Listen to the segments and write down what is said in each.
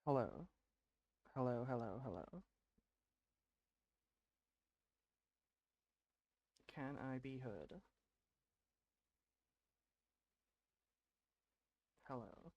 Hello. Hello, hello, hello. Can I be heard? Hello.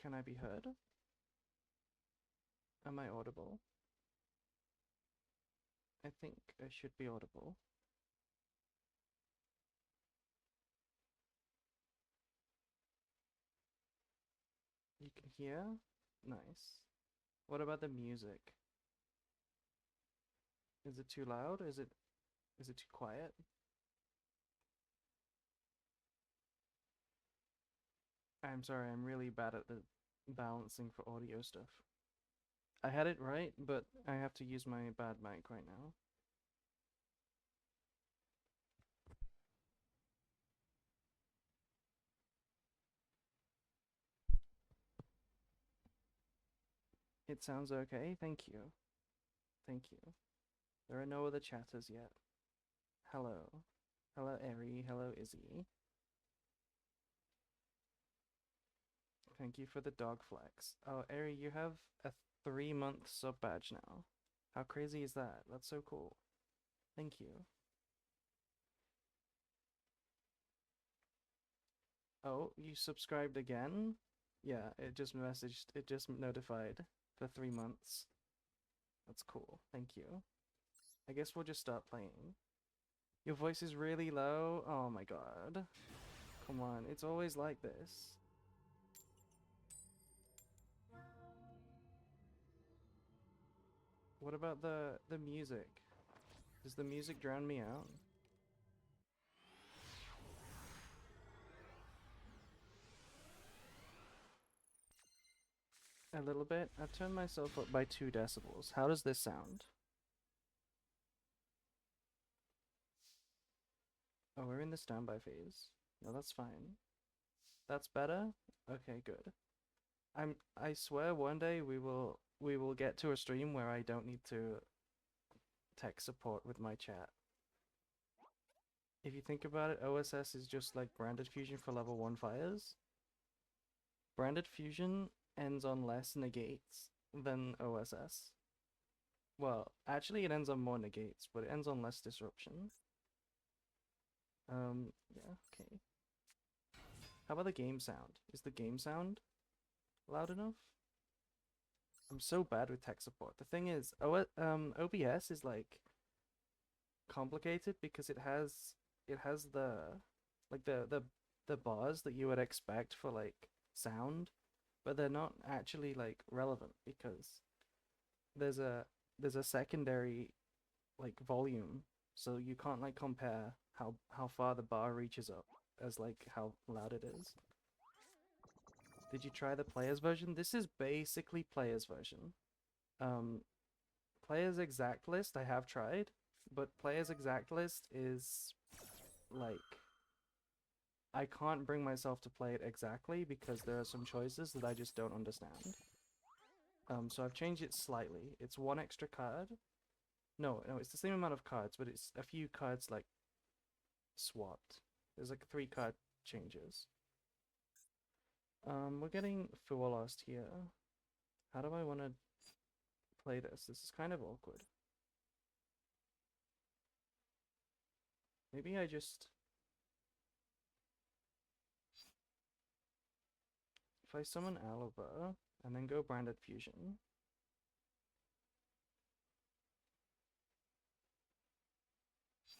Can I be heard? Am I audible? I think I should be audible. You can hear? Nice. What about the music? Is it too loud? Is it too quiet? I'm sorry, I'm really bad at the balancing for audio stuff. I had it right, but I have to use my bad mic right now. It sounds okay, thank you. Thank you. There are no other chatters yet. Hello. Hello, Eri. Hello, Izzy. Thank you for the dog flex. Oh, Eri, you have a 3-month sub badge now. How crazy is that? That's so cool. Thank you. Oh, you subscribed again? Yeah, it just notified for 3 months. That's cool. Thank you. I guess we'll just start playing. Your voice is really low. Oh my god. Come on, it's always like this. What about the music? Does the music drown me out? A little bit. I've turned myself up by 2 decibels. How does this sound? Oh, we're in the standby phase. No, that's fine. That's better? Okay, good. I swear one day we will get to a stream where I don't need to tech support with my chat. If you think about it, OSS is just like Branded Fusion for level 1 fires. Branded Fusion ends on less negates than OSS. Well, actually it ends on more negates, but it ends on less disruption. Yeah, okay. How about the game sound? Is the game sound loud enough? I'm so bad with tech support. The thing is, OBS is like complicated because it has like the bars that you would expect for like sound, but they're not actually like relevant because there's a there's a secondary like volume, so you can't like compare how far the bar reaches up as like how loud it is. Did you try the player's version? This is basically player's version. Um, Player's exact list I have tried, but player's exact list is like I can't bring myself to play it exactly because there are some choices that I just don't understand. So I've changed it slightly. It's one extra card. No, it's the same amount of cards, but it's a few cards like swapped. There's like 3 card changes. We're getting Full Lost here. How do I want to play this? This is kind of awkward. Maybe I just if I summon Alva and then go Branded Fusion.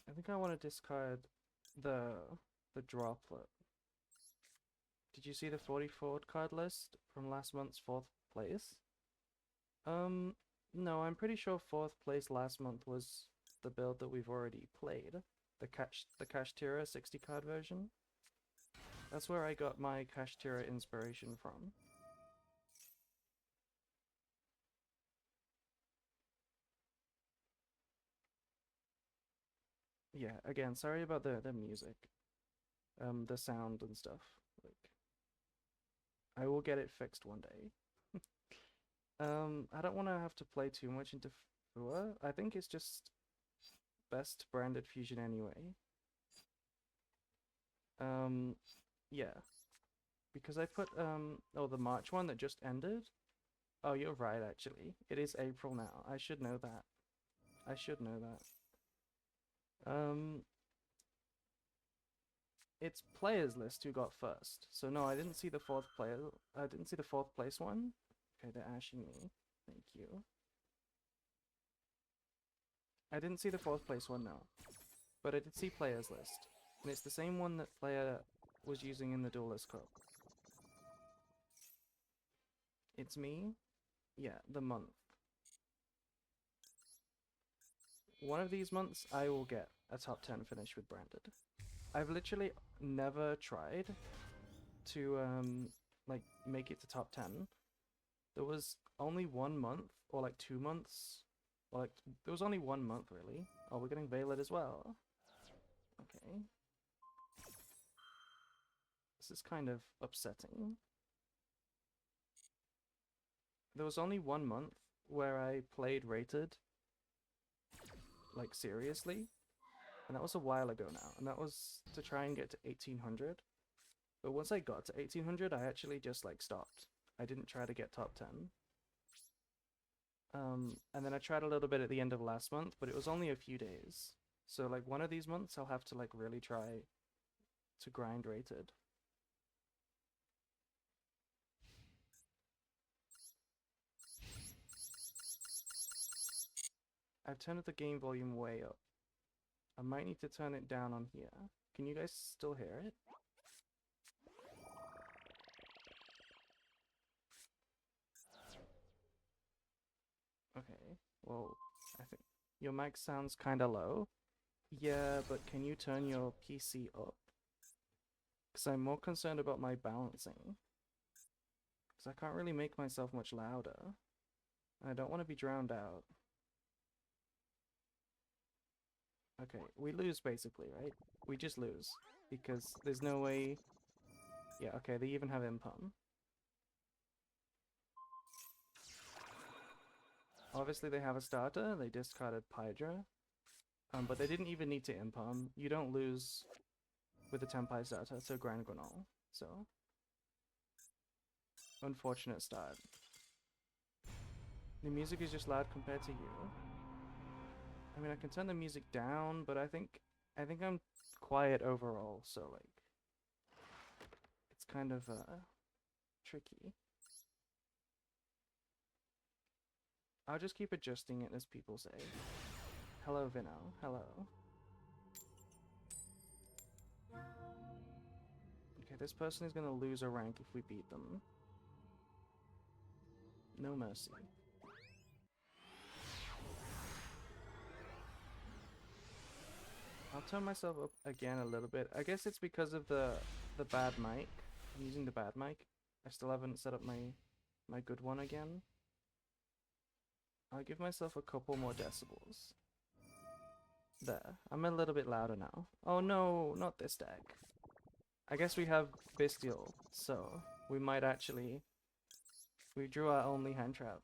I think I want to discard the the droplet. Did you see the 44 card list from last month's 4th place? Um, no, I'm pretty sure 4th place last month was the build that we've already played. The Kashtira 60 card version. That's where I got my Kashtira inspiration from. Yeah, again, sorry about the music, the sound and stuff. Like, I will get it fixed one day. I don't want to have to play too much into Fua. I think it's just best branded fusion anyway. Um, yeah, because I put oh, the March one that just ended. Oh, you're right, actually. It is April now. I should know that. I should know that. It's players list who got first. So no, I didn't see the fourth player. I didn't see the fourth place one. Okay, they're ashing me. Thank you. I didn't see the fourth place one, no. But I did see players list. And it's the same one that player was using in the Duelist Cup. It's me? Yeah, the month. One of these months, I will get a top 10 finish with Branded. I've literally never tried to, like, make it to top 10. There was only 1 month, or like 2 months, or like, there was only 1 month, really. Oh, we're getting Veiled as well. Okay. This is kind of upsetting. There was only 1 month where I played rated, like, seriously. And that was a while ago now. And that was to try and get to 1800. But once I got to 1800, I actually just, like, stopped. I didn't try to get top 10. And then I tried a little bit at the end of last month, but it was only a few days. So, like, one of these months, I'll have to, like, really try to grind rated. I've turned the game volume way up. I might need to turn it down on here. Can you guys still hear it? Okay, well, I think your mic sounds kinda low. Yeah, but can you turn your PC up? Because I'm more concerned about my balancing. Because I can't really make myself much louder. And I don't want to be drowned out. Okay, we lose basically, right? We just lose. Because there's no way... Yeah, okay, they even have impum. Obviously they have a starter, they discarded Pydra. But they didn't even need to impum. You don't lose with the Tempai starter to Grand Granol. So, unfortunate start. The music is just loud compared to you. I mean, I can turn the music down, but I think I'm quiet overall, so like it's kind of tricky. I'll just keep adjusting it as people say. Hello, Vino. Hello. Okay, this person is gonna lose a rank if we beat them. No mercy. I'll turn myself up again a little bit. I guess it's because of the bad mic. I'm using the bad mic. I still haven't set up my good one again. I'll give myself a couple more decibels. There. I'm a little bit louder now. Oh no, not this deck. I guess we have Bestial, so we might actually... We drew our only hand trap.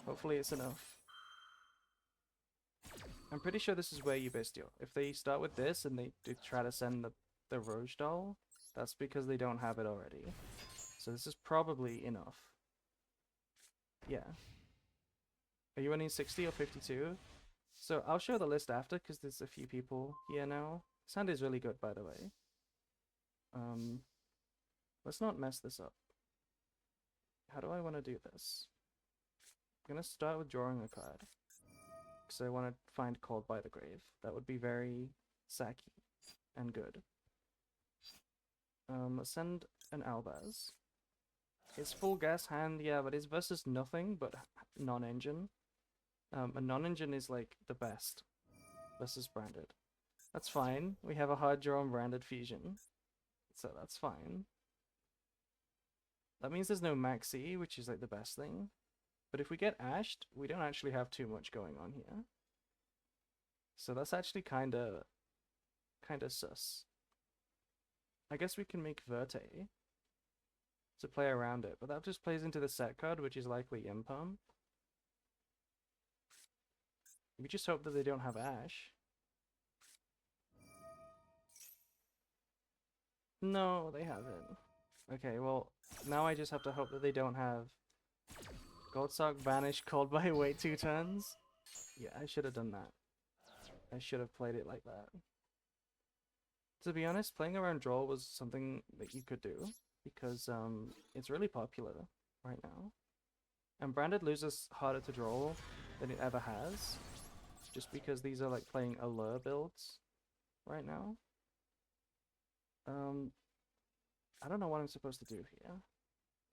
Hopefully it's enough. I'm pretty sure this is where you Bestial. If they start with this and they try to send the Roge doll, that's because they don't have it already. So this is probably enough. Yeah. Are you running 60 or 52? So I'll show the list after because there's a few people here now. Sound is really good, by the way. Let's not mess this up. How do I want to do this? I'm gonna start with drawing a card. Because I want to find Called by the Grave. That would be very Saki and good. Let's send an Albaz. It's full gas hand, yeah, but it's versus nothing but non-engine. A non-engine is like the best versus branded. That's fine. We have a hard draw on branded fusion. So that's fine. That means there's no Maxi, which is like the best thing. But if we get ashed, we don't actually have too much going on here. So that's actually kinda sus. I guess we can make Verte to play around it, but that just plays into the set card, which is likely Imperm. We just hope that they don't have Ash. No, they haven't. Okay, well, now I just have to hope that they don't have Goldsock Banish called by wait 2 turns. Yeah, I should have done that. I should have played it like that. To be honest, playing around draw was something that you could do, because it's really popular right now. And Branded loses harder to draw than it ever has, just because these are like playing allure builds right now. I don't know what I'm supposed to do here.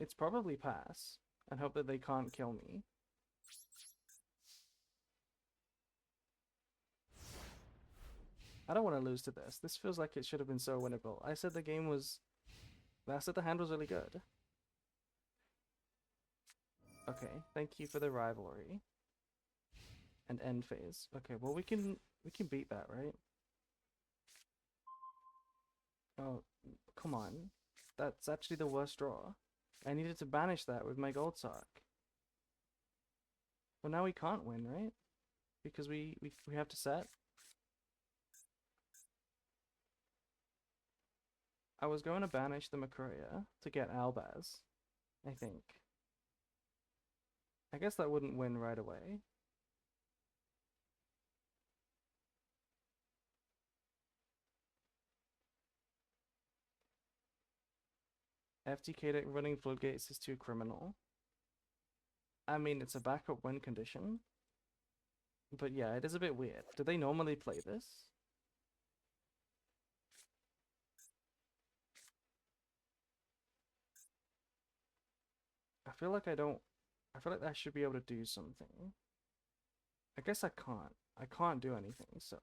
It's probably pass, and hope that they can't kill me. I don't want to lose to this. This feels like it should have been so winnable. I said the game was... I said the hand was really good. Okay, thank you for the rivalry. And end phase. Okay, well we can beat that, right? Oh, come on. That's actually the worst draw. I needed to banish that with my Goldsock. Well, now we can't win, right? Because we have to set. I was going to banish the Makuria to get Albaz, I think. I guess that wouldn't win right away. FTK running Floodgates is too criminal. I mean, it's a backup win condition. But yeah, it is a bit weird. Do they normally play this? I feel like I don't... I feel like I should be able to do something. I guess I can't. I can't do anything, so...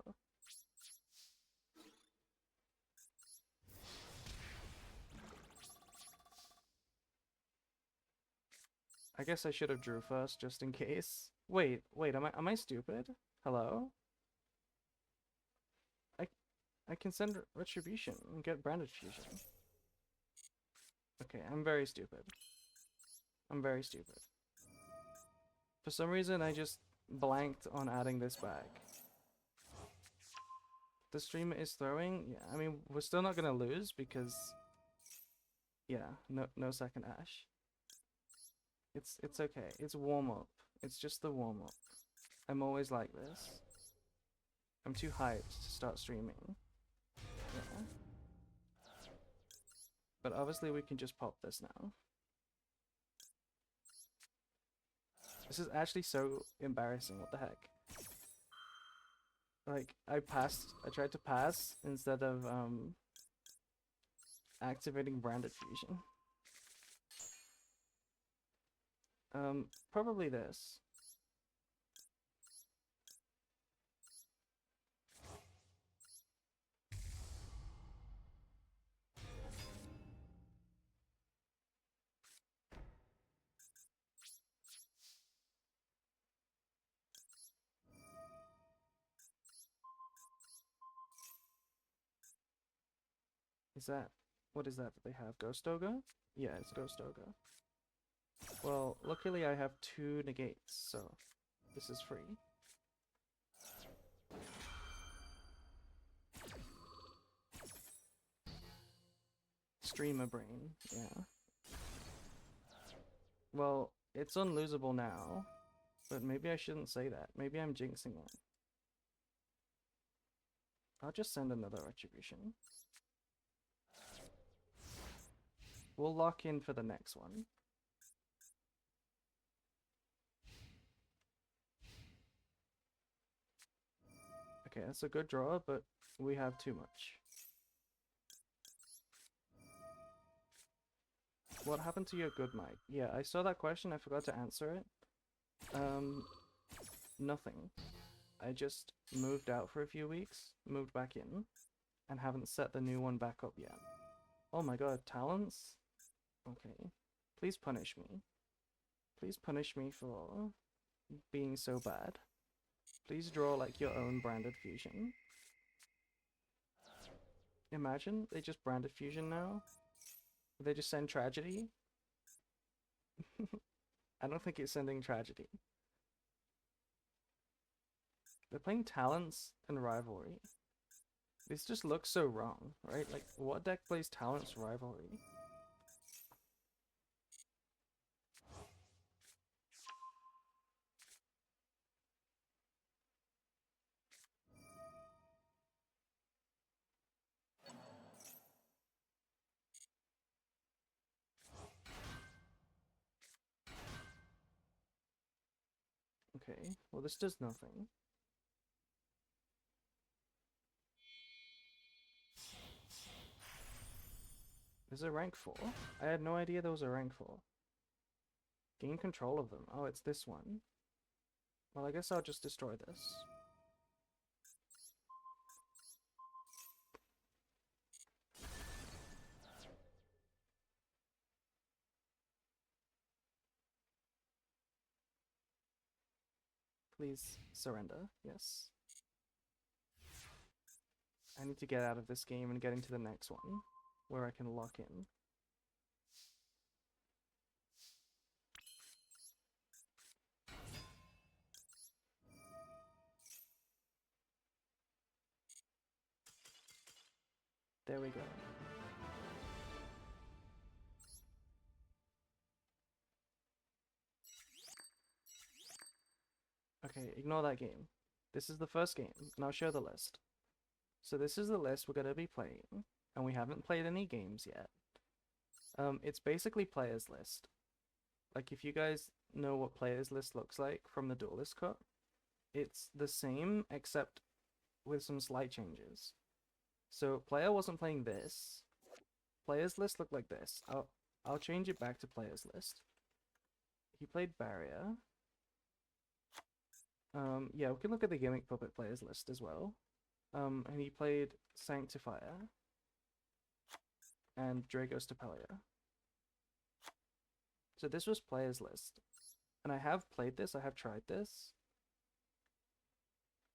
I guess I should have drew first, just in case. Wait, am I stupid? Hello? I can send Retribution and get Branded Fusion. Okay, I'm very stupid. I'm very stupid. For some reason, I just blanked on adding this back. The streamer is throwing? Yeah, I mean, we're still not gonna lose because... Yeah, no second Ash. It's okay. It's warm-up. It's just the warm-up. I'm always like this. I'm too hyped to start streaming. Yeah. But obviously we can just pop this now. This is actually so embarrassing, what the heck. Like, I tried to pass instead of activating Branded Fusion. Probably this. Is that... What is that they have? Ghost Ogre? Yeah, it's Ghost Ogre. Well, luckily I have 2 negates, so this is free. Streamer brain, yeah. Well, it's unlosable now, but maybe I shouldn't say that. Maybe I'm jinxing it. I'll just send another Retribution. We'll lock in for the next one. Okay, that's a good draw, but we have too much. What happened to your good mic? Yeah, I saw that question, I forgot to answer it. Nothing. I just moved out for a few weeks, moved back in, and haven't set the new one back up yet. Oh my god, talents? Okay. Please punish me. Please punish me for being so bad. Please draw like your own branded fusion. Imagine they just branded fusion now. They just send tragedy. I don't think it's sending tragedy. They're playing talents and rivalry. This just looks so wrong, right? Like, what deck plays talents rivalry? Okay, well this does nothing. There's a rank 4? I had no idea there was a rank 4. Gain control of them. Oh, it's this one. Well, I guess I'll just destroy this. Please surrender. Yes. I need to get out of this game and get into the next one, where I can lock in. There we go. Okay, ignore that game. This is the first game, and I'll show the list. So this is the list we're going to be playing, and we haven't played any games yet. It's basically players list. Like, if you guys know what players list looks like from the Duelist cut, it's the same except with some slight changes. So player wasn't playing this. Players list looked like this. I'll change it back to players list. He played Barrier. Yeah, we can look at the Gimmick Puppet players list as well. And he played Sanctifier and Dragos Tapelia. So this was players list. And I have played this, I have tried this.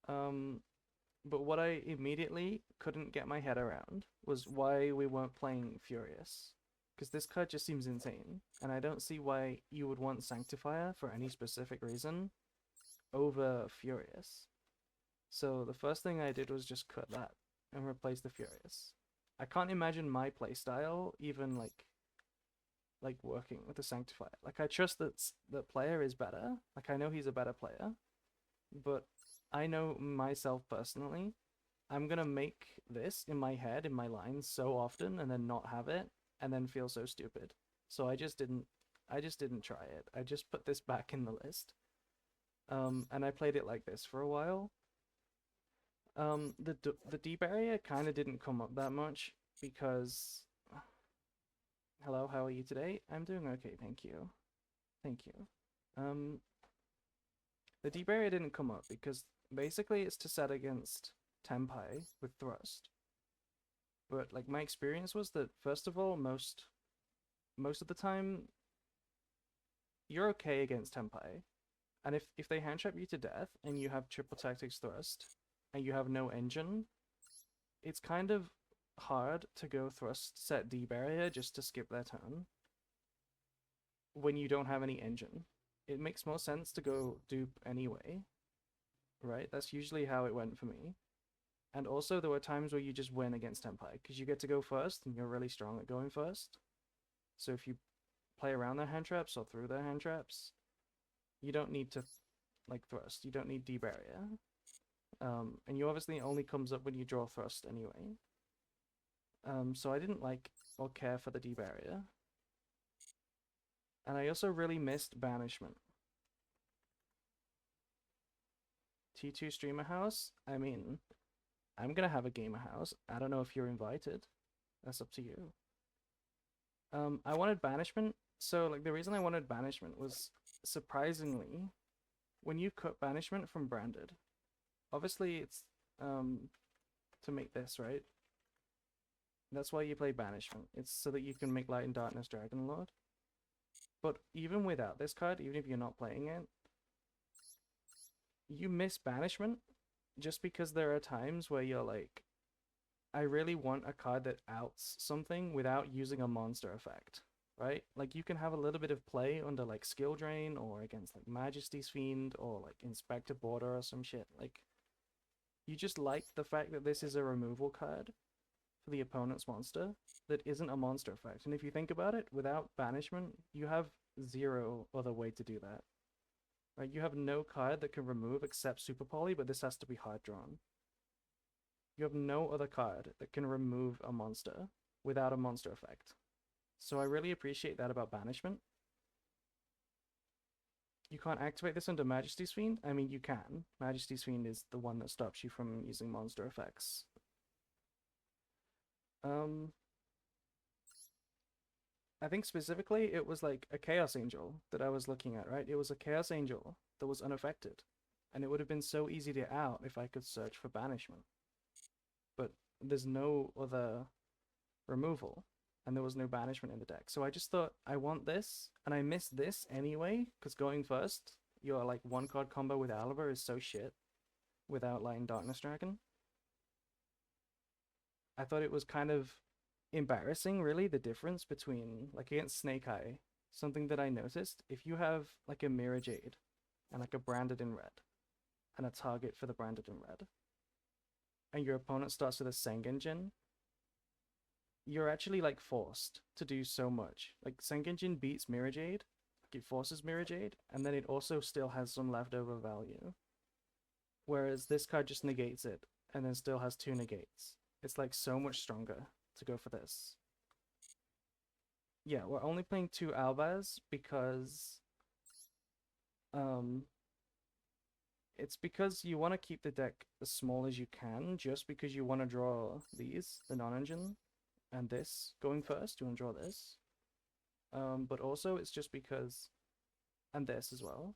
But what I immediately couldn't get my head around was why we weren't playing Furious. Because this card just seems insane, and I don't see why you would want Sanctifier for any specific reason over Furious. So the first thing I did was just cut that and replace the Furious. I can't imagine my playstyle even like working with the Sanctifier. Like, I trust that the player is better. Like, I know he's a better player, but I know myself personally, I'm gonna make this in my head, in my lines, so often and then not have it and then feel so stupid. So I just didn't try it. I just put this back in the list. And I played it like this for a while. The D barrier kind of didn't come up that much because hello, how are you today? I'm doing okay, thank you. Thank you. The D barrier didn't come up because basically it's to set against Tempai with Thrust. But like, my experience was that first of all, most of the time you're okay against Tempai. And if they hand trap you to death and you have triple tactics thrust and you have no engine, it's kind of hard to go thrust set D barrier just to skip their turn when you don't have any engine. It makes more sense to go dupe anyway, right? That's usually how it went for me. And also there were times where you just win against Tempai because you get to go first and you're really strong at going first. So if you play around their hand traps or through their hand traps, you don't need to like thrust. You don't need D barrier. And you obviously only comes up when you draw thrust anyway. So I didn't like or care for the D barrier. And I also really missed Banishment. T2 Streamer House? I mean, I'm gonna have a gamer house. I don't know if you're invited. That's up to you. I wanted Banishment. So like, the reason I wanted Banishment was, surprisingly, when you cut Banishment from Branded, obviously it's to make this, right? That's why you play Banishment. It's so that you can make Light and Darkness Dragon Lord. But even without this card, even if you're not playing it, you miss banishment just because there are times where you're like, I really want a card that outs something without using a monster effect, right? Like you can have a little bit of play under like skill drain or against like Majesty's Fiend or like Inspector Border or some shit. Like you just like the fact that this is a removal card for the opponent's monster that isn't a monster effect. And if you think about it, without banishment, you have zero other way to do that. Right? You have no card that can remove except Super Poly, but this has to be hard drawn. You have no other card that can remove a monster without a monster effect. So I really appreciate that about banishment. You can't activate this under Majesty's Fiend. I mean, you can. Majesty's Fiend is the one that stops you from using monster effects. I think specifically it was like a Chaos Angel that I was looking at, right? It was a Chaos Angel that was unaffected. And it would have been so easy to out if I could search for banishment. But there's no other removal. And there was no banishment in the deck. So I just thought, I want this, and I missed this anyway, because going first, your like one card combo with Oliver is so shit without Light and Darkness Dragon. I thought it was kind of embarrassing, really, the difference between, like against Snake Eye, something that I noticed, if you have like a Mirror Jade and like a Branded in Red, and a target for the Branded in Red, and your opponent starts with a Sengenjin, you're actually like forced to do so much. Like Sengenjin beats Mirror Jade, like it forces Mirror Jade, and then it also still has some leftover value. Whereas this card just negates it, and then still has 2 negates. It's like so much stronger to go for this. Yeah, we're only playing 2 Albaz because it's because you want to keep the deck as small as you can, just because you want to draw these, the non-engine, and this going first. You want to draw this. But also it's just because, and this as well.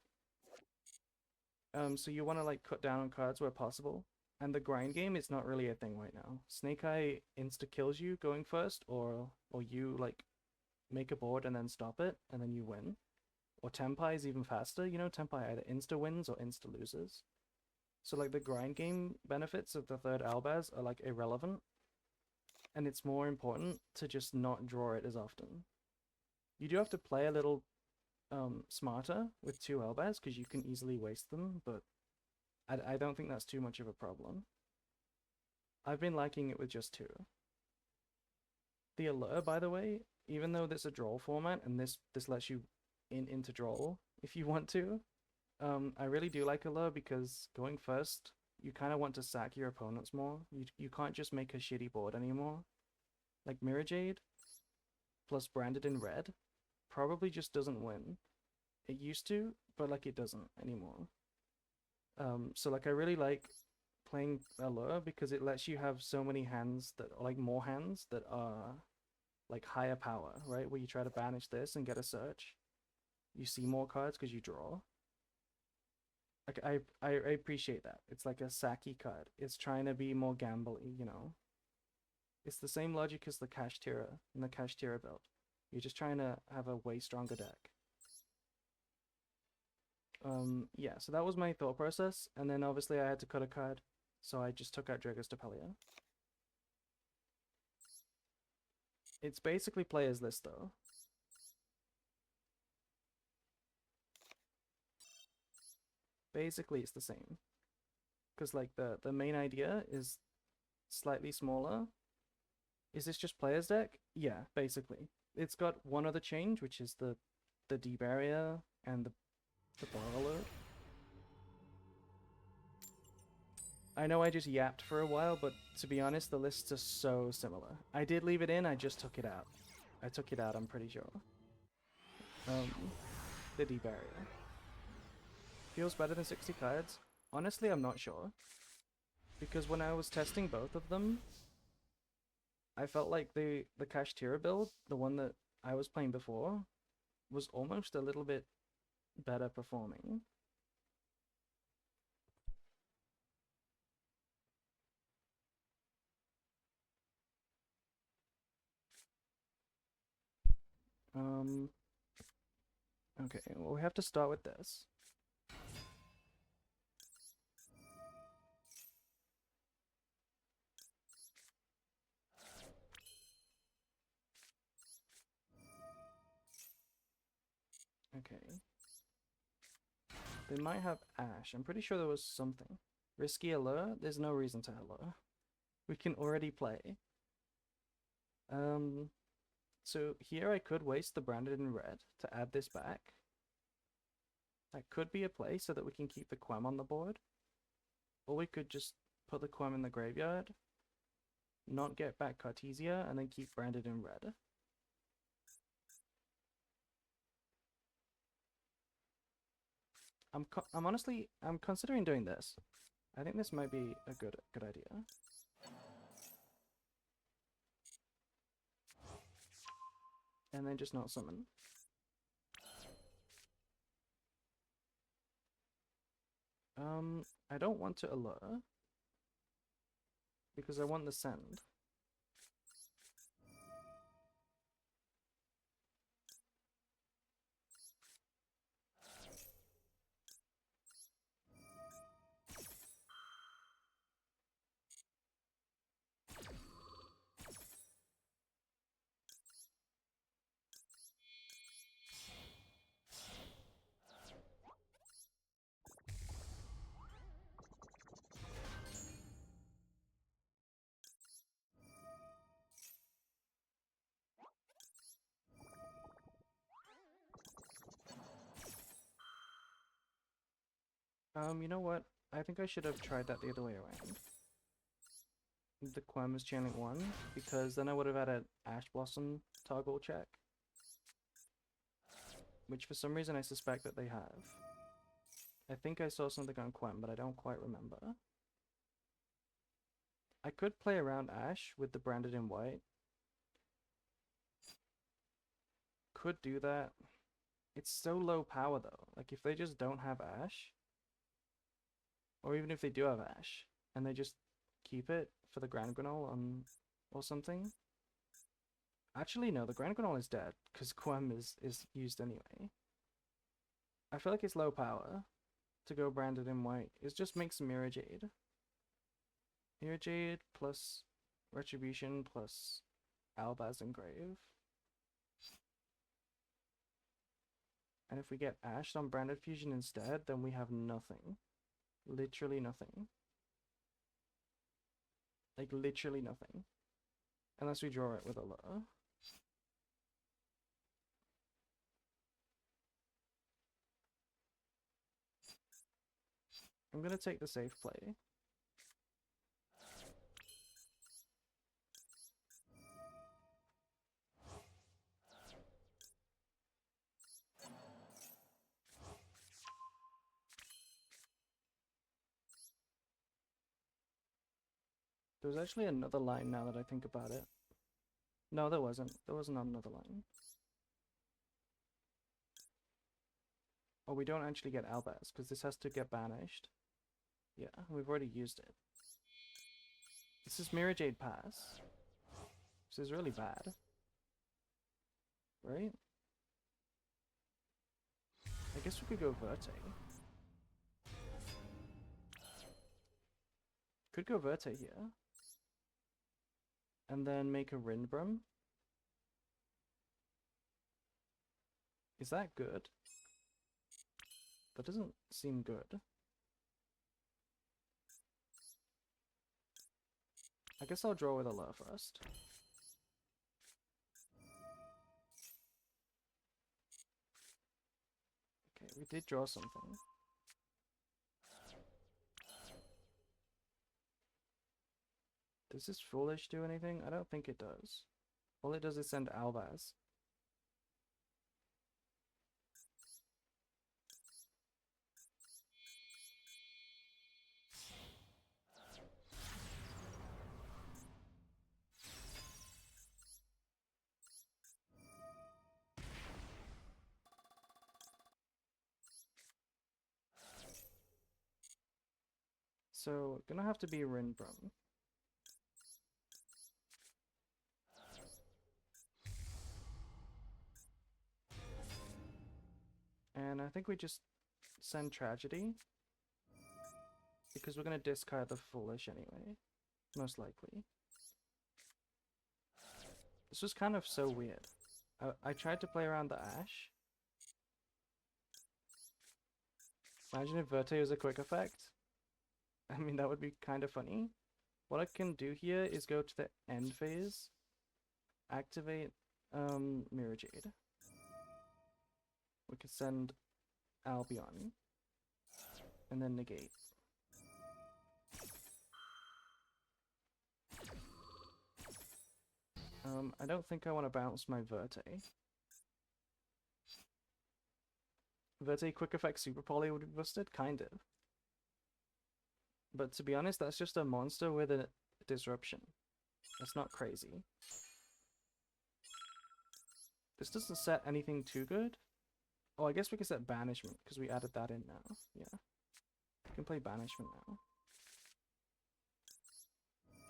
So you want to like cut down on cards where possible. And the grind game is not really a thing right now. Snake Eye insta kills you going first, or you like make a board and then stop it, and then you win. Or Tenpai is even faster. You know, Tenpai either insta wins or insta loses. So like the grind game benefits of the third Albaz are like irrelevant. And it's more important to just not draw it as often. You do have to play a little smarter with 2 Albaz because you can easily waste them, but I don't think that's too much of a problem. I've been liking it with just 2. The Allure, by the way, even though this is a draw format and this lets you into draw if you want to, I really do like Allure because going first, you kind of want to sack your opponents more. You can't just make a shitty board anymore. Like Mirror Jade plus Branded in Red probably just doesn't win. It used to, but like it doesn't anymore. So like I really like playing Allure because it lets you have so many hands that are like more hands that are like higher power, right? Where you try to banish this and get a search. You see more cards because you draw. Like I appreciate that. It's like a Saki card. It's trying to be more gambly, you know. It's the same logic as the Kashtira and the Kashtira build. You're just trying to have a way stronger deck. Yeah, so that was my thought process, and then obviously I had to cut a card, so I just took out Drago's Stapelia. It's basically player's list though. Basically it's the same. Because like the main idea is slightly smaller. Is this just player's deck? Yeah, basically. It's got one other change, which is the D-barrier and the bar alert. I know I just yapped for a while, but to be honest, the lists are so similar. I did leave it in, I just took it out. I took it out, I'm pretty sure. The D-barrier. Feels better than 60 cards? Honestly, I'm not sure. Because when I was testing both of them, I felt like the Kashtira build, the one that I was playing before, was almost a little bit better performing. Okay, well we have to start with this. Okay. They might have Ash. I'm pretty sure there was something. Risky alert? There's no reason to hello. We can already play. So here I could waste the branded in red to add this back. That could be a play so that we can keep the Quem on the board. Or we could just put the Quem in the graveyard, not get back Cartesia, and then keep branded in red. I'm considering doing this. I think this might be a good idea. And then just not summon. I don't want to allure because I want the send. You know what? I think I should have tried that the other way around. The Quem was channeling 1, because then I would have had an Ash Blossom toggle check. Which for some reason I suspect that they have. I think I saw something on Quem, but I don't quite remember. I could play around Ash with the branded in white. Could do that. It's so low power though. Like if they just don't have Ash, or even if they do have Ash, and they just keep it for the Grand Granol or something. Actually, no, the Grand Granol is dead, because Quem is used anyway. I feel like it's low power to go branded in white. It just makes Mirror Jade. Mirror Jade plus Retribution plus Albaz Engrave. And if we get Ashed on Branded Fusion instead, then we have nothing. Literally nothing. Like, literally nothing. Unless we draw it with a Allure. I'm gonna take the safe play. There was actually another line now that I think about it. No, there wasn't. There was not another line. Oh, we don't actually get Albaz, because this has to get banished. Yeah, we've already used it. This is Mirror Jade Pass. This is really bad. Right? I guess we could go Verte. Could go Verte here. And then make a Rindbrum. Is that good? That doesn't seem good. I guess I'll draw with Allure first. Okay, we did draw something. Does this Foolish do anything? I don't think it does. All it does is send Albaz. So, gonna have to be Rindbrum. And I think we just send Tragedy. Because we're gonna discard the Foolish anyway. Most likely. This was kind of so weird. I tried to play around the Ash. Imagine if Verte was a quick effect. I mean, that would be kind of funny. What I can do here is go to the end phase, activate Mirror Jade. We could send Albion, and then negate. I don't think I want to bounce my Verte. Verte quick effect super poly would be busted? Kind of. But to be honest, that's just a monster with a disruption. That's not crazy. This doesn't set anything too good. Oh, I guess we can set Banishment, because we added that in now. Yeah. We can play Banishment now.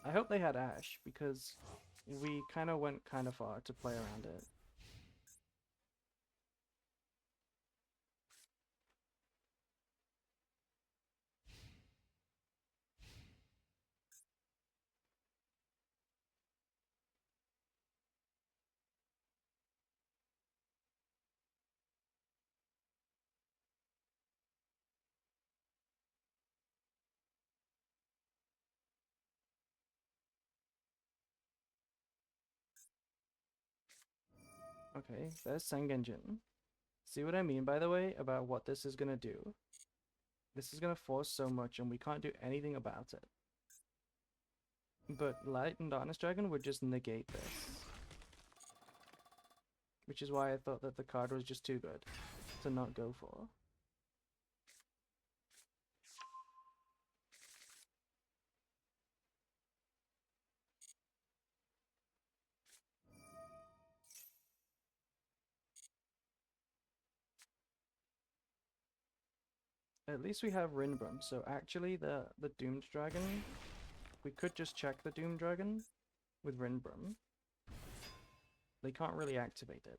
I hope they had Ash, because we kind of went kind of far to play around it. Okay, there's Sengenjin. See what I mean, by the way, about what this is gonna do? This is gonna force so much, and we can't do anything about it. But Light and Darkness Dragon would just negate this. Which is why I thought that the card was just too good to not go for. At least we have Rinbrum, so actually the Doomed Dragon, we could just check the Doomed Dragon with Rinbrum. They can't really activate it.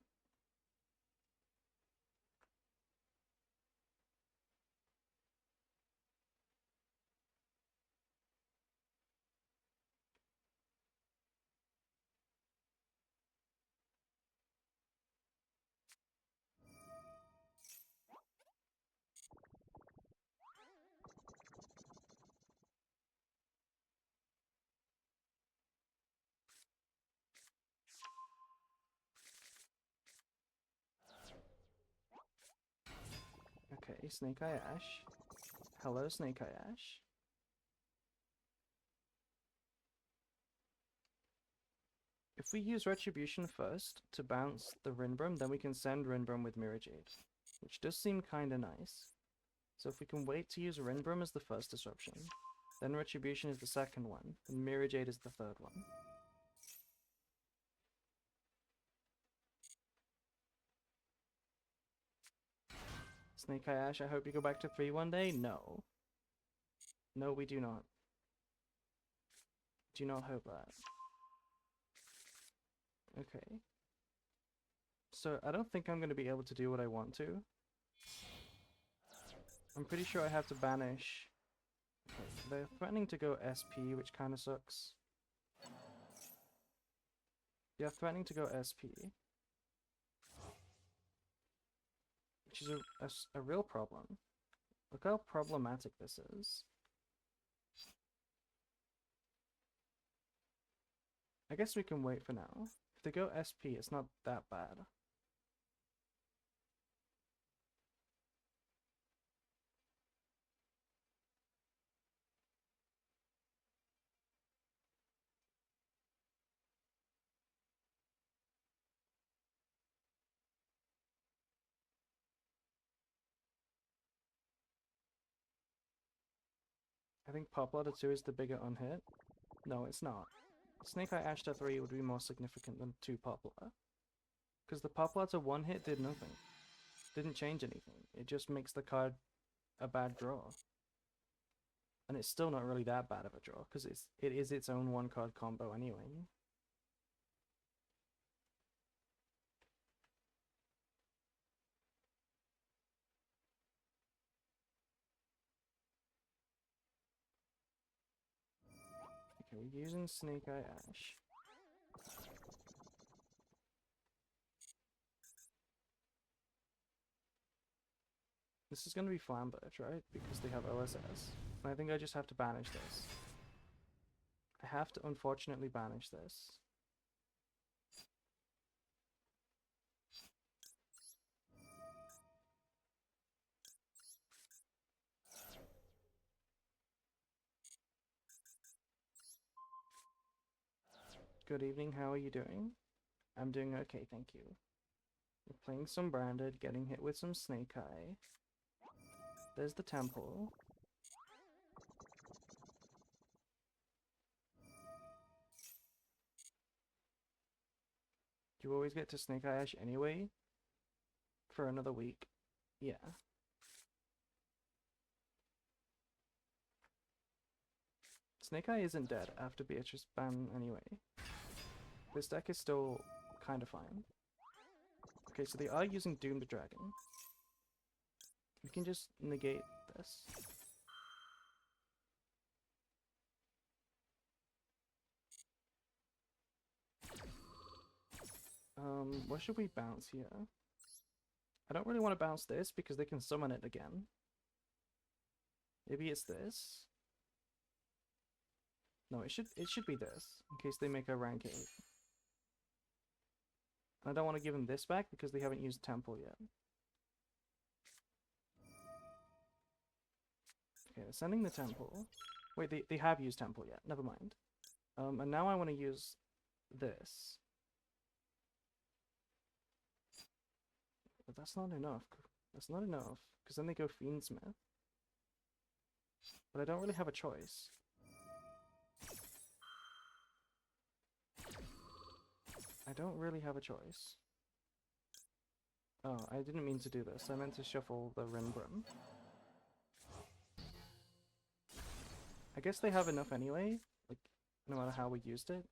Okay, Snake Eye Ash. Hello, Snake Eye Ash. If we use Retribution first to bounce the Rinbrum, then we can send Rinbrum with Mirror Jade, which does seem kinda nice. So if we can wait to use Rinbrum as the first disruption, then Retribution is the second one, and Mirror Jade is the third one. Snake Eye Ash, I hope you go back to 3 one day? No. No, we do not. Do not hope that. Okay. So, I don't think I'm going to be able to do what I want to. I'm pretty sure I have to banish... Okay, they're threatening to go SP, which kind of sucks. Yeah, threatening to go SP. Which is a real problem. Look how problematic this is. I guess we can wait for now. If they go SP, it's not that bad. I think Poplar 2 is the bigger unhit. No, it's not. Snake Eye Ash to 3 would be more significant than 2 Poplar. Because the Poplar to 1 hit did nothing. Didn't change anything. It just makes the card a bad draw. And it's still not really that bad of a draw, because it is its own 1 card combo anyway. Okay, we're using Snake Eye Ash. This is going to be Flamberge, right? Because they have OSS. And I think I just have to banish this. I have to unfortunately banish this. Good evening, how are you doing? I'm doing okay, thank you. We're playing some Branded, getting hit with some Snake Eye. There's the temple. You always get to Snake Eye Ash anyway? For another week. Yeah. Snake Eye isn't dead after Beatrice ban anyway. This deck is still kind of fine. Okay, so they are using Doom the Dragon. We can just negate this. What should we bounce here? I don't really want to bounce this because they can summon it again. Maybe it's this. No, it should be this, in case they make a rank 8. And I don't want to give them this back because they haven't used Temple yet. Okay, they're sending the Temple. Wait, they have used Temple yet, never mind. And now I want to use this. But that's not enough. That's not enough, because then they go Fiendsmith. But I don't really have a choice. I don't really have a choice. Oh, I didn't mean to do this. I meant to shuffle the Rinbrim. I guess they have enough anyway, like, no matter how we used it.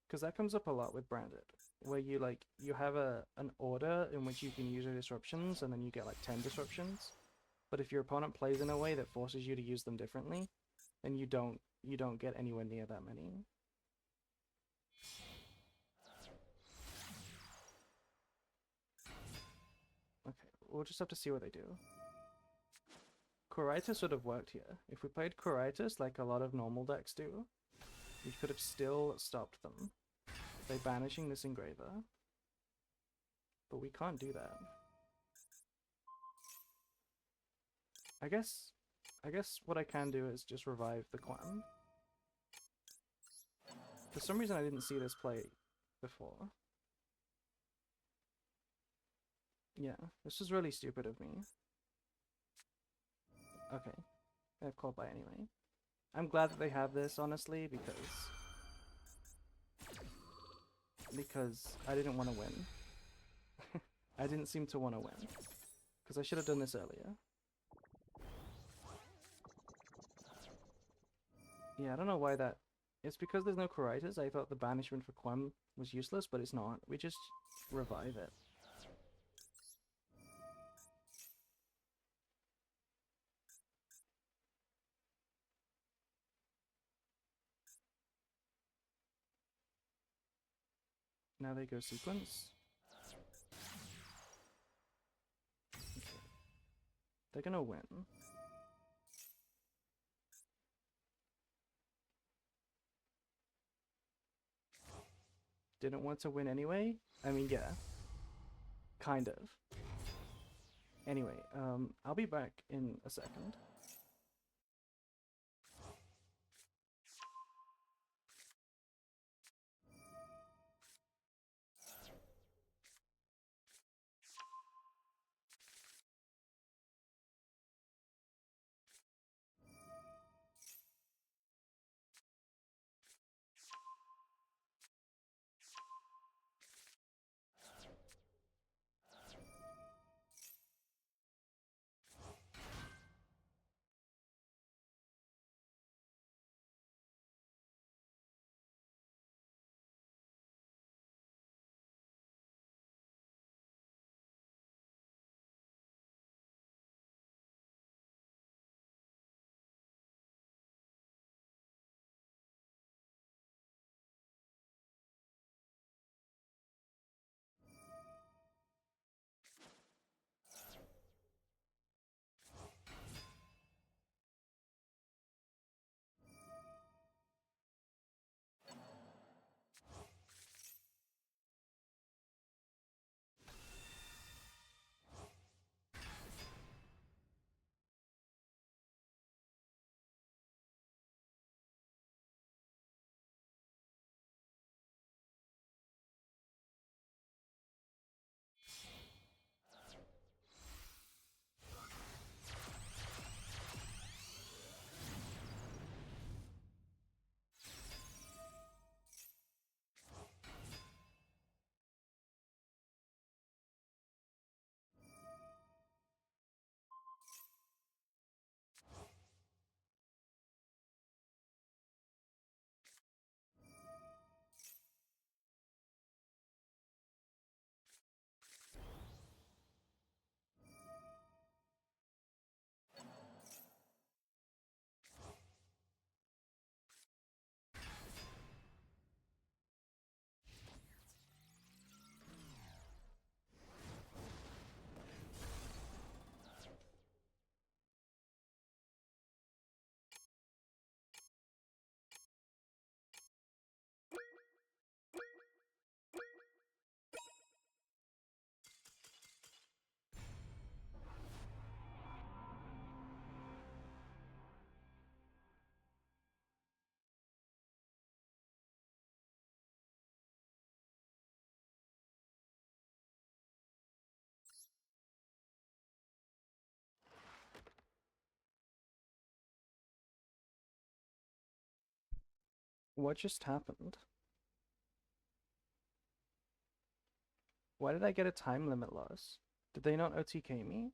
Because that comes up a lot with Branded, where you, like, you have an order in which you can use your disruptions, and then you get, like, 10 disruptions. But if your opponent plays in a way that forces you to use them differently, then you don't get anywhere near that many. Okay, we'll just have to see what they do. Coritus would have worked here. If we played Coritus like a lot of normal decks do, we could have still stopped them by banishing this Engraver. But we can't do that. I guess what I can do is just revive the Quan. For some reason I didn't see this play before. Yeah, this was really stupid of me. Okay, I have called by anyway. I'm glad that they have this, honestly, because I didn't want to win. I didn't seem to want to win. Because I should have done this earlier. Yeah, I don't know why that... It's because there's no Coritus. I thought the banishment for Quem was useless, but it's not. We just revive it. Now they go sequence. Okay. They're gonna win. Didn't want to win anyway? I mean, yeah. Kind of. Anyway, I'll be back in a second. What just happened? Why did I get a time limit loss? Did they not OTK me?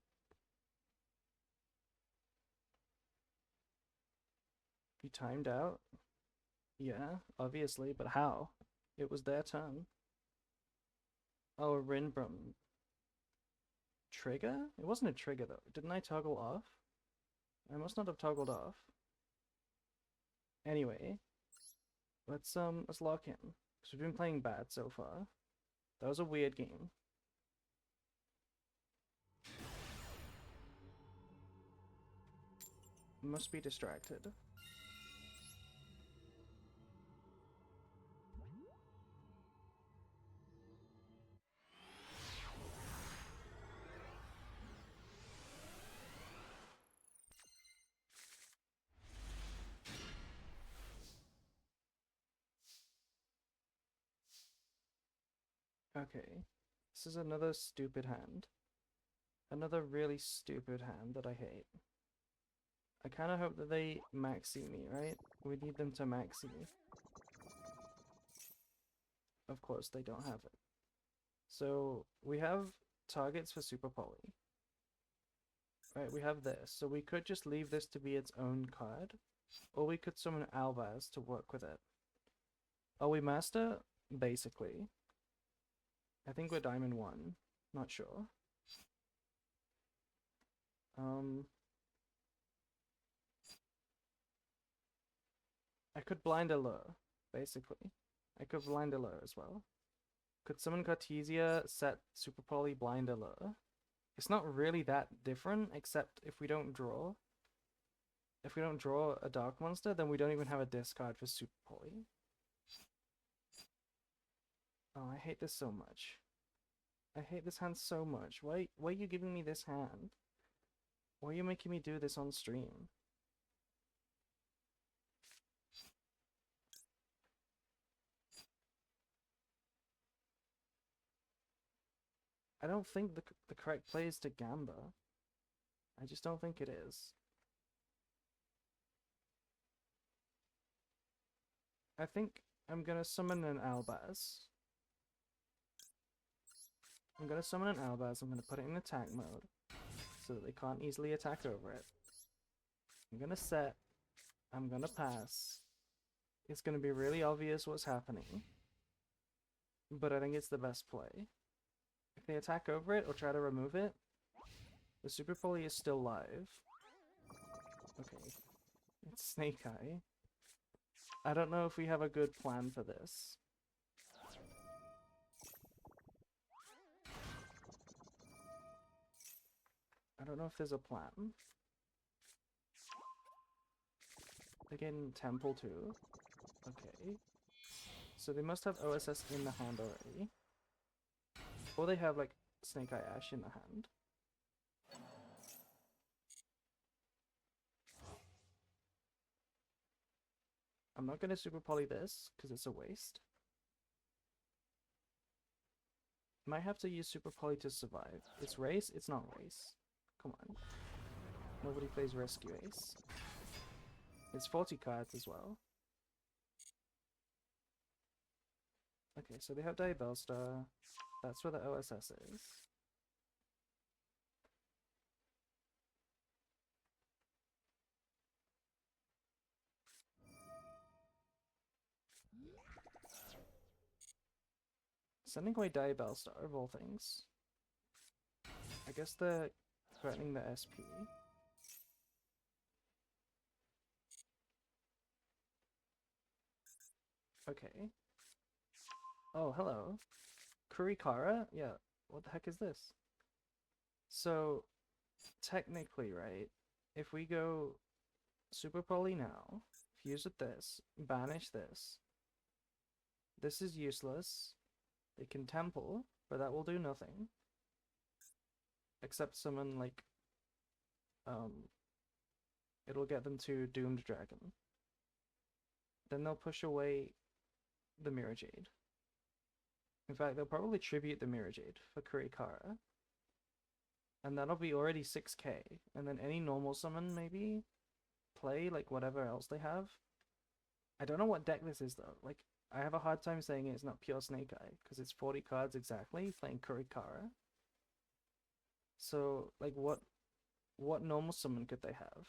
You timed out? Yeah, obviously, but how? It was their turn. Oh, a Rinbrum. Trigger? It wasn't a trigger though. Didn't I toggle off? I must not have toggled off. Anyway, let's lock in. Because we've been playing bad so far. That was a weird game. Must be distracted. Okay. This is another stupid hand. Another really stupid hand that I hate. I kind of hope that they maxi me, right? We need them to maxi me. Of course, they don't have it. So, we have targets for Super Poly. Right, we have this. So we could just leave this to be its own card. Or we could summon Albaz to work with it. Are we master? Basically. I think we're Diamond 1. Not sure. I could blind Allure, basically. I could blind Allure as well. Could summon Cartesia, set Super Poly, blind Allure. It's not really that different, except if we don't draw. If we don't draw a Dark Monster, then we don't even have a discard for Super Poly. Oh, I hate this so much. I hate this hand so much. Why are you giving me this hand? Why are you making me do this on stream? I don't think the correct play is to Gamba. I just don't think it is. I think I'm gonna summon an Albaz. I'm gonna summon an Albaz, I'm gonna put it in attack mode so that they can't easily attack over it. I'm gonna set, I'm gonna pass. It's gonna be really obvious what's happening, but I think it's the best play. If they attack over it or try to remove it, the Super Poly is still live. Okay, it's Snake Eye. I don't know if we have a good plan for this. I don't know if there's a plan. They're getting Temple too. Okay. So they must have OSS in the hand already. Or they have like Snake Eye Ash in the hand. I'm not gonna Super Poly this, because it's a waste. Might have to use Super Poly to survive. It's race? It's not race. Come on. Nobody plays Rescue Ace. It's 40 cards as well. Okay, so they have Diabellstar. That's where the OSS is. Sending away Diabellstar of all things. I guess they're threatening the SP. Okay. Oh, hello. Kurikara? Yeah, what the heck is this? So, technically, right, if we go Super Poly now, fuse with this, banish this, this is useless. They can Temple, but that will do nothing. Except summon, like, it'll get them to Doomed Dragon. Then they'll push away the Mirror Jade. In fact, they'll probably tribute the Mirror Jade for Kurikara. And that'll be already 6k. And then any normal summon, maybe? Play, like, whatever else they have. I don't know what deck this is though. Like, I have a hard time saying it's not pure Snake Eye because it's 40 cards exactly playing Kurikara. So, like, what normal summon could they have?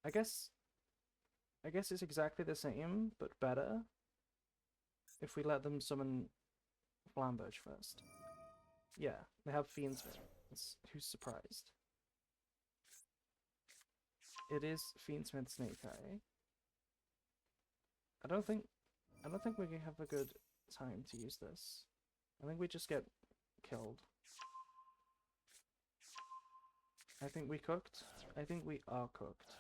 I guess it's exactly the same but better if we let them summon Flamberge first. Yeah, they have Fiendsmith. Who's surprised? It is Fiendsmith Snake Eye. I don't think we can have a good time to use this. I think we just get killed. I think we cooked. I think we are cooked.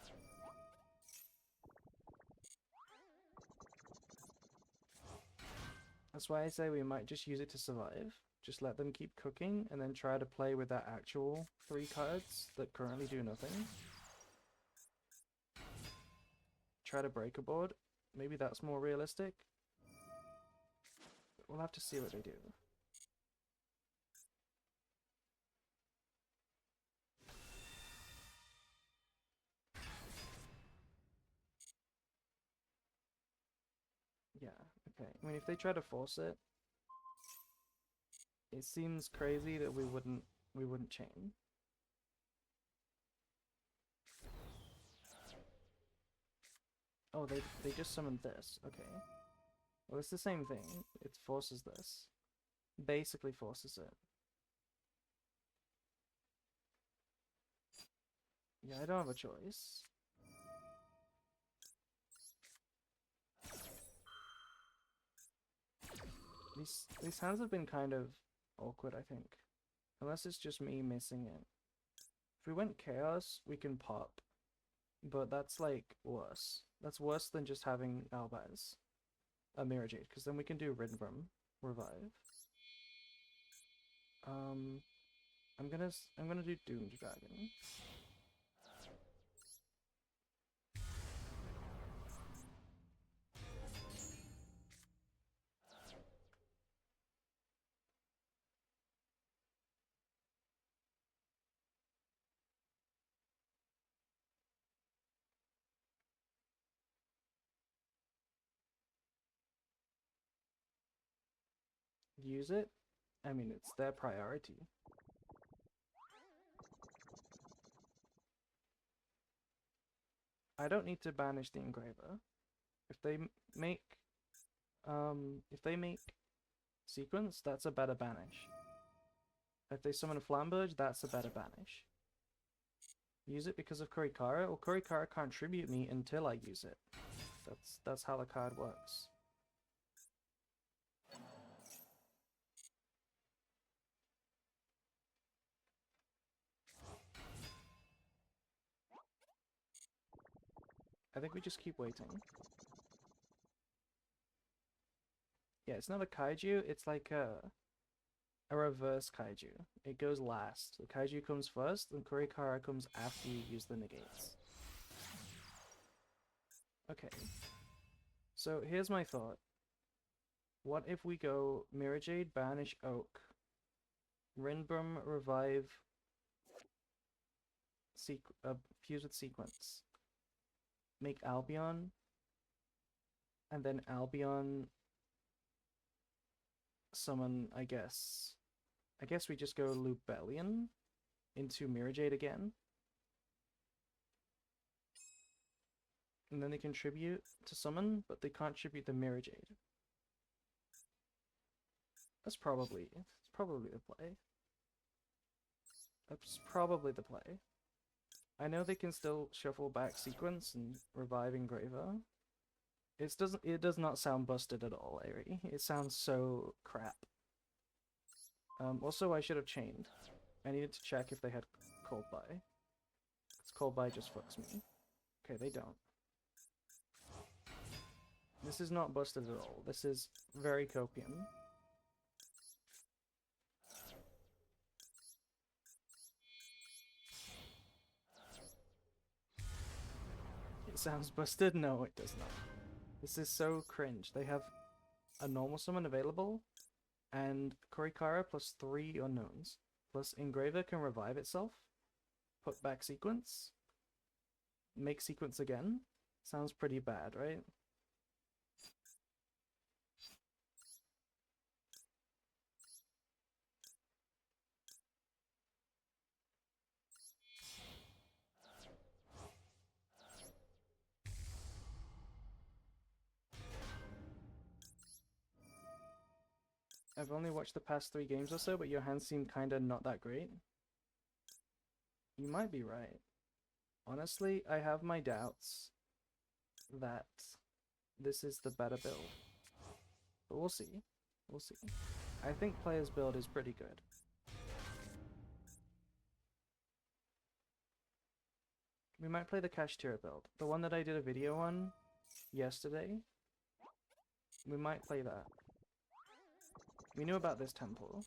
That's why I say we might just use it to survive. Just let them keep cooking and then try to play with their actual 3 cards that currently do nothing. Try to break a board. Maybe that's more realistic. We'll have to see what they do. Yeah, okay. I mean, if they try to force it, it seems crazy that we wouldn't chain. Oh, they just summoned this. Okay. Well, it's the same thing. It forces this. Basically forces it. Yeah, I don't have a choice. These hands have been kind of awkward, I think. Unless it's just me missing it. If we went Chaos, we can pop. But that's like worse. That's worse than just having Albaz. A Mirror Jade, because then we can do Rinbrum Revive. I'm gonna do Doomed Dragon. Use it? I mean, it's their priority. I don't need to banish the Engraver. If they make Sequence, that's a better banish. If they summon a Flamberge, that's a better banish. Use it because of Kurikara? Well, Kurikara can't tribute me until I use it. That's how the card works. I think we just keep waiting. Yeah, it's not a kaiju, it's like a reverse kaiju. It goes last. The kaiju comes first, and Kurikara comes after you use the negates. Okay. So here's my thought. What if we go Mirror Jade, banish Oak, Rinbrum, revive, fuse with Sequence, make Albion, and then Albion summon, I guess we just go Lubellion into Mirror Jade again. And then they contribute to summon, but they can't tribute the Mirror Jade. It's probably the play. That's probably the play. I know they can still shuffle back Sequence and revive Engraver. It does not sound busted at all, Aerie. It sounds so crap. Also, I should have chained. I needed to check if they had Cold Buy. Because Cold Buy just fucks me. Okay, they don't. This is not busted at all. This is very copium. It sounds busted? No, it does not. This is so cringe. They have a normal summon available, and Kurikara plus 3 unknowns, plus Engraver can revive itself, put back Sequence, make sequence again? Sounds pretty bad, right? I've only watched the past 3 games or so, but your hands seem kinda not that great. You might be right. Honestly, I have my doubts that this is the better build. But we'll see. We'll see. I think player's build is pretty good. We might play the Kashtira build. The one that I did a video on yesterday. We might play that. We knew about this temple.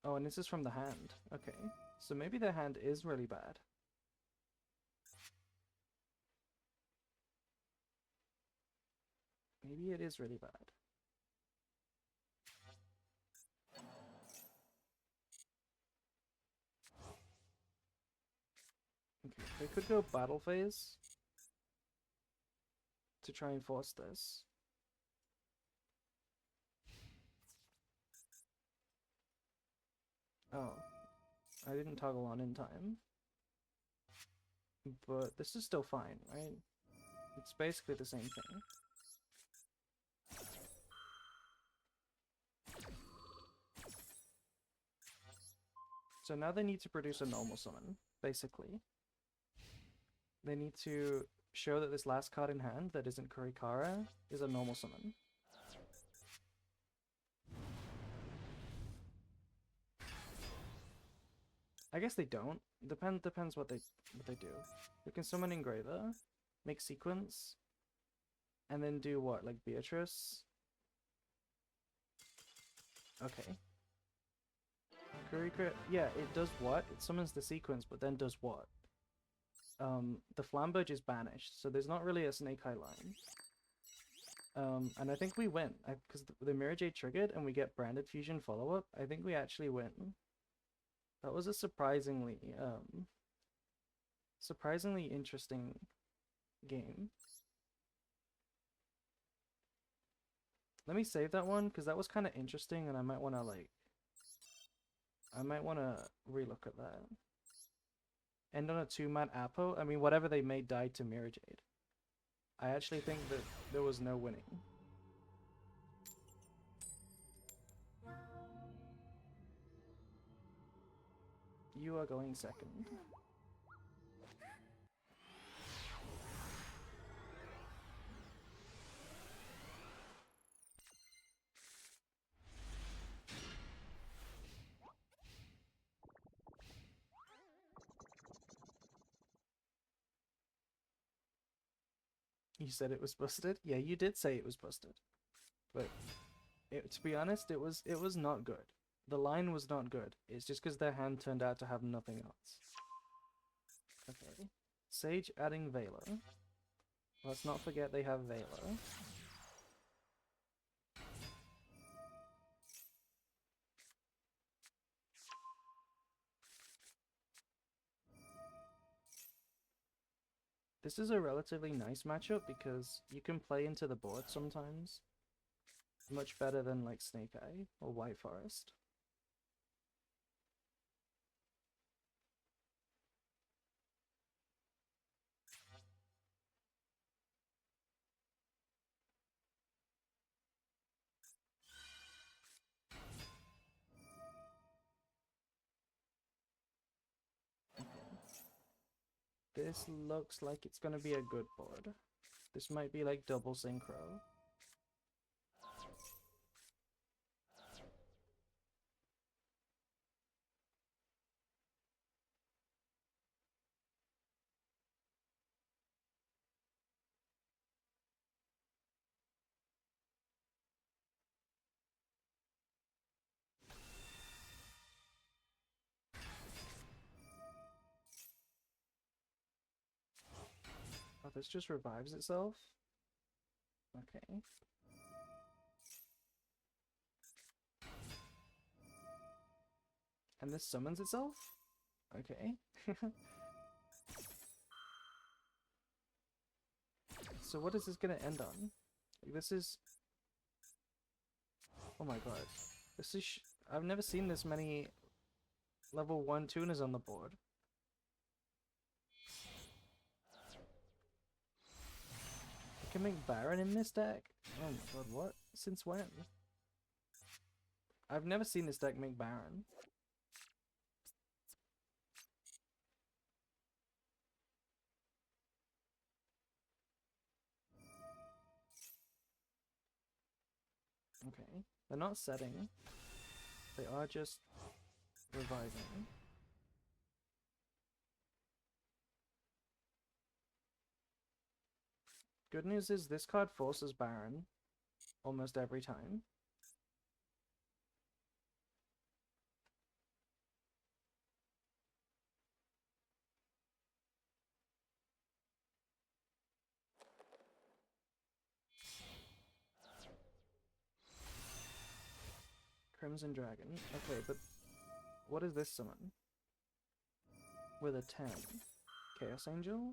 Oh, and this is from the hand. Okay. So maybe the hand is really bad. Maybe it is really bad. Okay, they could go battle phase to try and force this. Oh, I didn't toggle on in time. But this is still fine, right? It's basically the same thing. So now they need to produce a normal summon, basically. They need to show that this last card in hand that isn't Kurikara is a normal summon. I guess they don't. Depends what they do. They can summon Engraver, make sequence, and then do what, like Beatrice? Okay. Kurikara, yeah, it does what? It summons the sequence, but then does what? The Flamberge is banished, so there's not really a Snake Eye line. And I think we win, because the Mirror Jade triggered and we get Branded Fusion follow-up. I think we actually win. That was a surprisingly interesting game. Let me save that one, because that was kind of interesting, and I might want to, like... I might want to relook at that. End on a 2-man Apo? I mean, whatever they made died to Mirror Jade. I actually think that there was no winning. You are going second. You said it was busted? Yeah, you did say it was busted. But to be honest, it was not good. The line was not good. It's just because their hand turned out to have nothing else. Okay. Sage adding Veiler. Let's not forget they have Veiler. This is a relatively nice matchup because you can play into the board sometimes. Much better than like Snake Eye or White Forest. This looks like it's gonna be a good board. This might be like double synchro. Oh, this just revives itself? Okay. And this summons itself? Okay. So what is this gonna end on? Like, this is... Oh my god. This is... I've never seen this many level 1 tuners on the board. I can make Baron in this deck? Oh my god, what? Since when? I've never seen this deck make Baron. Okay, they're not setting. They are just reviving. Good news is this card forces Baron almost every time. Crimson Dragon. Okay, but what is this summon? With a 10. Chaos Angel?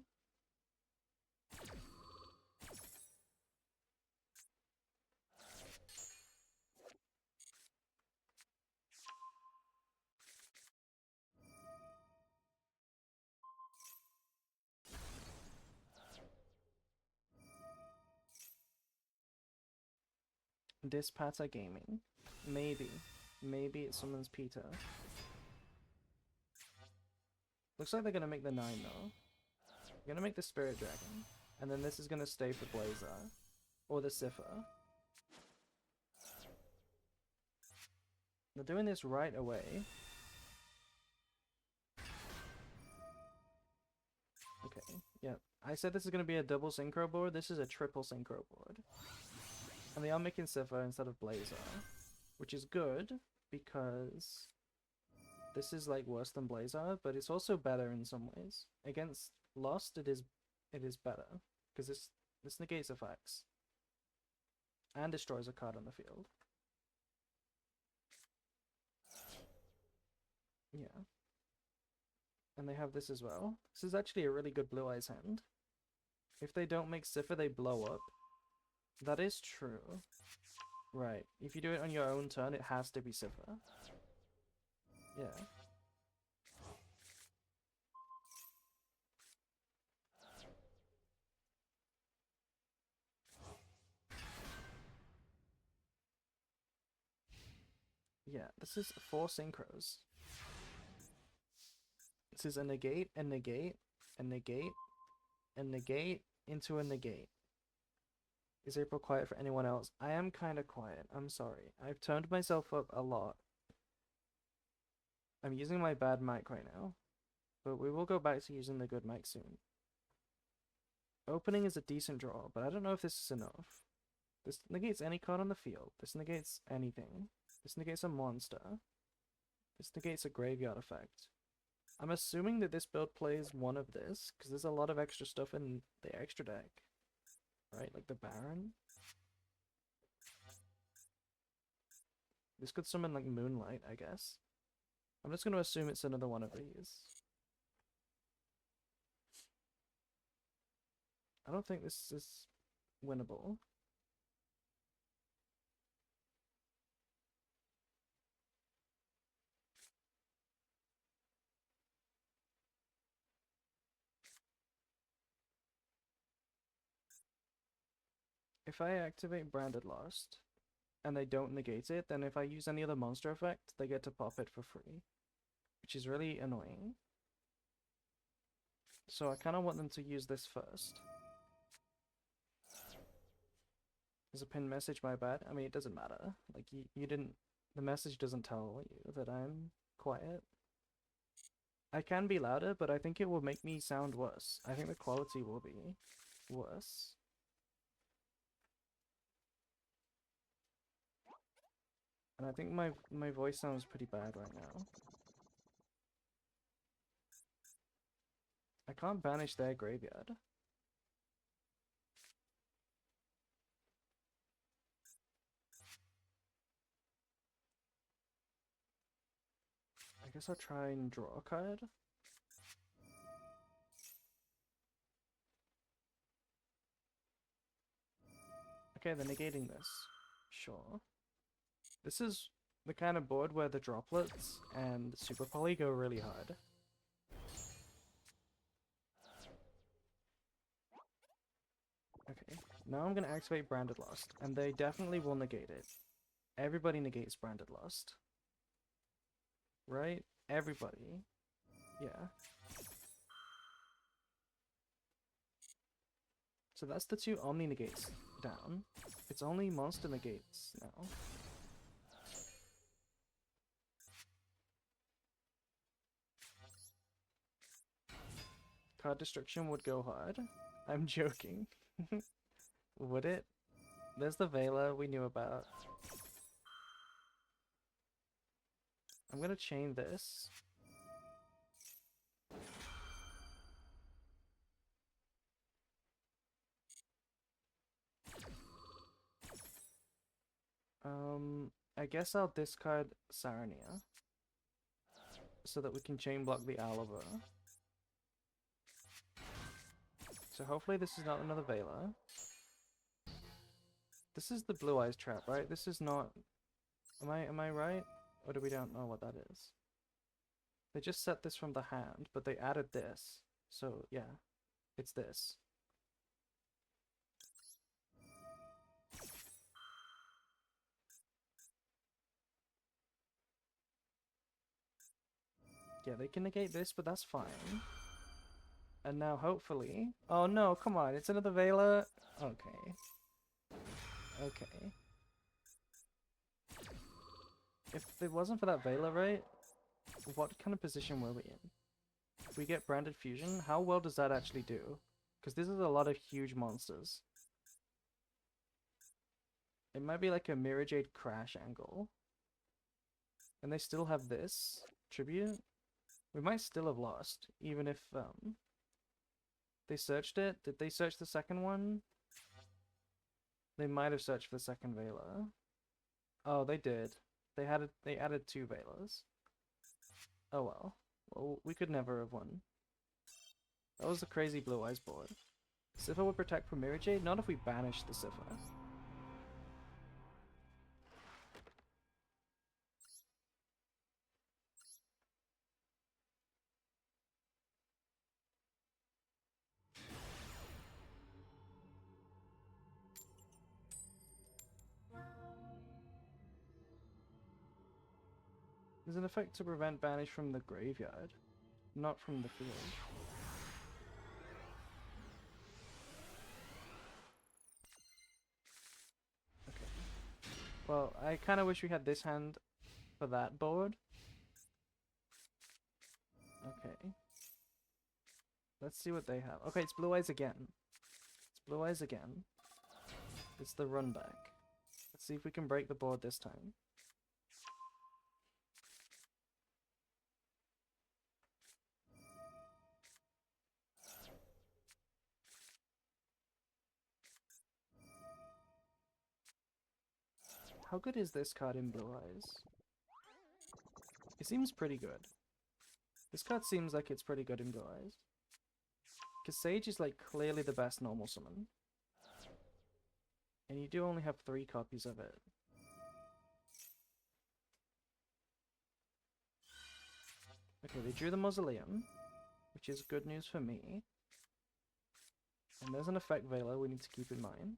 Dispata Gaming. Maybe. Maybe it summons Peter. Looks like they're gonna make the 9 though. They're gonna make the Spirit Dragon. And then this is gonna stay for Blazer. Or the Siffer. They're doing this right away. Okay, yeah. I said this is gonna be a double synchro board. This is a triple synchro board. And they are making Siffer instead of Blazer. Which is good, because this is like worse than Blazer, but it's also better in some ways. Against Lost, it is better, because this negates effects. And destroys a card on the field. Yeah. And they have this as well. This is actually a really good Blue Eyes hand. If they don't make Siffer, they blow up. That is true. Right. If you do it on your own turn, it has to be Siffer. Yeah. Yeah, this is 4 synchros. This is a negate, a negate, a negate, a negate, into a negate. Is April quiet for anyone else? I am kind of quiet. I'm sorry. I've turned myself up a lot. I'm using my bad mic right now. But we will go back to using the good mic soon. Opening is a decent draw, but I don't know if this is enough. This negates any card on the field. This negates anything. This negates a monster. This negates a graveyard effect. I'm assuming that this build plays one of this, because there's a lot of extra stuff in the extra deck. Right, like the Baron. This could summon like Moonlight, I guess. I'm just going to assume it's another one of these. I don't think this is winnable. If I activate Branded Lost, and they don't negate it, then if I use any other monster effect, they get to pop it for free. Which is really annoying. So I kind of want them to use this first. There's a pinned message, my bad. I mean, it doesn't matter. Like, you didn't... The message doesn't tell you that I'm quiet. I can be louder, but I think it will make me sound worse. I think the quality will be worse. And I think my voice sounds pretty bad right now. I can't banish their graveyard. I guess I'll try and draw a card. Okay, they're negating this. Sure. This is the kind of board where the droplets and Super Poly go really hard. Okay, now I'm gonna activate Branded Lost, and they definitely will negate it. Everybody negates Branded Lost. Right? Everybody. Yeah. So that's the 2 Omni negates down. It's only monster negates now. Card destruction would go hard. I'm joking. Would it? There's the Vela we knew about. I'm gonna chain this. I guess I'll discard Sarnia so that we can chain block the Oliver. So hopefully this is not another Vela. This is the Blue Eyes trap, right? This is not... Am I right? Or do we don't know what that is? They just set this from the hand, but they added this. So yeah, it's this. Yeah, they can negate this, but that's fine. And now hopefully... Oh no, come on, it's another Vela? Okay. Okay. If it wasn't for that Vela, right? What kind of position were we in? If we get Branded Fusion, how well does that actually do? Because this is a lot of huge monsters. It might be like a Mirror Jade Crash angle. And they still have this tribute. We might still have lost, even if they searched it. Did they search the second one? They might have searched for the second Vela. Oh, they did. They added 2 Velas. Oh well. Well, we could never have won. That was a crazy Blue Eyes board. Siffer would protect from Mirror Jade, not if we banish the Siffer. There's an effect to prevent banish from the graveyard, not from the field. Okay. Well, I kind of wish we had this hand for that board. Okay. Let's see what they have. Okay, it's Blue Eyes again. It's Blue Eyes again. It's the run back. Let's see if we can break the board this time. How good is this card in Blue Eyes? It seems pretty good. This card seems like it's pretty good in Blue Eyes. Because Sage is like clearly the best normal summon. And you do only have 3 copies of it. Okay, they drew the Mausoleum, which is good news for me. And there's an effect Vela we need to keep in mind.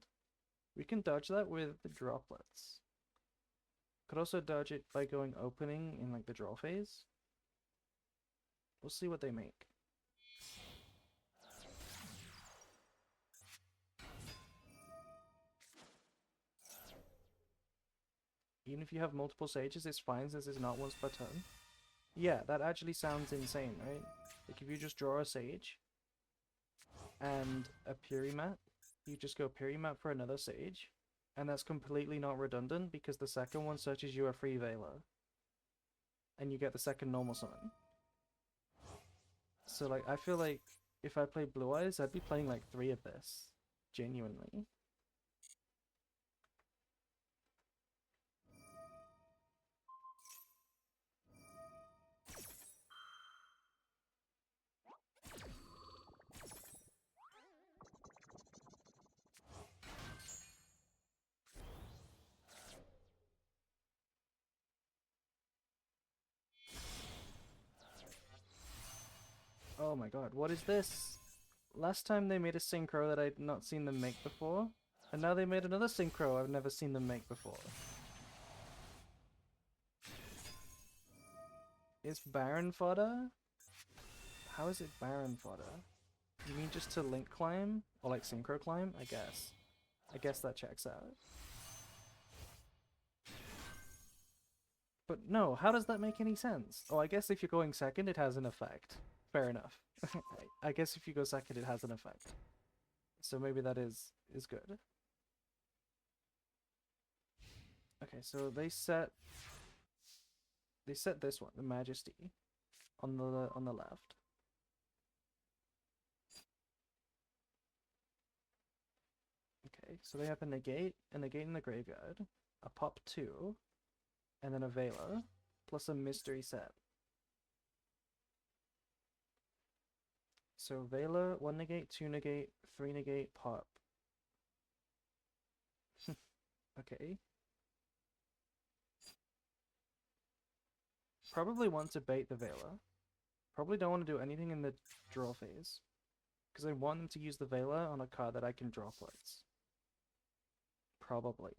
We can dodge that with the droplets. Could also dodge it by going opening in like the draw phase. We'll see what they make. Even if you have multiple sages, it's fine since it's not once per turn. Yeah, that actually sounds insane, right? Like if you just draw a sage and a Purimat, you just go Purimat for another sage, and that's completely not redundant because the second one searches you a free Vela. And you get the second normal summon. So like, I feel like if I played Blue Eyes, I'd be playing like 3 of this. Genuinely. Oh my god, what is this? Last time they made a synchro that I'd not seen them make before, and now they made another synchro I've never seen them make before. Is Baron fodder? How is it Baron fodder? You mean just to link climb? Or like synchro climb? I guess. I guess that checks out. But no, how does that make any sense? Oh, I guess if you're going second, it has an effect. Fair enough. I guess if you go second, it has an effect. So maybe that is good. Okay, so they set this one, the Majesty, on the left. Okay, so they have a negate in the graveyard, a pop 2, and then a Veiler, plus a mystery set. So Veiler, 1 negate, 2 negate, 3 negate, pop. Okay. Probably want to bait the Veiler. Probably don't want to do anything in the draw phase. Because I want them to use the Veiler on a card that I can draw plates. Probably.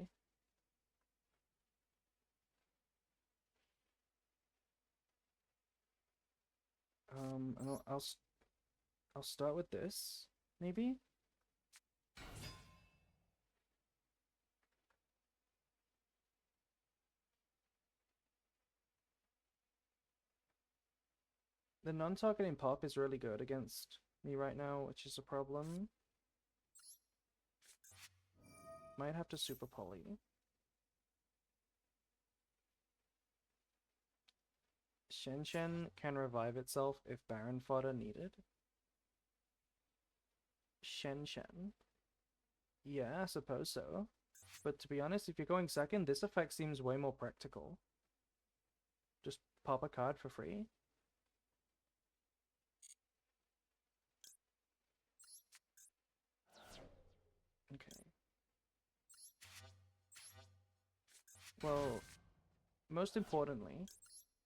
And I'll start with this, maybe? The non-targeting pop is really good against me right now, which is a problem. Might have to super poly. Shen can revive itself if Baron fodder needed. Shen. Yeah, I suppose so. But to be honest, if you're going second, this effect seems way more practical. Just pop a card for free. Okay. Well, most importantly,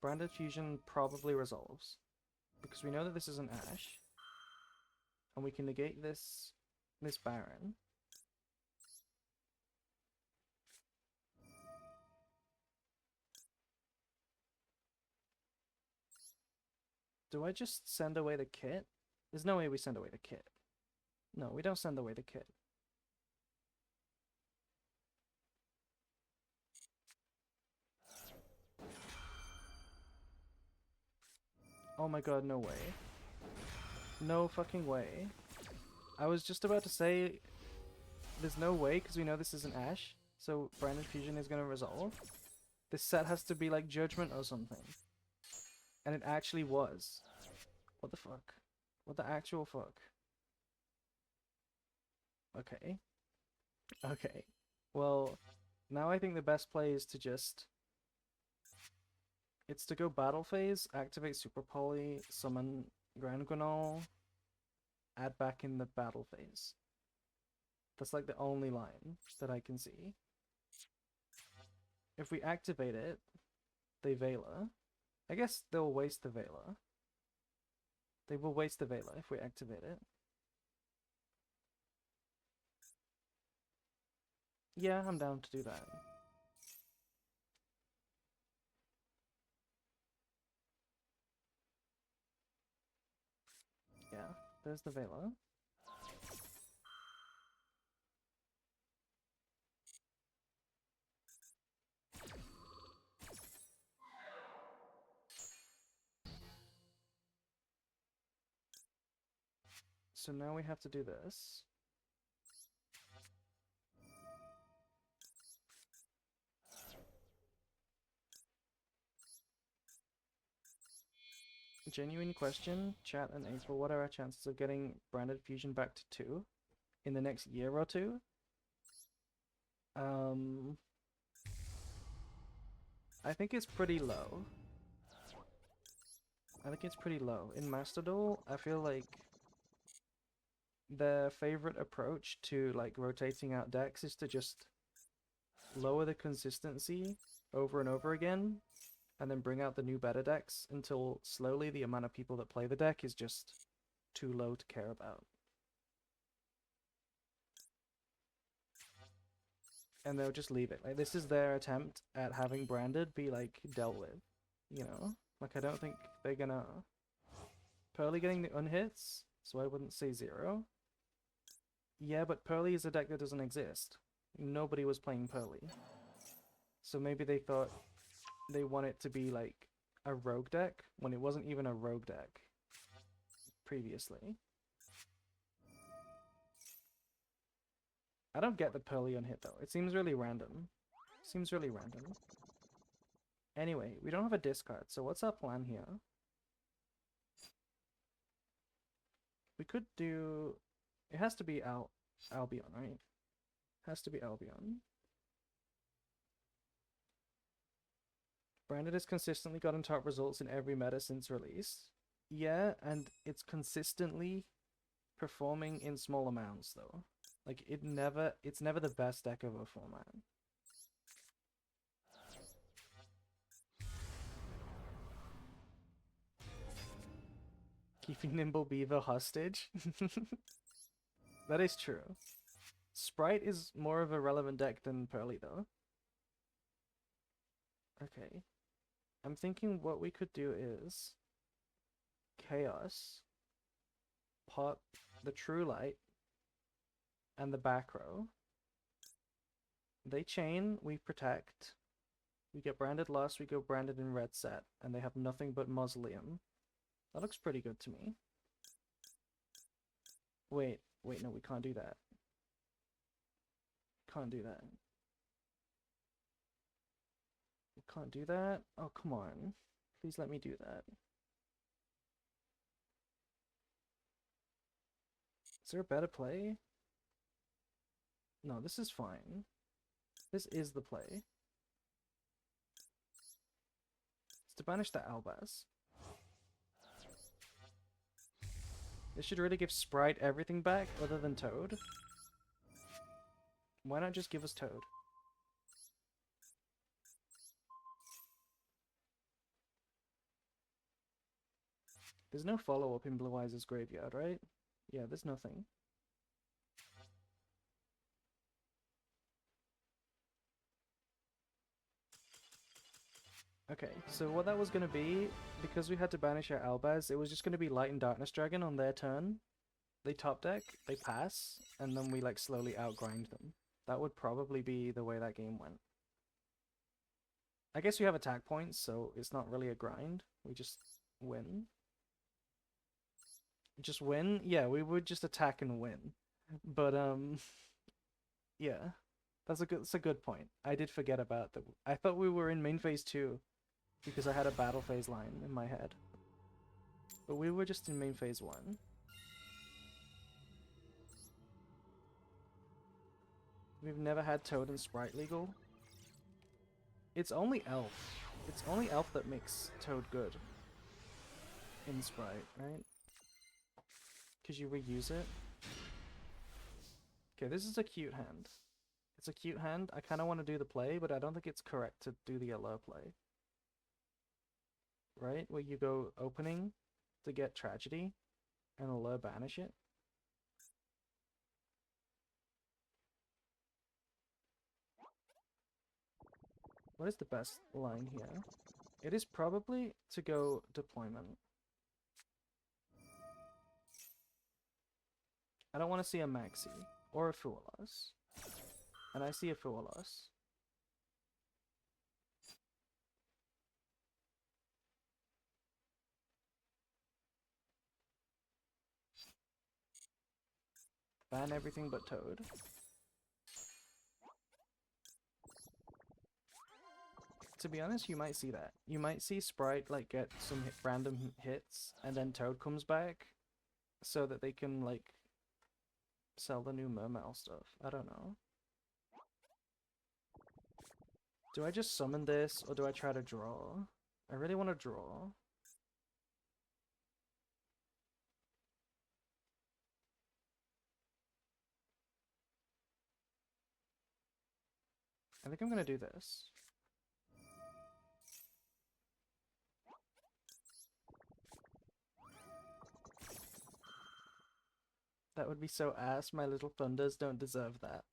Branded Fusion probably resolves. Because we know that this is an Ash. And we can negate this Baron. Do I just send away the kit? There's no way we send away the kit. No, we don't send away the kit. Oh my god, no way. No fucking way. I was just about to say there's no way because we know this is an Ash, so Branded Fusion is gonna resolve. This set has to be like Judgment or something. And it actually was. What the fuck? What the actual fuck? Okay. Okay. Well, now I think the best play is to just... It's to go battle phase, activate Super Poly, summon Grand Granol, add back in the battle phase. That's like the only line that I can see. If we activate it, they Veiler. I guess they'll waste the Veiler. They will waste the Veiler if we activate it. Yeah, I'm down to do that. Yeah, there's the Veiler. So now we have to do this. Genuine question, chat and April, what are our chances of getting Branded Fusion back to 2 in the next year or two? I think it's pretty low. I think it's pretty low. In Master Duel, I feel like their favorite approach to like rotating out decks is to just lower the consistency over and over again and then bring out the new better decks until slowly the amount of people that play the deck is just too low to care about. And they'll just leave it. Like, this is their attempt at having Branded be, like, dealt with. You know? Like, I don't think they're gonna... Pearly getting the unhits, so I wouldn't say 0. Yeah, but Pearly is a deck that doesn't exist. Nobody was playing Pearly. So maybe they thought they want it to be, like, a rogue deck, when it wasn't even a rogue deck previously. I don't get the Pearly unhit, though. It seems really random. Seems really random. Anyway, we don't have a discard, so what's our plan here? We could do... It has to be Albion, right? Has to be Albion. Branded has consistently gotten top results in every meta since release. Yeah, and it's consistently performing in small amounts, though. Like, it's never the best deck of a format. Keeping Nimble Beaver hostage? That is true. Sprite is more of a relevant deck than Pearly, though. Okay. I'm thinking what we could do is... Chaos. Pop the True Light. And the back row. They chain, we protect. We get Branded Lost, we go Branded in red set. And they have nothing but Mausoleum. That looks pretty good to me. Wait, no, we can't do that. Can't do that. We can't do that? Oh, come on. Please let me do that. Is there a better play? No, this is fine. This is the play. It's to banish the Albaz. This should really give Sprite everything back other than Toad. Why not just give us Toad? There's no follow-up in Blue Eyes' graveyard, right? Yeah, there's nothing. Okay, so what that was going to be, because we had to banish our Albaz, it was just going to be Light and Darkness Dragon on their turn. They top deck, they pass, and then we like slowly outgrind them. That would probably be the way that game went. I guess you have attack points, so it's not really a grind. We just win. Just win? Yeah, we would just attack and win. But, yeah. That's a good point. I did forget about that. I thought we were in main phase 2 because I had a battle phase line in my head. But we were just in main phase 1. We've never had Toad and Sprite legal. It's only Elf. It's only Elf that makes Toad good in Sprite, right? Because you reuse it. Okay, this is a cute hand. It's a cute hand. I kind of want to do the play, but I don't think it's correct to do the allure play. Right? Where you go opening to get Tragedy and allure banish it. What is the best line here? It is probably to go deployment. I don't want to see a Maxi or a Fualas. And I see a Fualas. Ban everything but Toad. To be honest, you might see that. You might see Sprite like get some random hits, and then Toad comes back, so that they can like sell the new Mermail stuff. I don't know. Do I just summon this, or do I try to draw? I really want to draw. I think I'm gonna do this. That would be so ass. My little thunders don't deserve that.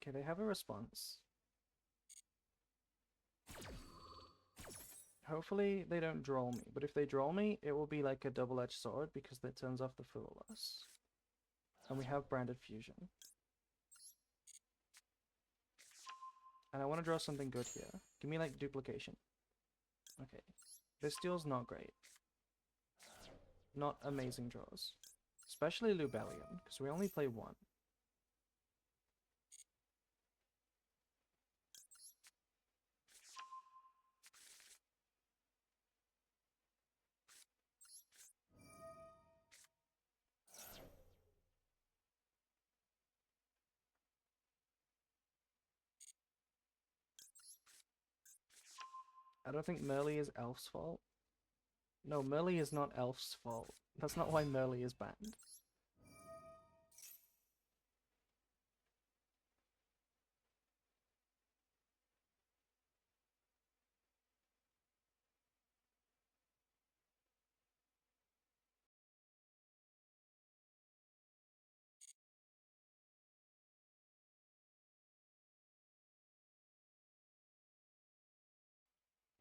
Okay, they have a response. Hopefully they don't draw me, but if they draw me, it will be like a double-edged sword because that turns off the Fool Us. And we have Branded Fusion. And I want to draw something good here. Give me like duplication. Okay. This deal's not great. Not amazing draws. Especially Lubellion, because we only play one. I don't think Merly is Elf's fault. No, Merly is not Elf's fault. That's not why Merly is banned.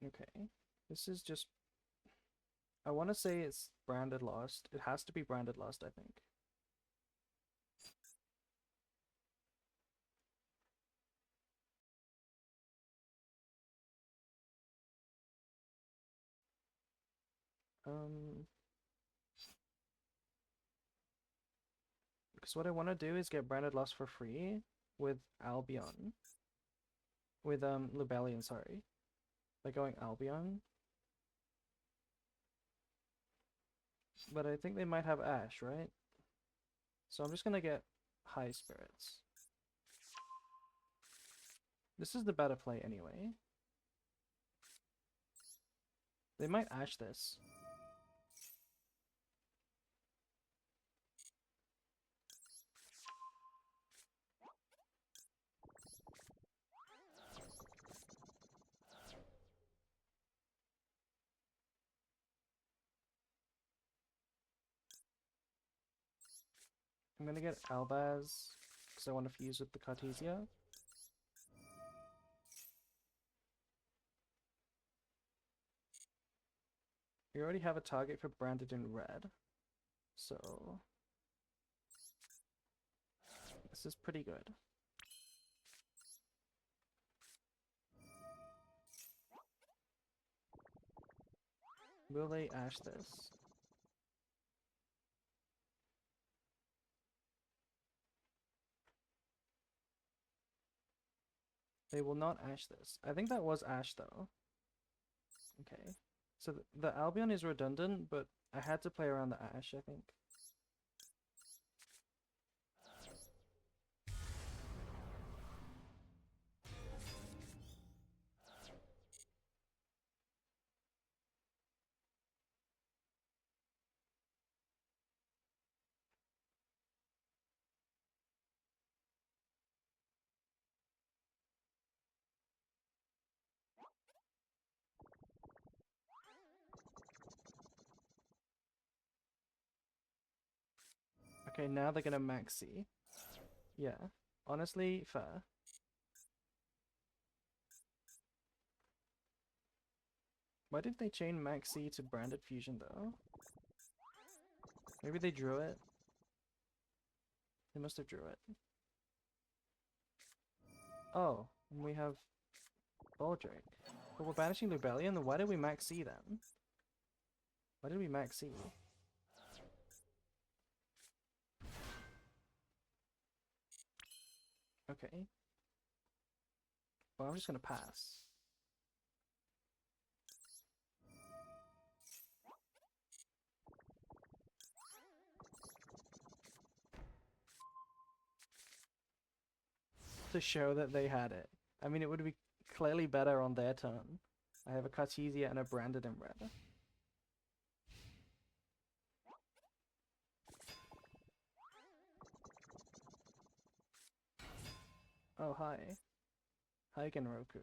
Okay. This is just... I want to say it's branded lost. It has to be branded lost, I think. Because what I want to do is get branded lost for free with Albion. With Lubellion, sorry. By going Albion. But I think they might have Ash, right? So I'm just gonna get High Spirits. This is the better play anyway. They might Ash this. I'm gonna get Albaz because I want to fuse with the Cartesia. We already have a target for branded in red, so this is pretty good. Will they Ash this? They will not Ash this. I think that was Ash though. Okay. So the Albion is redundant, but I had to play around the Ash, I think. Okay, now they're gonna Maxi. Yeah. Honestly, fair. Why did they chain Maxi to Branded Fusion though? Maybe they drew it. They must have drew it. Oh, and we have Baldrake. But we're banishing Lubellion, then why did we Maxi then? Why did we Maxi? Okay. Well, I'm just gonna pass. To show that they had it. I mean, it would be clearly better on their turn. I have a Cartesia and a Branded in red. Oh, hi. Hi, Genroku.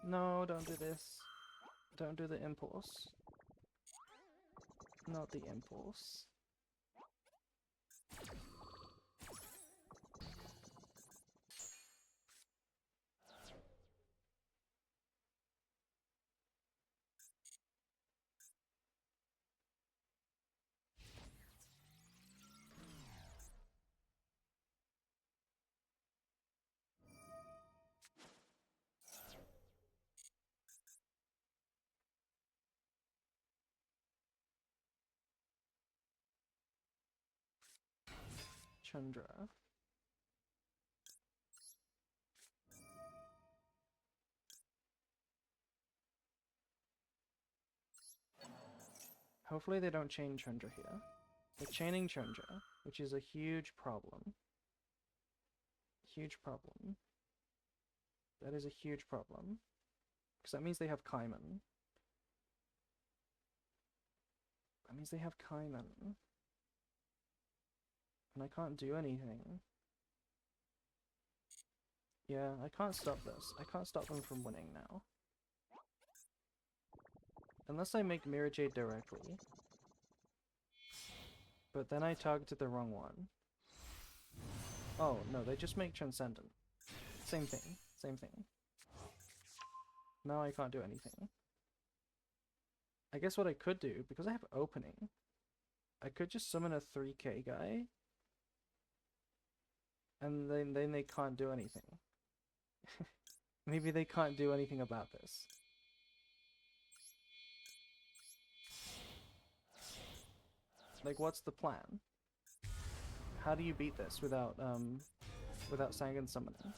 No, don't do this. Don't do the impulse. Not the impulse. Chandra. Hopefully they don't chain Chandra here. They're chaining Chandra, which is a huge problem. Huge problem. That is a huge problem. Because that means they have Kaiman. That means they have Kaiman. And I can't do anything. Yeah, I can't stop this. I can't stop them from winning now. Unless I make Mirror Jade directly. But then I targeted the wrong one. Oh, no, they just make Transcendent. Same thing. Same thing. Now I can't do anything. I guess what I could do, because I have opening, I could just summon a 3k guy. And then they can't do anything. Maybe they can't do anything about this. Like, what's the plan? How do you beat this without Sangan summoning?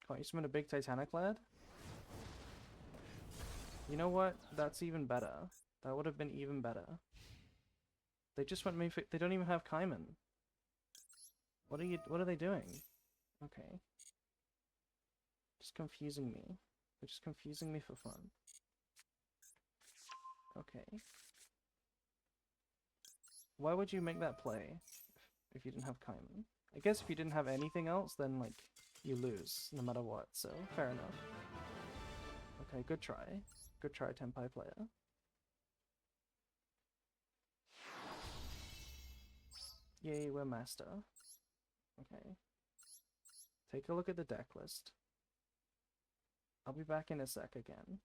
Can't you summon a big Titanic lad? You know what? That's even better. That would have been even better. They just went me. They don't even have Kaiman. What are they doing? Okay. Just confusing me. They're just confusing me for fun. Okay. Why would you make that play if you didn't have Kaiman? I guess if you didn't have anything else, then like you lose no matter what. So fair enough. Okay, good try. Good try, Tenpai player. Yay, we're master. Okay. Take a look at the deck list. I'll be back in a sec again.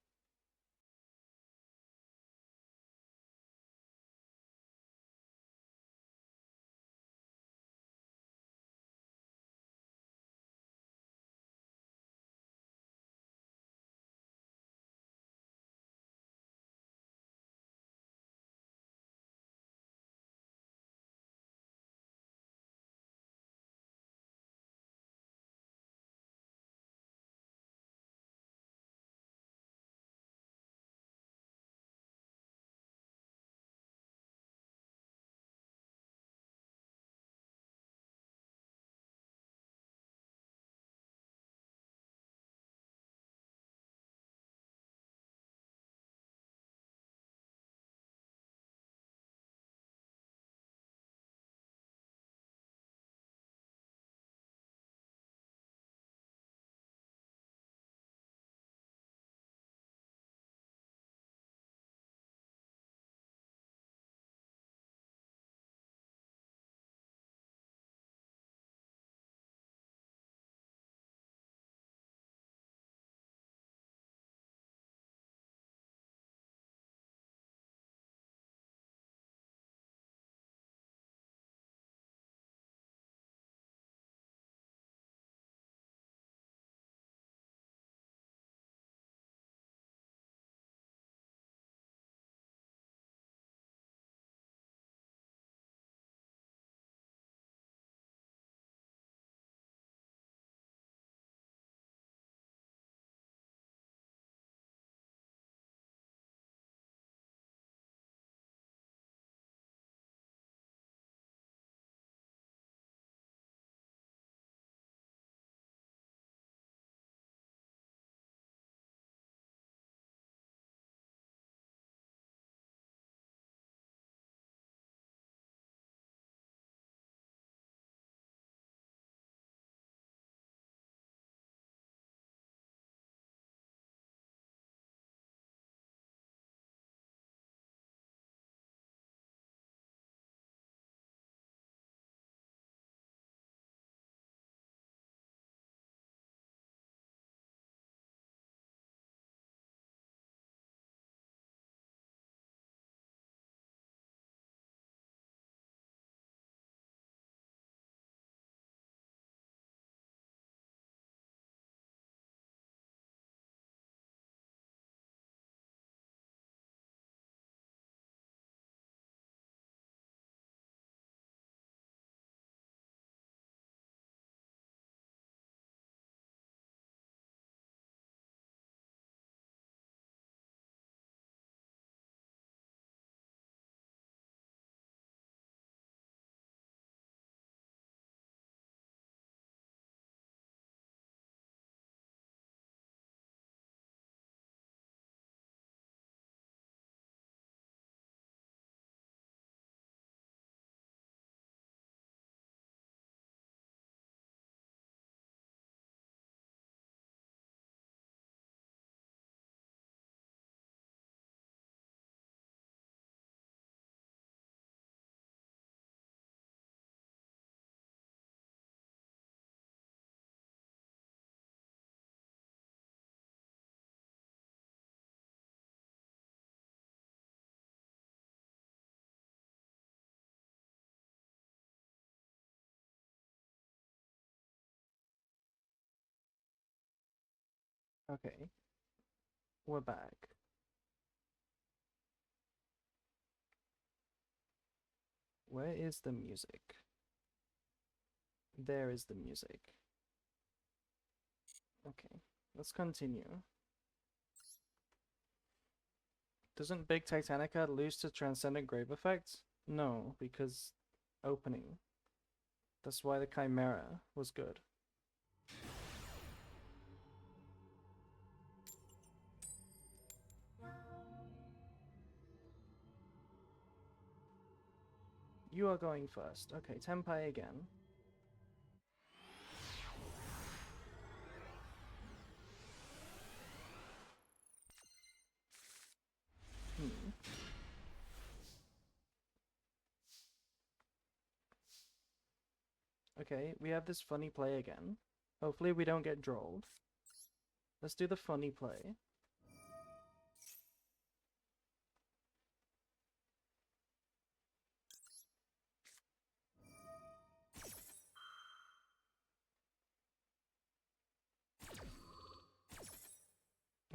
Okay, we're back. Where is the music? There is the music. Okay, let's continue. Doesn't Big Titanica lose to Transcendent Grave Effect? No, because opening. That's why the Chimera was good. You are going first. Okay, Tenpai again. Hmm. Okay, we have this funny play again. Hopefully we don't get drolled. Let's do the funny play.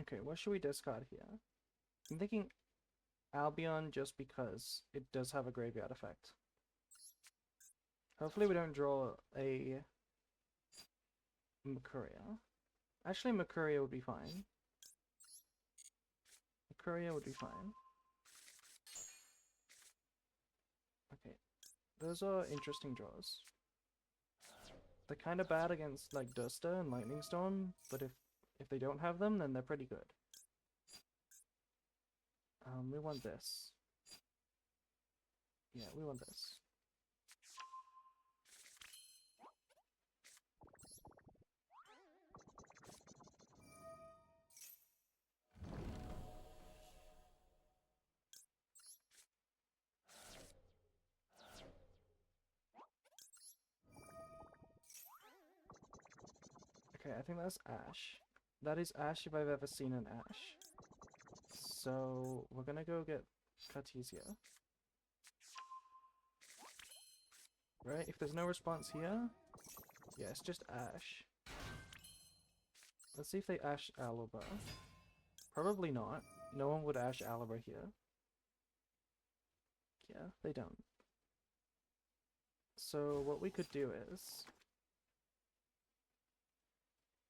Okay, what should we discard here? I'm thinking Albion just because it does have a graveyard effect. Hopefully we don't draw a Makuria. Actually, Makuria would be fine. Makuria would be fine. Okay, those are interesting draws. They're kind of bad against like Duster and Lightning Storm, but if they don't have them, then they're pretty good. We want this. Yeah, we want this. Okay, I think that's Ash. That is Ash if I've ever seen an Ash. So we're gonna go get Cartesia. Right, if there's no response here, yeah, it's just Ash. Let's see if they Ash Alaba. Probably not. No one would Ash Alaba here. Yeah, they don't. So what we could do is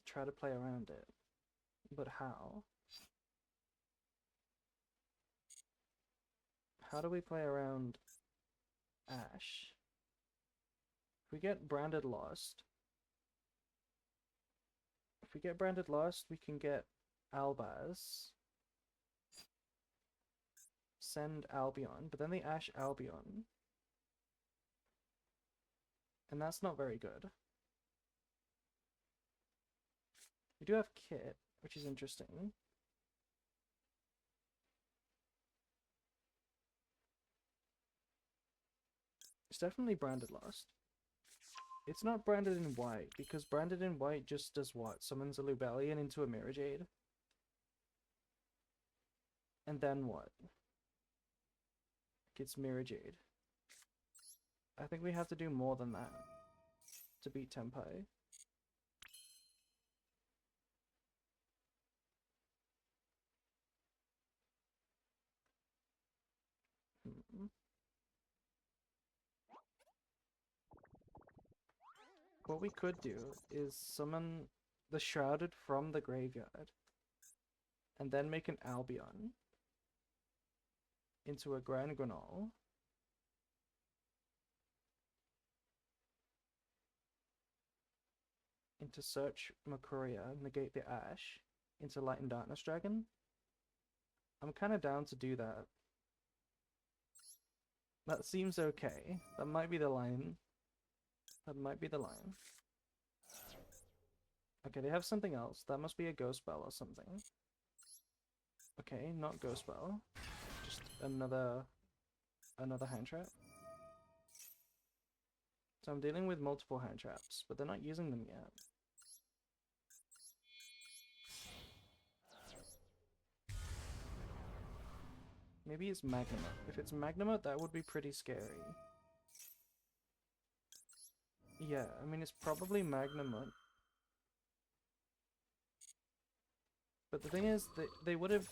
try to play around it. But how? How do we play around Ash? If we get Branded Lost, we can get Albaz. Send Albion, but then they Ash Albion. And that's not very good. We do have Kit, which is interesting. It's definitely Branded Lost. It's not branded in white, because branded in white just does what? Summons a Lubellion into a Mirror Jade? And then what? Gets Mirror Jade. I think we have to do more than that to beat Tenpai. Hmm. What we could do is summon the Shrouded from the graveyard and then make an Albion into a Grand Granol. Into Search Makuria, negate the Ash, into Light and Darkness Dragon. I'm kind of down to do that. That seems okay. That might be the line. That might be the line. Okay, they have something else. That must be a Ghost Spell or something. Okay, not Ghost Spell. Just another hand trap. So I'm dealing with multiple hand traps, but they're not using them yet. Maybe it's Magnemite. If it's Magnemite, that would be pretty scary. Yeah, I mean, it's probably Magnemite. But the thing is, they would have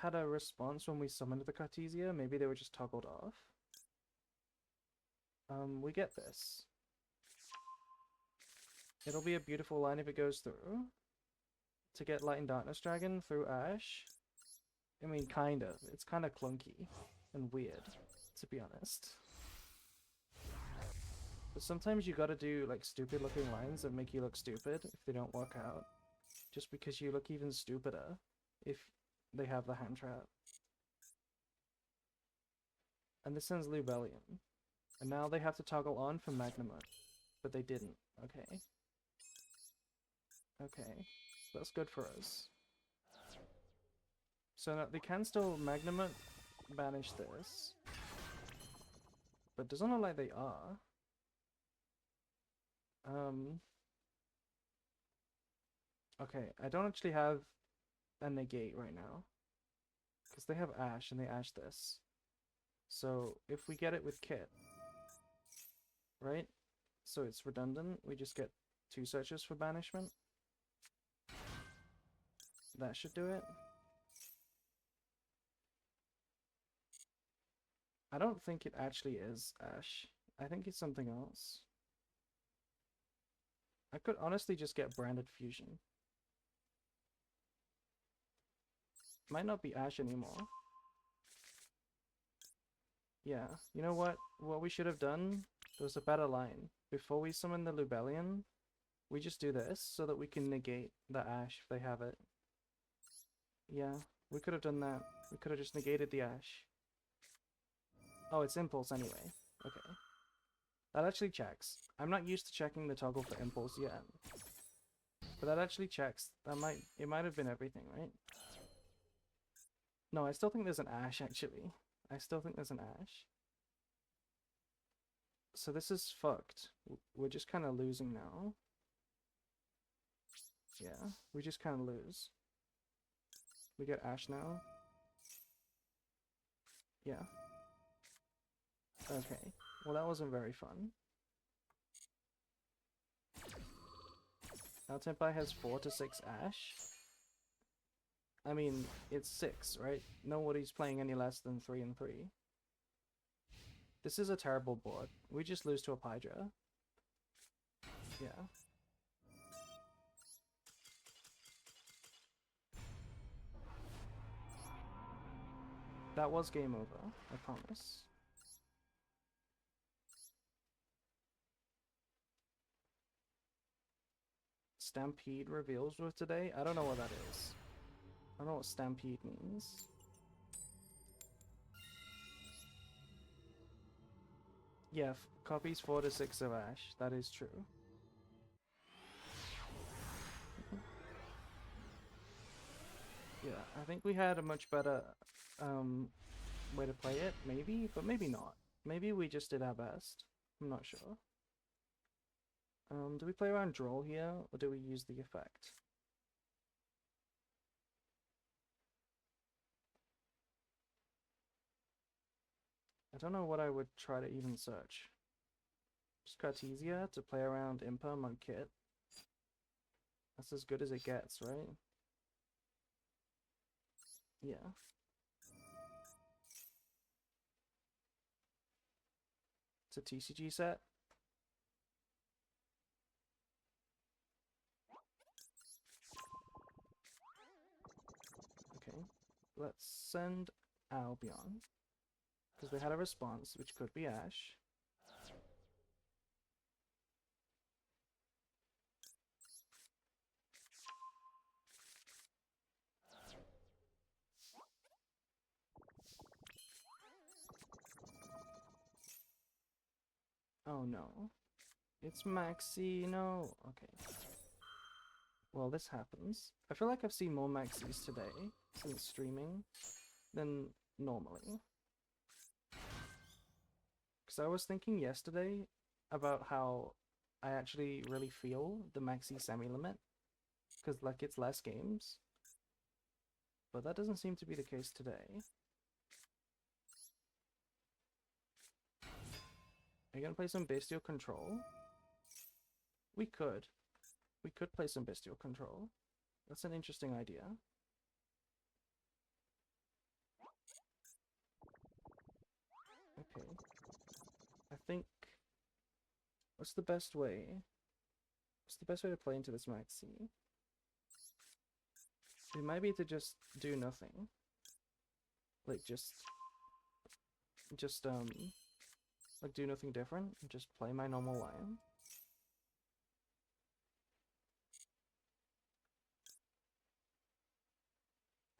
had a response when we summoned the Cartesia. Maybe they were just toggled off. We get this. It'll be a beautiful line if it goes through. To get Light and Darkness Dragon through Ash. I mean, kind of. It's kind of clunky and weird, to be honest. But sometimes you gotta do, like, stupid looking lines that make you look stupid if they don't work out. Just because you look even stupider if they have the hand trap. And this sends Lubellion. And now they have to toggle on for Magnamut. But they didn't. Okay. Okay. That's good for us. So now they can still Magnamut banish this. But it doesn't look like they are. Okay, I don't actually have a negate right now. Because they have Ash and they Ash this. So if we get it with Kit, right? So it's redundant, we just get 2 searches for banishment. That should do it. I don't think it actually is Ash. I think it's something else. I could honestly just get Branded Fusion. Might not be Ash anymore. Yeah, you know what? What we should have done, there was a better line. Before we summon the Lubellion, we just do this so that we can negate the Ash if they have it. Yeah, we could have done that. We could have just negated the Ash. Oh, it's Impulse anyway. Okay. That actually checks. I'm not used to checking the toggle for Impulse yet. But that actually checks. It might have been everything, right? No, I still think there's an Ash, actually. I still think there's an Ash. So this is fucked. We're just kind of losing now. Yeah, we just kind of lose. We get Ash now. Yeah. Okay. Well, that wasn't very fun. Now Tenpai has 4 to 6 Ash. I mean, it's 6, right? Nobody's playing any less than 3 and 3. This is a terrible board. We just lose to a Pydra. Yeah. That was game over, I promise. Stampede reveals with today? I don't know what that is. I don't know what Stampede means. Yeah, copies 4 to 6 of Ash. That is true. Yeah, I think we had a much better way to play it, maybe, but maybe not. Maybe we just did our best. I'm not sure. Do we play around draw here, or do we use the effect? I don't know what I would try to even search. Just Cartesia to play around Imperm on Kit. That's as good as it gets, right? Yeah. It's a TCG set. Okay. Let's send Albion. Because they had a response, which could be Ash. Oh no. It's Maxi, no. Okay. Well, this happens. I feel like I've seen more Maxis today, since streaming, than normally. Because I was thinking yesterday about how I actually really feel the Maxi semi-limit. Because, like, it's less games. But that doesn't seem to be the case today. Are you gonna play some Bestial Control? We could. We could play some Bestial Control. That's an interesting idea. think... What's the best way? What's the best way to play into this Maxi? It might be to just do nothing. Like, like, do nothing different. Just play my normal line.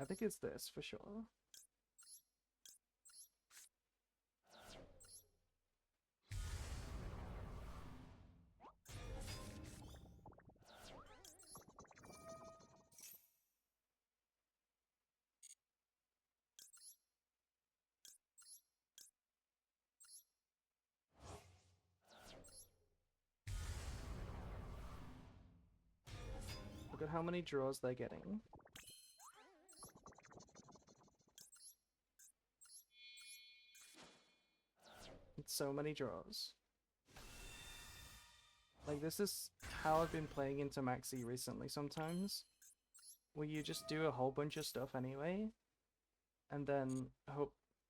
I think it's this, for sure. Look at how many draws they're getting. It's so many draws. Like, this is how I've been playing into Maxi recently sometimes. Where you just do a whole bunch of stuff anyway. And then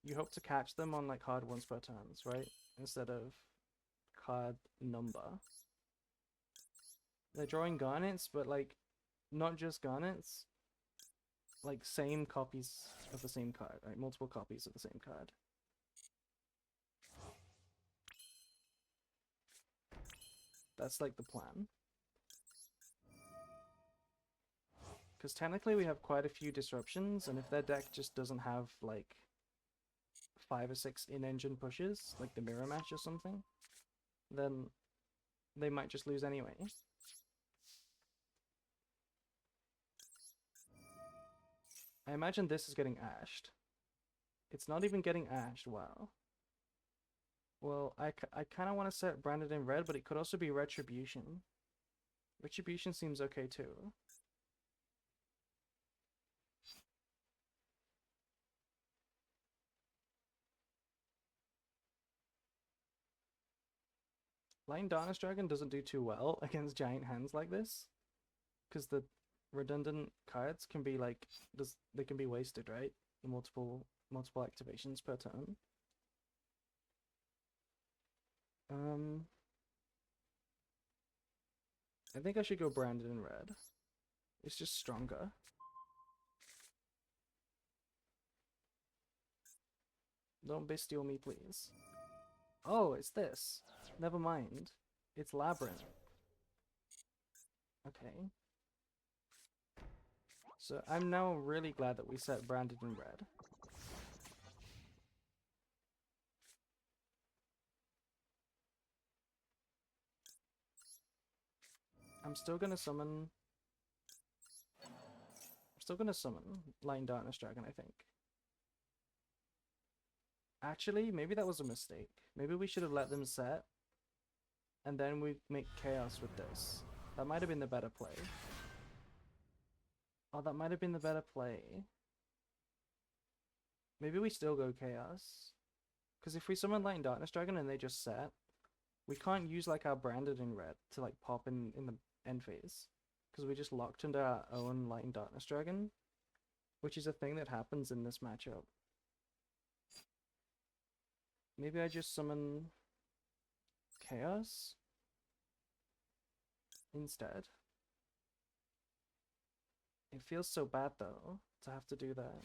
you hope to catch them on like card once per turns, right? Instead of card number. They're drawing garnets, but like not just garnets. Like same copies of the same card, right? Multiple copies of the same card. That's like the plan. Because technically we have quite a few disruptions, and if their deck just doesn't have like 5 or 6 in-engine pushes, like the mirror match or something, then they might just lose anyway. I imagine this is getting ashed. It's not even getting ashed, wow. Well, I kind of want to set Branded in red, but it could also be Retribution. Retribution seems okay too. Lion Darkness Dragon doesn't do too well against giant hands like this, because the redundant cards can be like, they can be wasted, right? Multiple activations per turn. I think I should go Branded in red. It's just stronger. Don't bestial me, please. Oh, it's this. Never mind. It's Labyrinth. Okay. So I'm now really glad that we set Branded in red. I'm still gonna summon Lion Darkness Dragon, I think. Actually, maybe that was a mistake. Maybe we should have let them set, and then we make Chaos with this. That might have been the better play. Oh, that might have been the better play. Maybe we still go Chaos. Because if we summon Lion Darkness Dragon and they just set, we can't use like our Branded in red to like pop in the end phase. Because we just locked into our own Lion Darkness Dragon. Which is a thing that happens in this matchup. Maybe I just summon Chaos instead. It feels so bad though to have to do that.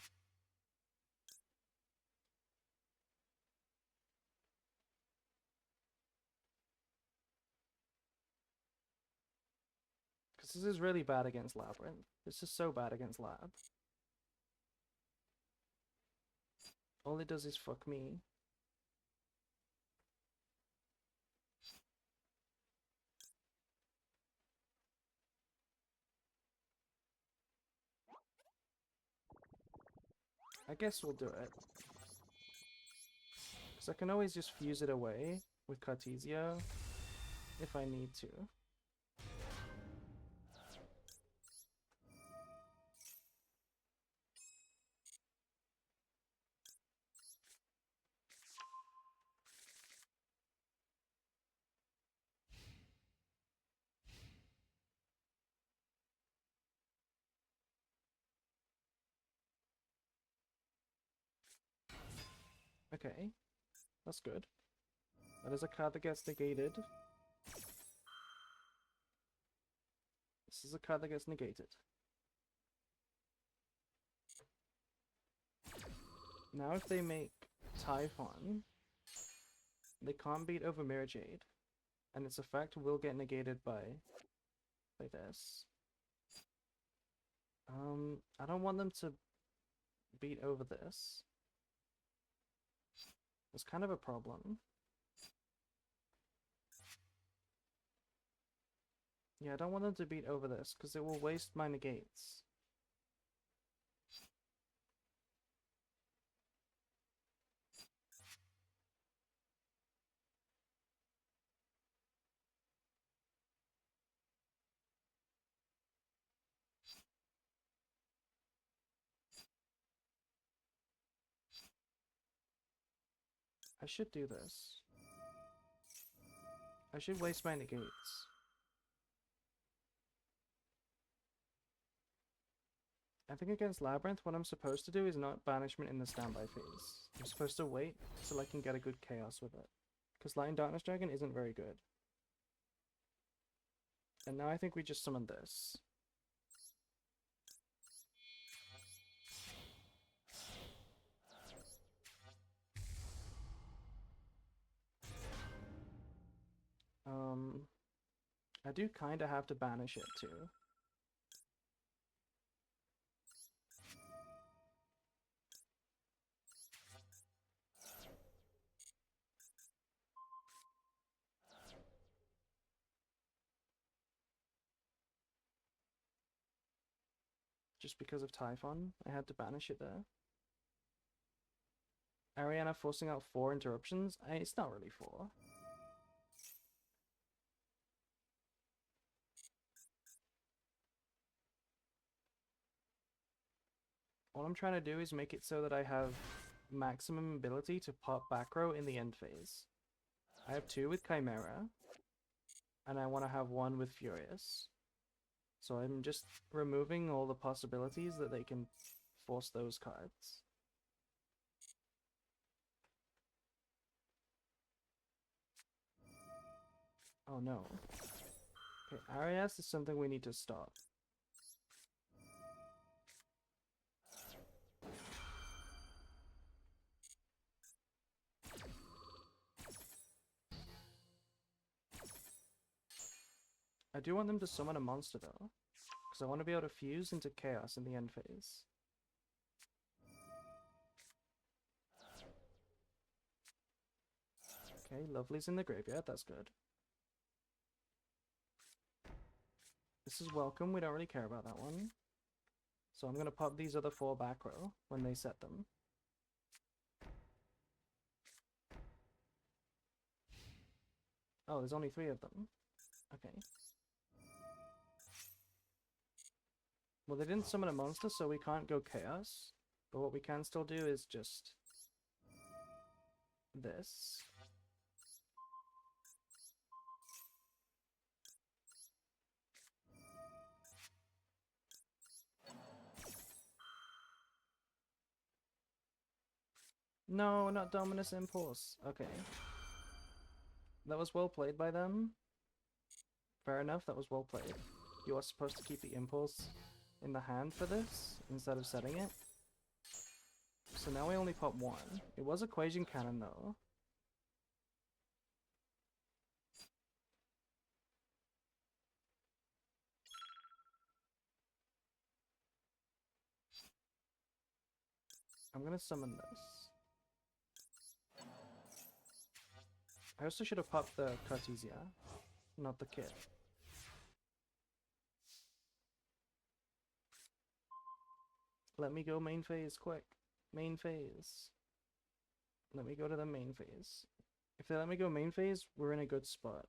Because this is really bad against Labyrinth. This is so bad against Lab. All it does is fuck me. I guess we'll do it. Because I can always just fuse it away with Cartesia if I need to. Okay, that's good. That is a card that gets negated. This is a card that gets negated. Now if they make Typhon, they can't beat over Mirror Jade, and its effect will get negated by this. I don't want them to beat over this. It's kind of a problem. Yeah, I don't want them to beat over this, because it will waste my negates. I should do this. I should waste my negates. I think against Labyrinth, what I'm supposed to do is not banishment in the standby phase. I'm supposed to wait so I can get a good chaos with it. Because Light and Darkness Dragon isn't very good. And now I think we just summon this. I do kind of have to banish it too. Just because of Typhon, I had to banish it there. Ariana forcing out 4 interruptions? It's not really 4. All I'm trying to do is make it so that I have maximum ability to pop back row in the end phase. I have 2 with Chimera, and I want to have 1 with Furious. So I'm just removing all the possibilities that they can force those cards. Oh no. Okay, Arias is something we need to stop. I do want them to summon a monster though, because I want to be able to fuse into Chaos in the end phase. Okay, Lovely's in the graveyard, that's good. This is welcome, we don't really care about that one. So I'm going to pop these other 4 back row when they set them. Oh, there's only 3 of them. Okay. Well, they didn't summon a monster, so we can't go Chaos. But what we can still do is just this. No, not Dominus Impulse. Okay. That was well played by them. Fair enough, that was well played. You are supposed to keep the Impulse in the hand for this, instead of setting it. So now we only pop 1. It was Equation Cannon though. I'm gonna summon this. I also should have popped the Cartesia, not the kit. Let me go main phase, quick. Main phase. Let me go to the main phase. If they let me go main phase, we're in a good spot.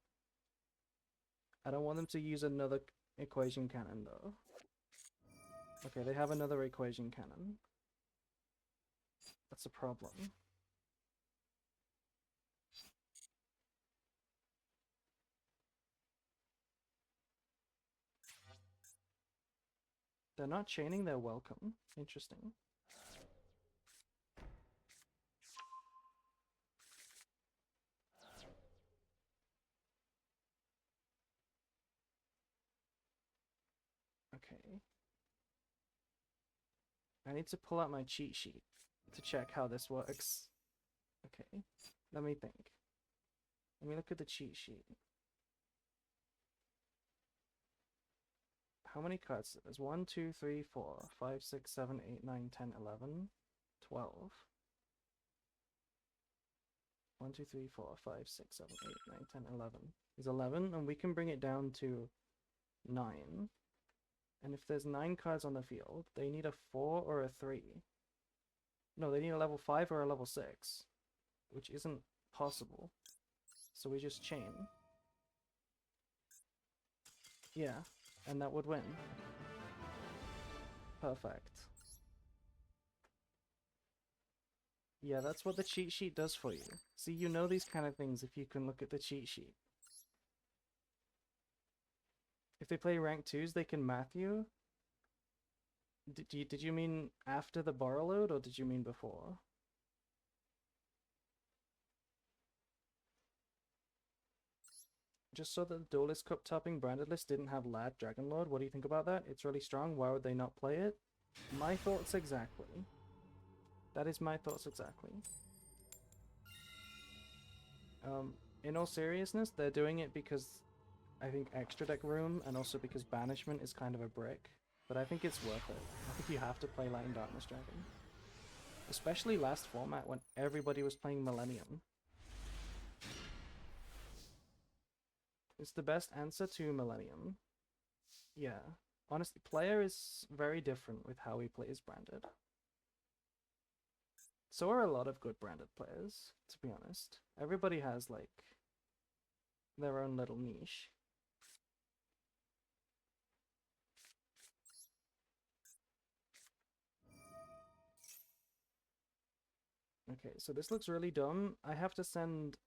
I don't want them to use another Equation Cannon though. Okay, they have another Equation Cannon. That's a problem. They're not chaining their welcome. Interesting. I need to pull out my cheat sheet to check how this works. Okay, let me think. Let me look at the cheat sheet. How many cards? There's 1, 2, 3, 4, 5, 6, 7, 8, 9, 10, 11, 12. 1, 2, 3, 4, 5, 6, 7, 8, 9, 10, 11. There's 11, and we can bring it down to 9. And if there's 9 cards on the field, they need a 4 or a 3. No, they need a level 5 or a level 6, which isn't possible. So we just chain. Yeah, and that would win. Perfect. Yeah, that's what the cheat sheet does for you. See, you know these kind of things if you can look at the cheat sheet. If they play rank 2s, they can math you. Did you mean after the borrow load, or did you mean before? Just so that the Duelist Cup topping branded list didn't have Lad Dragonlord. What do you think about that? It's really strong. Why would they not play it? My thoughts exactly. That is my thoughts exactly. In all seriousness, they're doing it because I think extra deck room, and also because banishment is kind of a brick. But I think it's worth it. I think you have to play Light and Darkness Dragon. Especially last format when everybody was playing Millennium. It's the best answer to Millennium. Yeah. Honestly, player is very different with how he plays branded. So are a lot of good branded players, to be honest. Everybody has, like, their own little niche. Okay, so this looks really dumb. I have to send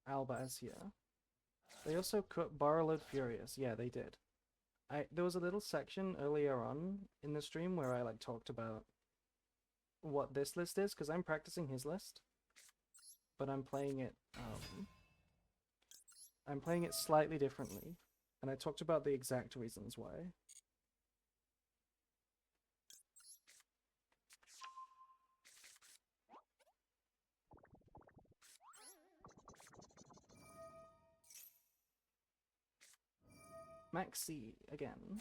Albaz here. They also cut Borrowload Furious. Yeah, they did. There was a little section earlier on in the stream where I, like, talked about what this list is, because I'm practicing his list. But I'm playing it slightly differently. And I talked about the exact reasons why. Maxi again.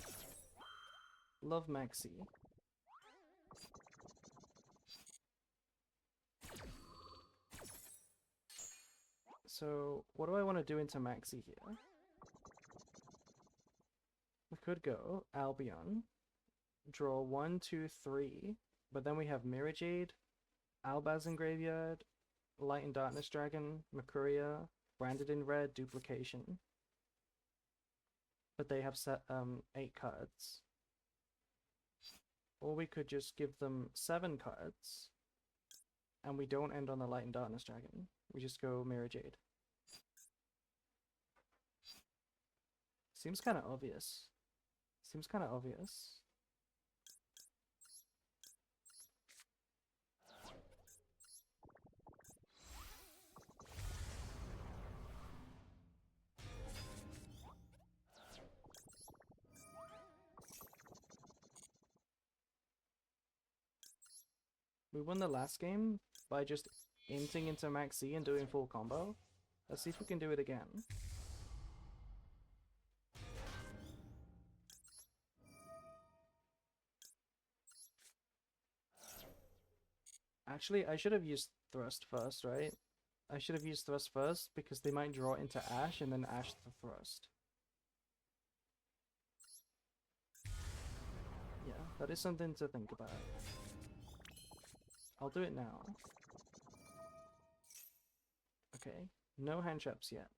Love Maxi. So, what do I want to do into Maxi here? We could go Albion, draw 1, 2, 3, but then we have Mirror Jade, Albaz in Graveyard, Light and Darkness Dragon, Mercuria, branded in red, Duplication. But they have set 8 cards. Or we could just give them 7 cards, and we don't end on the Light and Darkness Dragon. We just go Mirror Jade. Seems kind of obvious. Seems kind of obvious. We won the last game by just inting into Maxi and doing full combo. Let's see if we can do it again. Actually, I should have used Thrust first, right? I should have used Thrust first because they might draw into Ash and then Ash the Thrust. Yeah, that is something to think about. I'll do it now. Okay, no hand traps yet.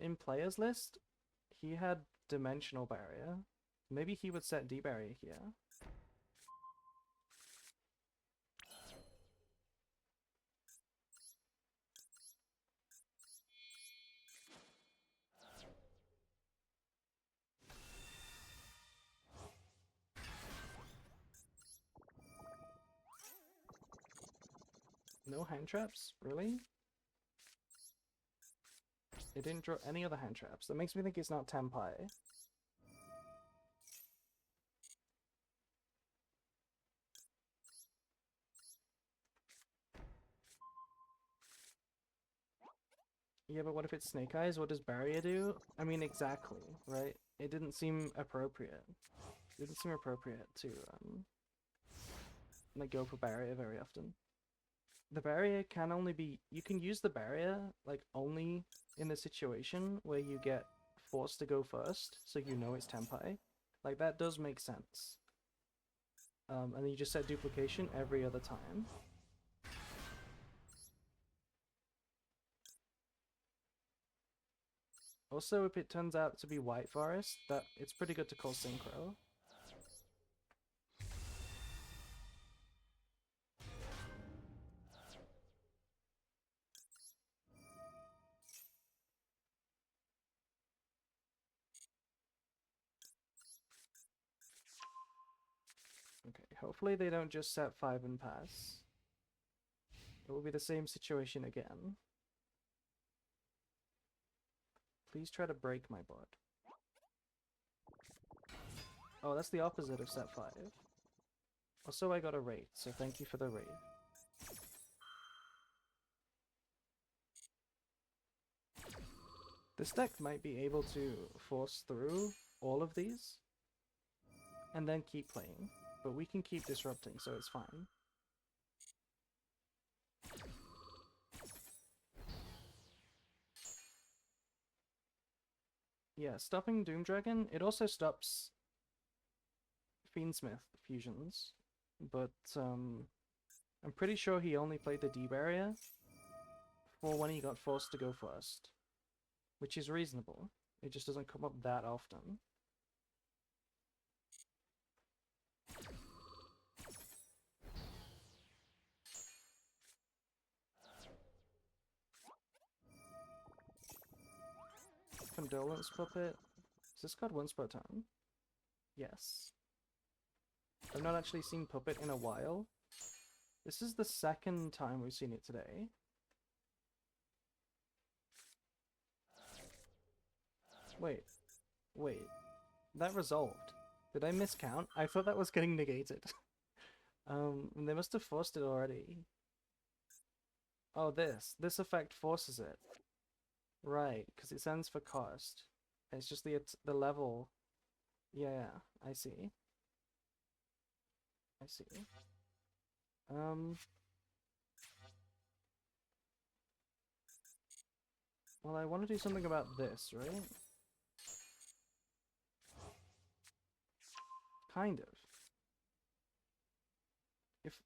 In player's list, he had Dimensional Barrier. Maybe he would set D-Barrier here. No hand traps? Really? It didn't draw any other hand traps. That makes me think it's not Tenpai. Yeah, but what if it's Snake Eyes? What does Barrier do? I mean, exactly, right? It didn't seem appropriate. It didn't seem appropriate to like go for Barrier very often. The barrier can only be, you can use the barrier like only in the situation where you get forced to go first, so you know it's Tenpai. Like that does make sense. And then you just set duplication every other time. Also, if it turns out to be White Forest, that it's pretty good to call Synchro. Okay, hopefully they don't just set 5 and pass. It will be the same situation again. Please try to break my bot. Oh, that's the opposite of set 5. Also, I got a raid, so thank you for the raid. This deck might be able to force through all of these and then keep playing, but we can keep disrupting, so it's fine. Yeah, stopping Doom Dragon, it also stops Fiendsmith fusions, but I'm pretty sure he only played the D barrier for when he got forced to go first, which is reasonable. It just doesn't come up that often. Condolence Puppet. Is this card once per turn? Yes. I've not actually seen Puppet in a while. This is the second time we've seen it today. Wait. That resolved. Did I miscount? I thought that was getting negated. They must have forced it already. Oh, this effect forces it. Right, because it sends for cost. It's just the level. Yeah, I see. I see. Well, I want to do something about this, right? Kind of.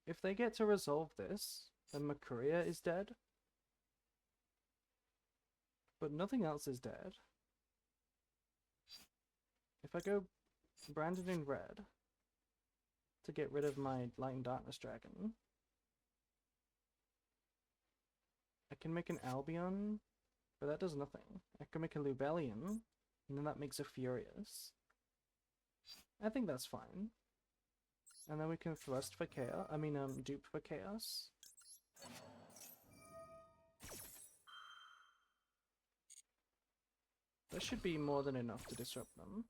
If they get to resolve this, then Makuria is dead. But nothing else is dead. If I go Branded in red to get rid of my Light and Darkness Dragon, I can make an Albion, but that does nothing. I can make a Lubellion, and then that makes a Furious. I think that's fine. And then we can thrust for chaos. Dupe for chaos. That should be more than enough to disrupt them.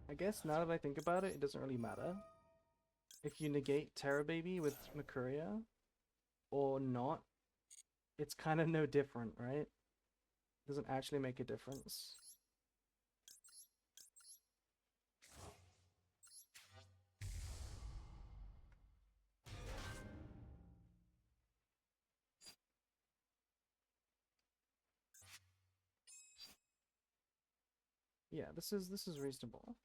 I guess now that I think about it, it doesn't really matter. If you negate Terror Baby with Makuria, or not, it's kind of no different, right? Doesn't actually make a difference. Yeah, this is reasonable.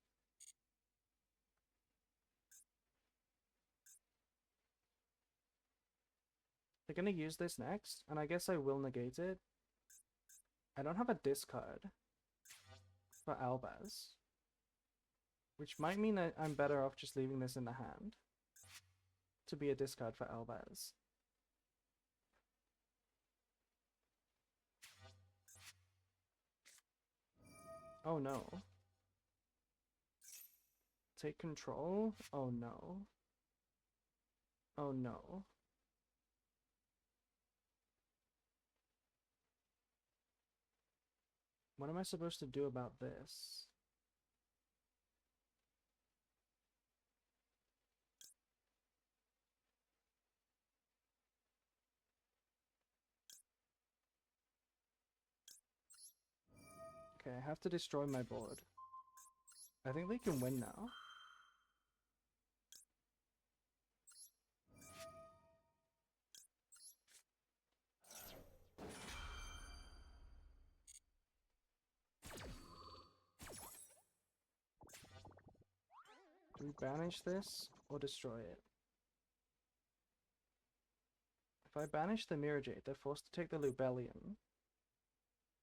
They're gonna use this next, and I guess I will negate it. I don't have a discard for Albaz, which might mean that I'm better off just leaving this in the hand to be a discard for Albaz. Oh no. Take control? Oh no. Oh no. What am I supposed to do about this? Okay, I have to destroy my board. I think they can win now. Do we banish this or destroy it? If I banish the Mirror Jade, they're forced to take the Lubellion.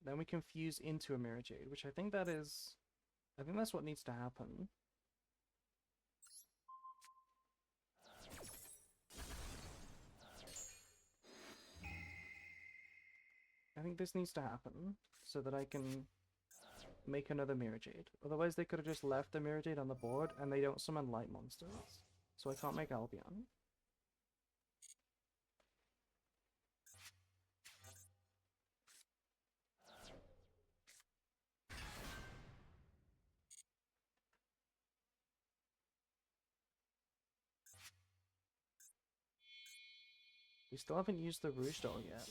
Then we can fuse into a Mirror Jade, which I think that's what needs to happen. I think this needs to happen so that I can make another Mirror Jade. Otherwise they could have just left the Mirror Jade on the board and they don't summon light monsters. So I can't make Albion. We still haven't used the Rouge Doll yet.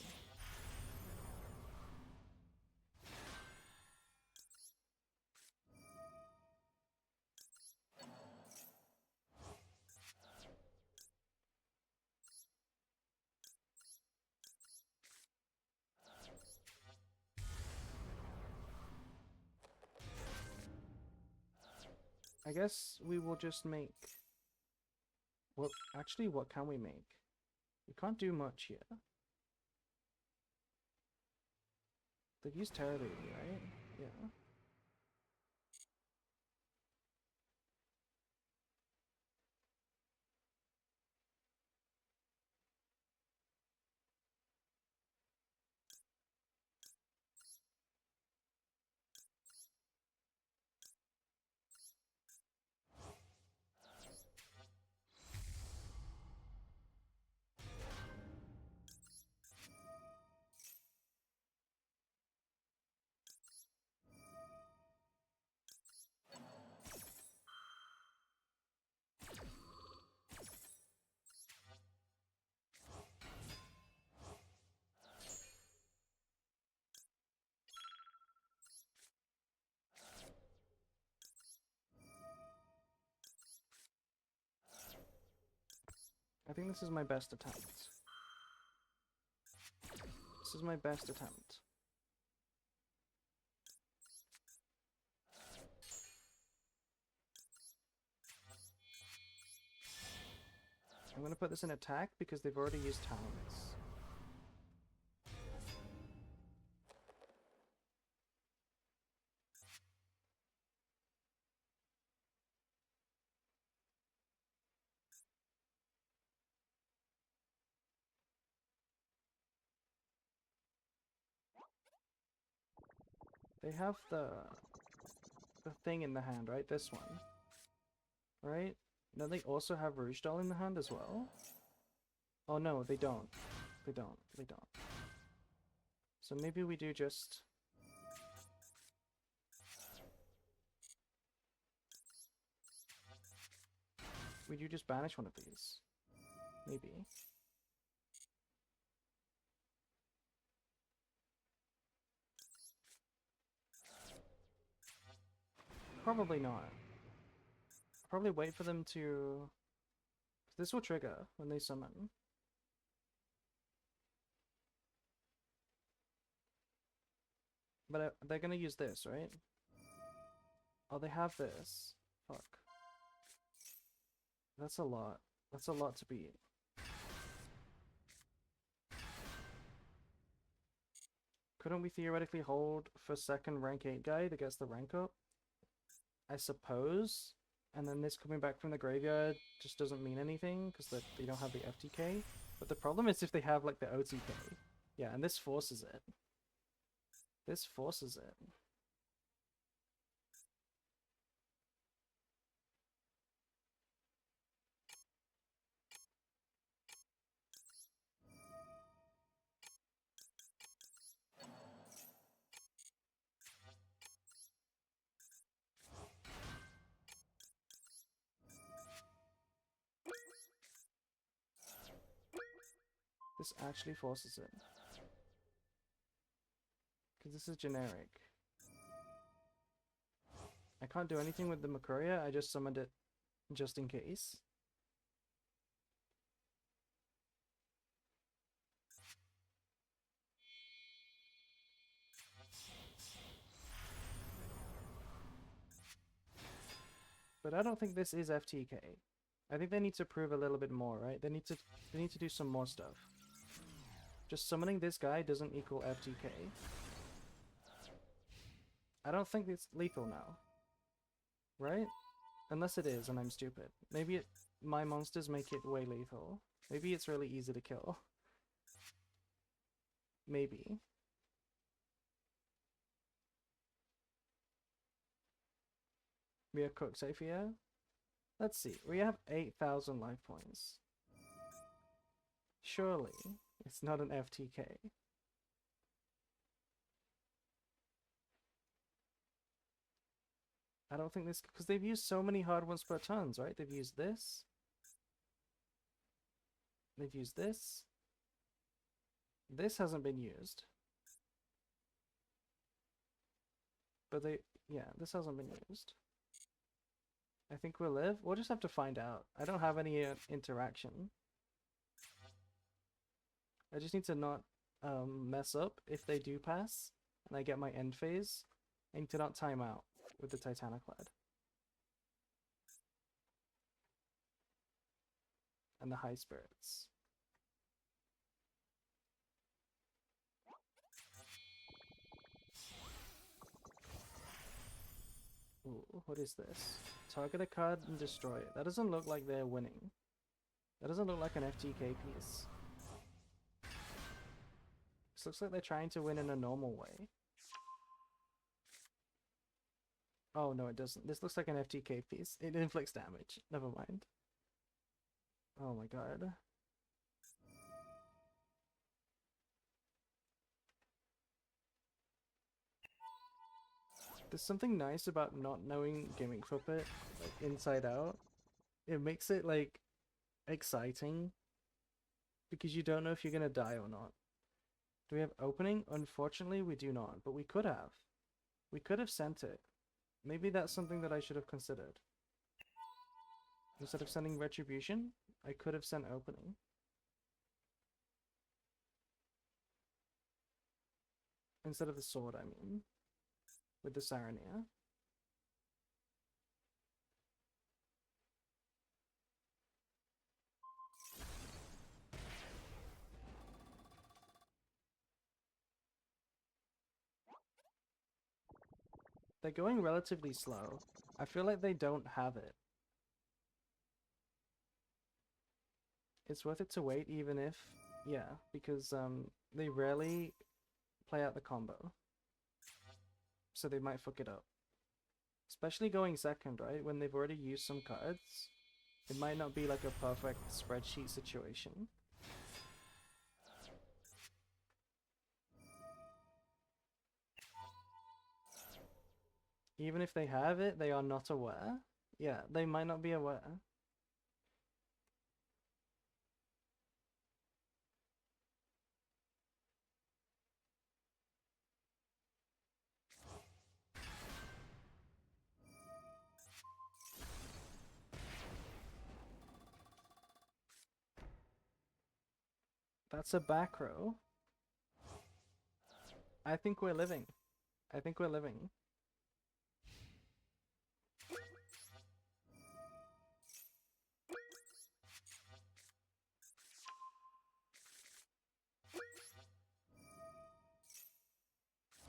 I guess we will just make... Well, actually, what can we make? We can't do much here. They've used Terra Lady, right? Yeah. I think this is my best attempt. This is my best attempt. I'm gonna put this in attack because they've already used talents. They have the thing in the hand, right? This one. Right? No, they also have Rouge Doll in the hand as well? Oh no, they don't. They don't. They don't. So maybe we do just... We do just banish one of these. Maybe. Probably not. Probably wait for them to... This will trigger when they summon. But they're gonna use this, right? Oh, they have this. Fuck. That's a lot. That's a lot to beat. Couldn't we theoretically hold for second rank 8 guy that gets the rank up? I suppose. And then this coming back from the graveyard just doesn't mean anything because they don't have the FTK. But the problem is if they have like the OTK. Yeah, and this forces it. This forces it. This actually forces it. Because this is generic. I can't do anything with the Makuria, I just summoned it just in case. But I don't think this is FTK. I think they need to prove a little bit more, right? They need to do some more stuff. Just summoning this guy doesn't equal FTK. I don't think it's lethal now. Right? Unless it is and I'm stupid. Maybe my monsters make it way lethal. Maybe it's really easy to kill. Maybe. We are cooked safe here. Let's see. We have 8,000 life points. Surely it's not an FTK. I don't think this, because they've used so many hard ones per tons, right? They've used this. They've used this. This hasn't been used. But yeah, this hasn't been used. I think we'll live. We'll just have to find out. I don't have any interaction. I just need to not mess up if they do pass and I get my end phase. I need to not time out with the Titaniclad. And the High Spirits. Ooh, what is this? Target a card and destroy it. That doesn't look like they're winning. That doesn't look like an FTK piece. This looks like they're trying to win in a normal way. Oh no, it doesn't. This looks like an FTK piece. It inflicts damage. Never mind. Oh my god. There's something nice about not knowing Gimmick Puppet, like, inside out. It makes it, like, exciting. Because you don't know if you're gonna die or not. Do we have opening? Unfortunately, we do not. But we could have. We could have sent it. Maybe that's something that I should have considered. Instead of sending Retribution, I could have sent opening. Instead of the sword, I mean. With the Sarania. They're going relatively slow. I feel like they don't have it. It's worth it to wait even if... Yeah, because they rarely play out the combo. So they might fuck it up. Especially going second, right? When they've already used some cards. It might not be like a perfect spreadsheet situation. Even if they have it, they are not aware. Yeah, they might not be aware. That's a back row. I think we're living. I think we're living.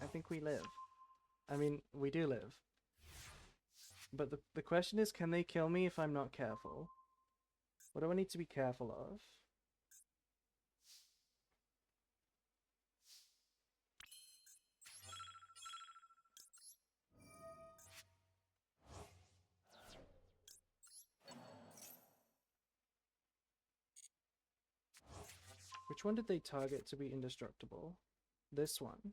I think we live. I mean, we do live. But the question is, can they kill me if I'm not careful? What do I need to be careful of? Which one did they target to be indestructible? This one.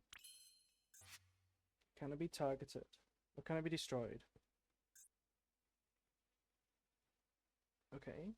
Can it be targeted? Or can it be destroyed? Okay.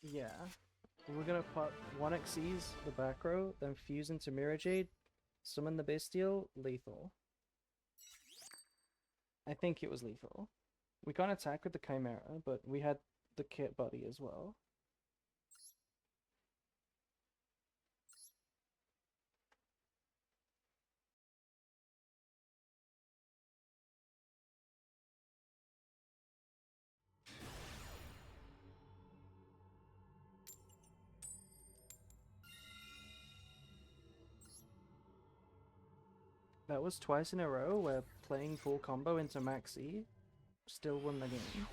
Yeah. We're gonna put 1 Xyz, the back row, then fuse into Mirror Jade, summon the Bestial, lethal. I think it was lethal. We can't attack with the Chimera, but we had the Kit Buddy as well. That was twice in a row where playing full combo into Maxi still won the game.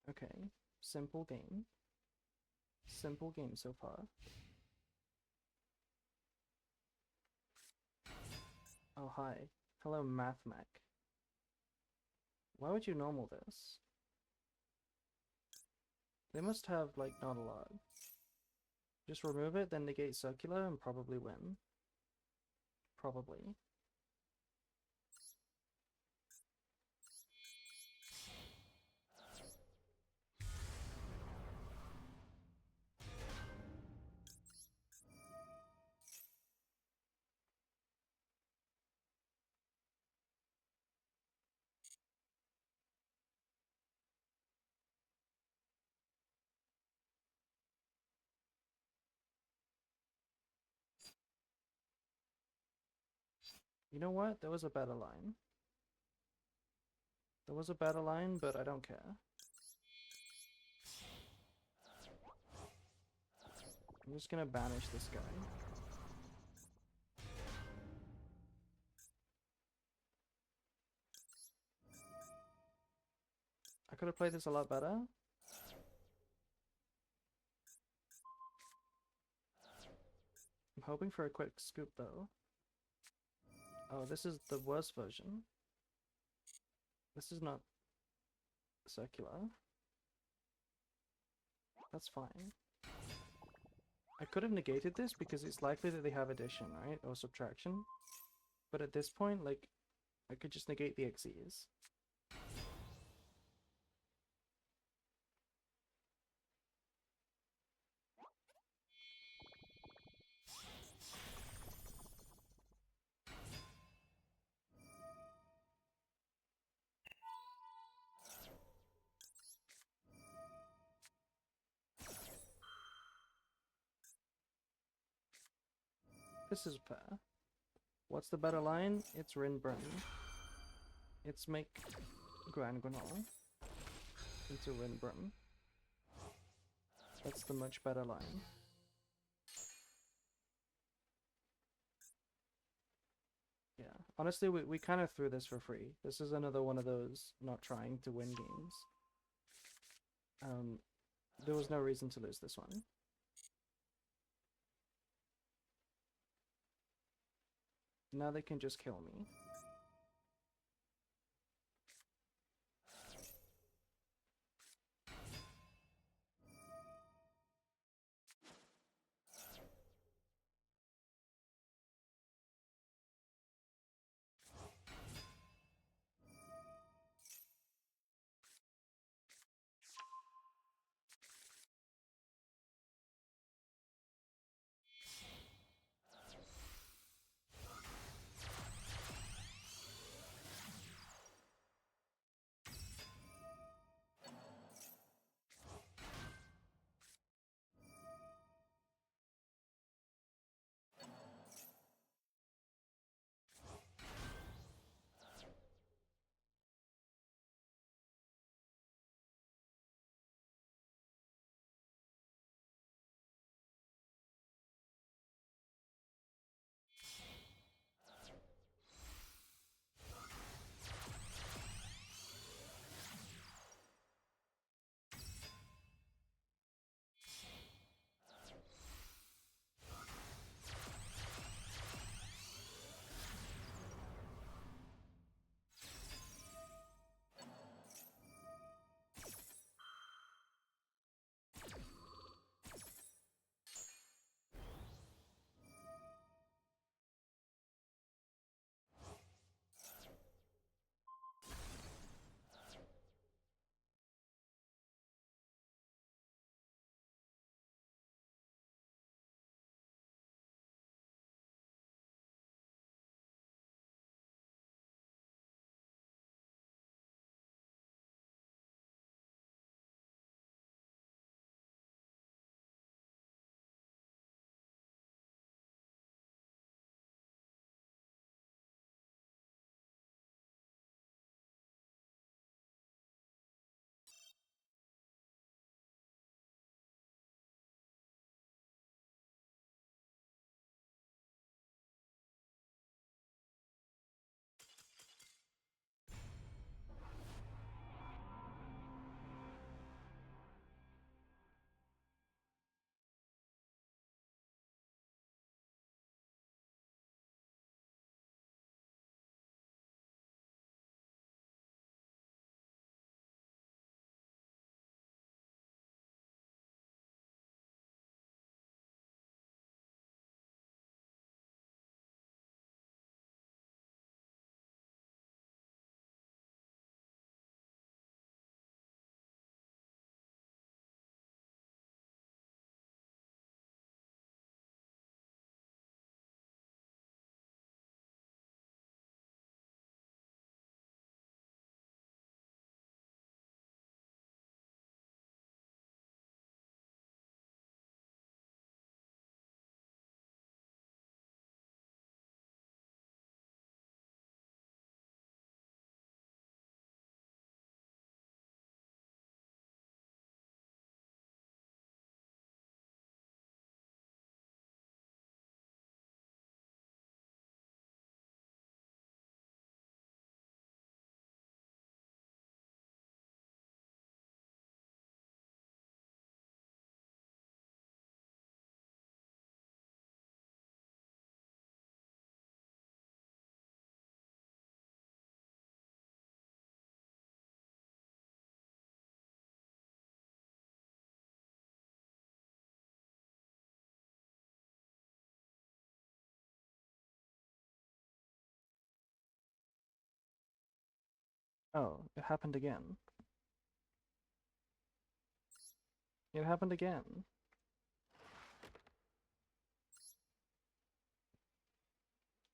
Okay, simple game. Simple game so far. Oh, hi. Hello, MathMech. Why would you normal this? They must have, like, not a lot. Just remove it, then negate circular, and probably win. Probably. You know what? There was a better line. There was a better line, but I don't care. I'm just gonna banish this guy. I could have played this a lot better. I'm hoping for a quick scoop though. Oh, this is the worst version. This is not circular. That's fine. I could have negated this because it's likely that they have addition, right? Or subtraction. But at this point, like, I could just negate the Xyz. This is fair. What's the better line? It's Rinbrun. It's make Granguinol into Rinbrun. That's the much better line. Yeah, honestly, we kind of threw this for free. This is another one of those not trying to win games. There was no reason to lose this one. Now they can just kill me. Oh, it happened again. It happened again.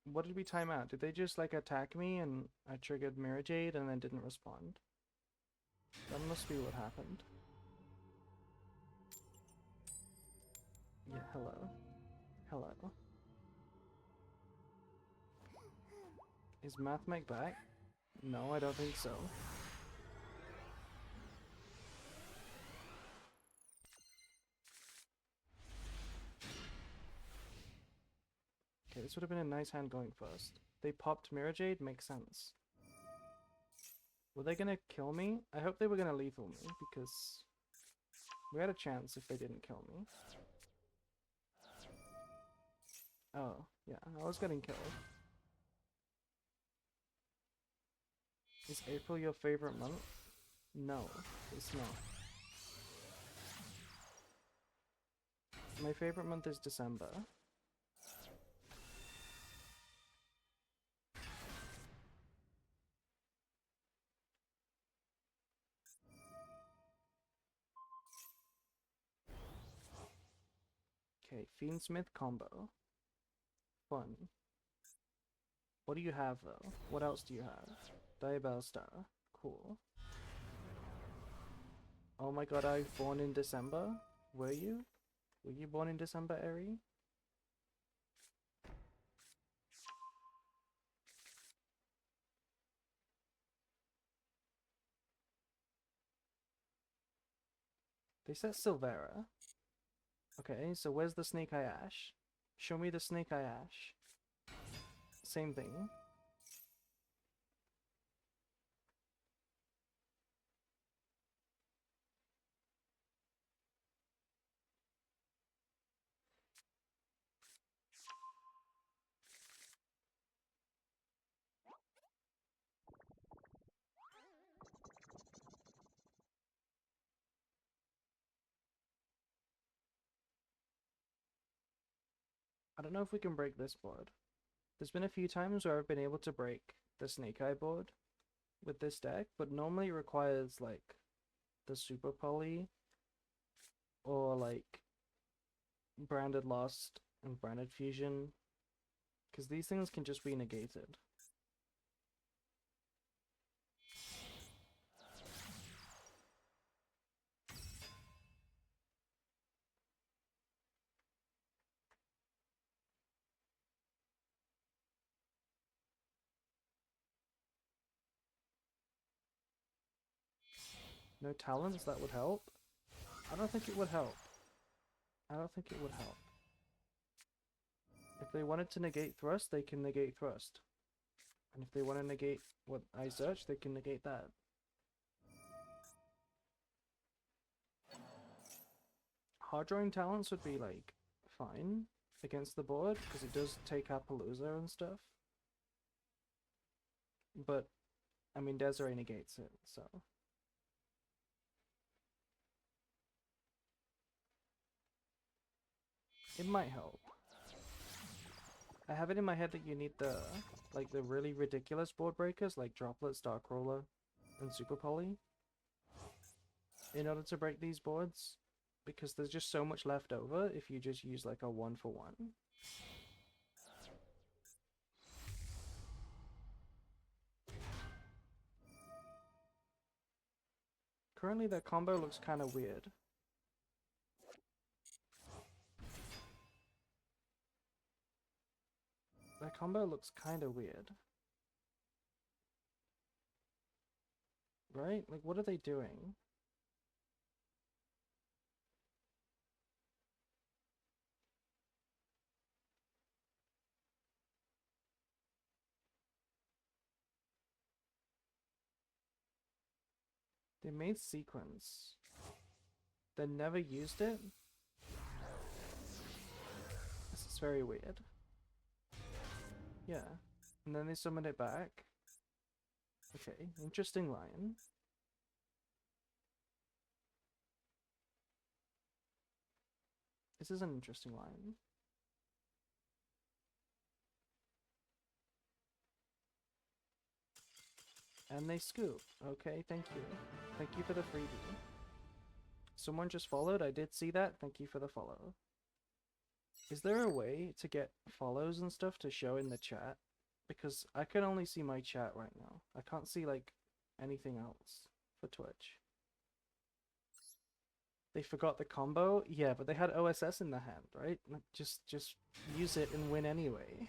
What did we time out? Did they just like attack me and I triggered Mirror Jade and then didn't respond? That must be what happened. Yeah, hello. Hello. Is Mathmech back? No, I don't think so. Okay, this would have been a nice hand going first. They popped Mirror Jade, makes sense. Were they gonna kill me? I hope they were gonna lethal me, because we had a chance if they didn't kill me. Oh, yeah, I was getting killed. Is April your favorite month? No, it's not. My favorite month is December. Okay, Fiendsmith combo. Fun. What do you have though? What else do you have? Diabell Star. Cool. Oh my god, I was born in December? Were you? Were you born in December, Eri? They said Silvera. Okay, so where's the Snake Eye Ash? Show me the Snake Eye Ash. Same thing. I don't know if we can break this board. There's been a few times where I've been able to break the Snake Eye board with this deck, but normally it requires like the Super Poly or like Branded Lost and Branded Fusion, because these things can just be negated. No talents, that would help? I don't think it would help. I don't think it would help. If they wanted to negate Thrust, they can negate Thrust. And if they want to negate what I search, they can negate that. Hard drawing talents would be like fine against the board because it does take Appaloosa and stuff. But I mean, Desiree negates it, so. It might help. I have it in my head that you need the like the really ridiculous board breakers like Droplet, Starcrawler, and Super Poly in order to break these boards, because there's just so much left over if you just use like a 1-for-1. Currently that combo looks kind of weird. That combo looks kind of weird. Right? Like, what are they doing? They made sequence. They never used it? This is very weird. Yeah. And then they summoned it back. Okay, interesting line. This is an interesting line. And they scoop. Okay, thank you. Thank you for the freebie. Someone just followed. I did see that. Thank you for the follow. Is there a way to get follows and stuff to show in the chat? Because I can only see my chat right now. I can't see, like, anything else for Twitch. They forgot the combo? Yeah, but they had OSS in the hand, right? Like, just use it and win anyway.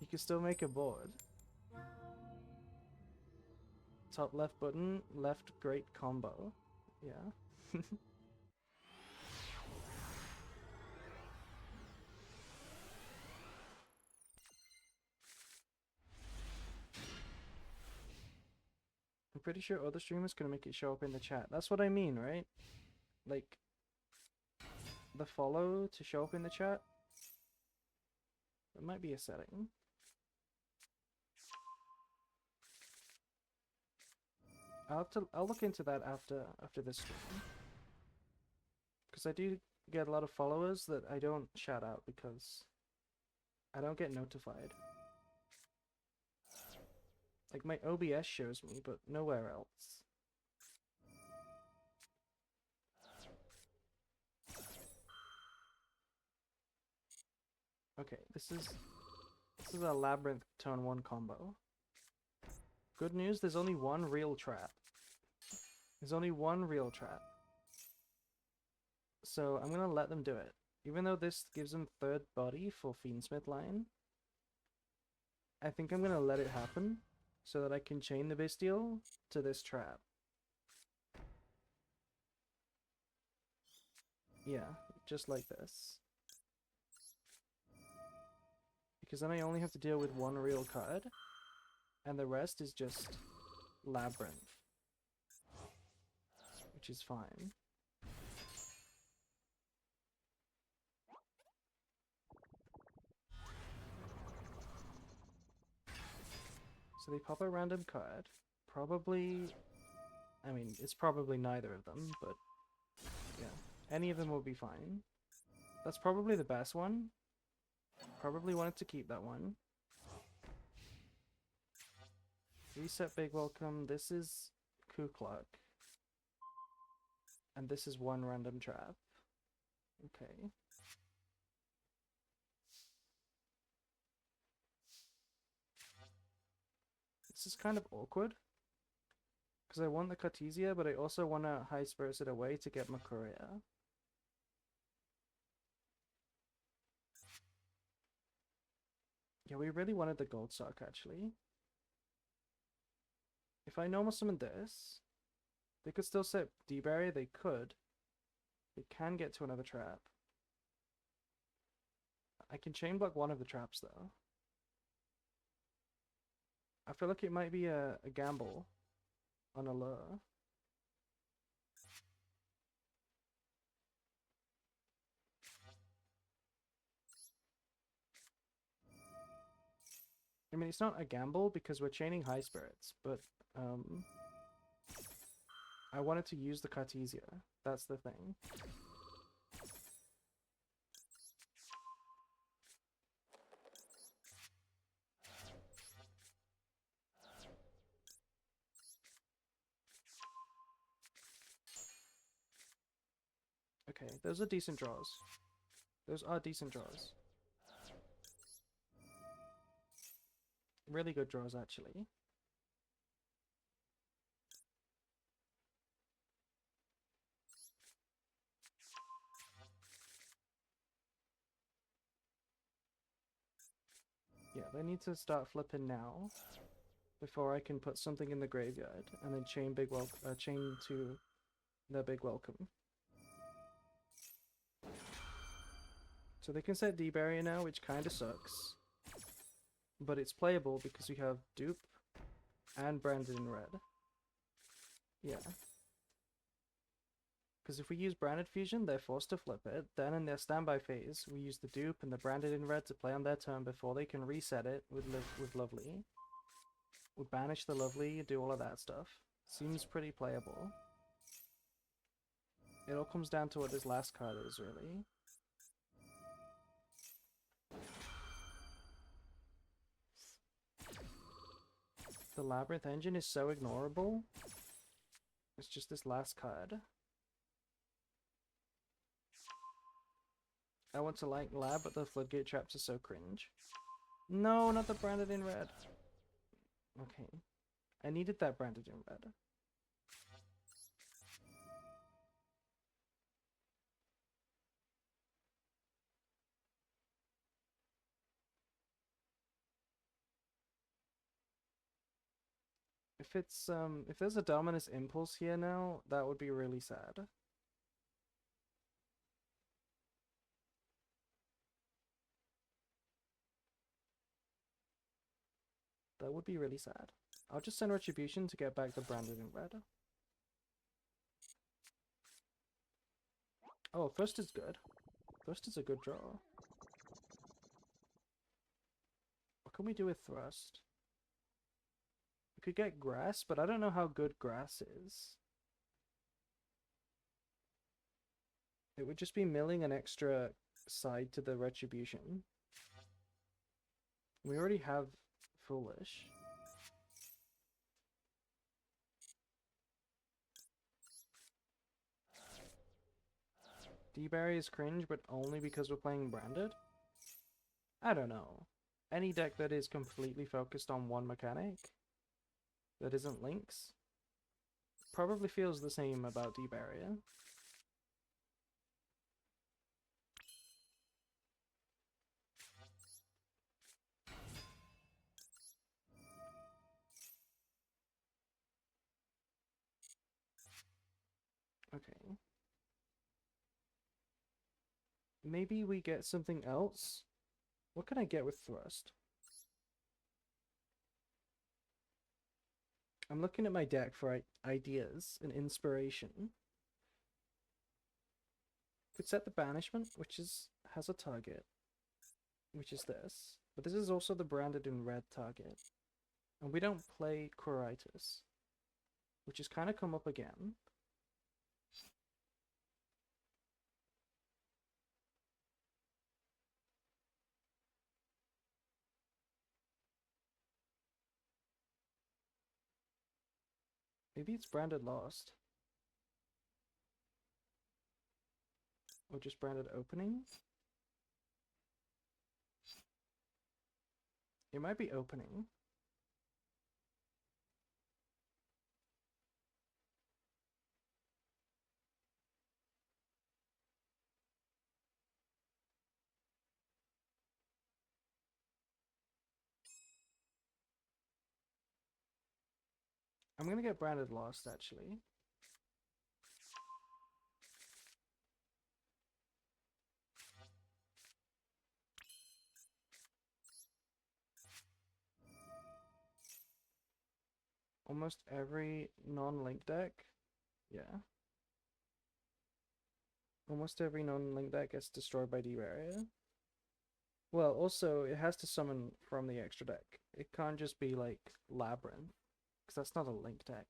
You can still make a board. Top left button, left great combo. Yeah. I'm pretty sure other streamers can make it show up in the chat. That's what I mean, right? Like, the follow to show up in the chat. It might be a setting. I'll look into that after this stream. Because I do get a lot of followers that I don't shout out because I don't get notified. Like, my OBS shows me, but nowhere else. Okay, this is a Labyrinth turn 1 combo. Good news, there's only one real trap. There's only one real trap. So I'm gonna let them do it. Even though this gives them third body for Fiendsmith line, I think I'm gonna let it happen so that I can chain the Bestial to this trap. Yeah, just like this. Because then I only have to deal with one real card, and the rest is just Labyrinth, which is fine. So they pop a random card. Probably, I mean, it's probably neither of them, but yeah, any of them will be fine. That's probably the best one. Probably wanted to keep that one. Reset Big Welcome. This is Ku Klux. And this is one random trap. Okay. This is kind of awkward. Because I want the Cartesia, but I also want to High Spirited Away to get Makuria. Yeah, we really wanted the Gold Sock, actually. If I normal summon this, they could still set D-Barrier, they could. They can get to another trap. I can chain block one of the traps, though. I feel like it might be a gamble on a lure. I mean, it's not a gamble because we're chaining High Spirits, but I wanted to use the Cartesia. That's the thing. Okay, those are decent draws. Those are decent draws. Really good draws, actually. Yeah, they need to start flipping now before I can put something in the graveyard and then chain chain to the Big Welcome. So they can set D-Barrier now, which kind of sucks. But it's playable because we have Dupe and Branded in red. Yeah. Because if we use Branded Fusion, they're forced to flip it. Then in their standby phase, we use the Dupe and the Branded in red to play on their turn before they can reset it with Lovely. We banish the Lovely, do all of that stuff. Seems pretty playable. It all comes down to what this last card is, really. The Labyrinth engine is so ignorable. It's just this last card. I want to like Lab, but the Floodgate traps are so cringe. No, not the branded in red. Okay. I needed that branded in red. If there's a Dominus Impulse here now, that would be really sad. That would be really sad. I'll just send Retribution to get back the branded in red. Oh, first is good. First is a good draw. What can we do with Thrust? We could get Grass, but I don't know how good Grass is. It would just be milling an extra side to the Retribution. We already have Foolish. D-Barry is cringe, but only because we're playing branded? I don't know. Any deck that is completely focused on one mechanic that isn't Lynx probably feels the same about D-Barrier. Okay. Maybe we get something else? What can I get with Thrust? I'm looking at my deck for ideas and inspiration. Could set the Banishment, which has a target, which is this. But this is also the branded in red target. And we don't play Quiritis, which has kind of come up again. Maybe it's branded Lost. Or just branded Opening. It might be Opening. I'm gonna get branded Lost, actually. Almost every non-link deck. Yeah. Almost every non-link deck gets destroyed by D-Barrier. Well, also, it has to summon from the extra deck. It can't just be, like, Labyrinth. Because that's not a link deck.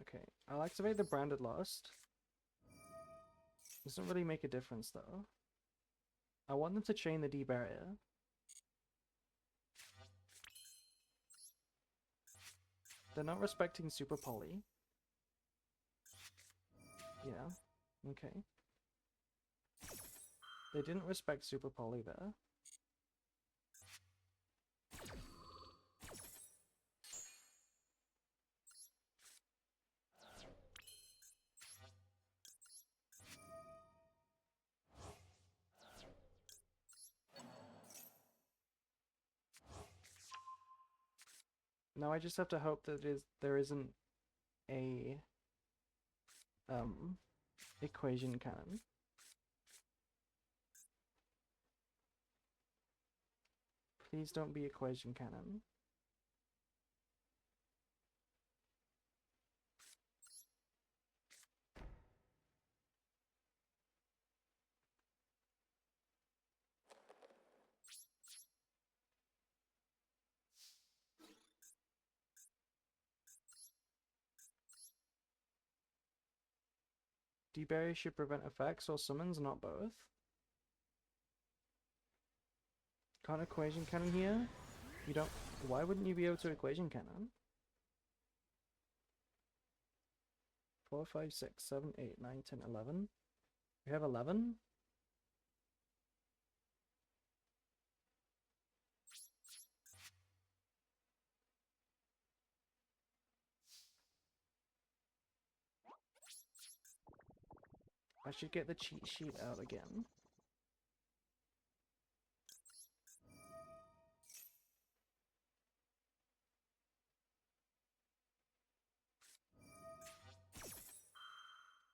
Okay, I'll activate the branded Lost. Doesn't really make a difference, though. I want them to chain the D-Barrier. They're not respecting Super Poly. Yeah, okay. They didn't respect Super Poly there. Now I just have to hope that there isn't a equation cannon. Please don't be equation cannon. Debury should prevent effects or summons, not both. Can't equation cannon here? You don't. Why wouldn't you be able to equation cannon? 4, 5, 6, 7, 8, 9, 10, 11. We have 11? I should get the cheat sheet out again.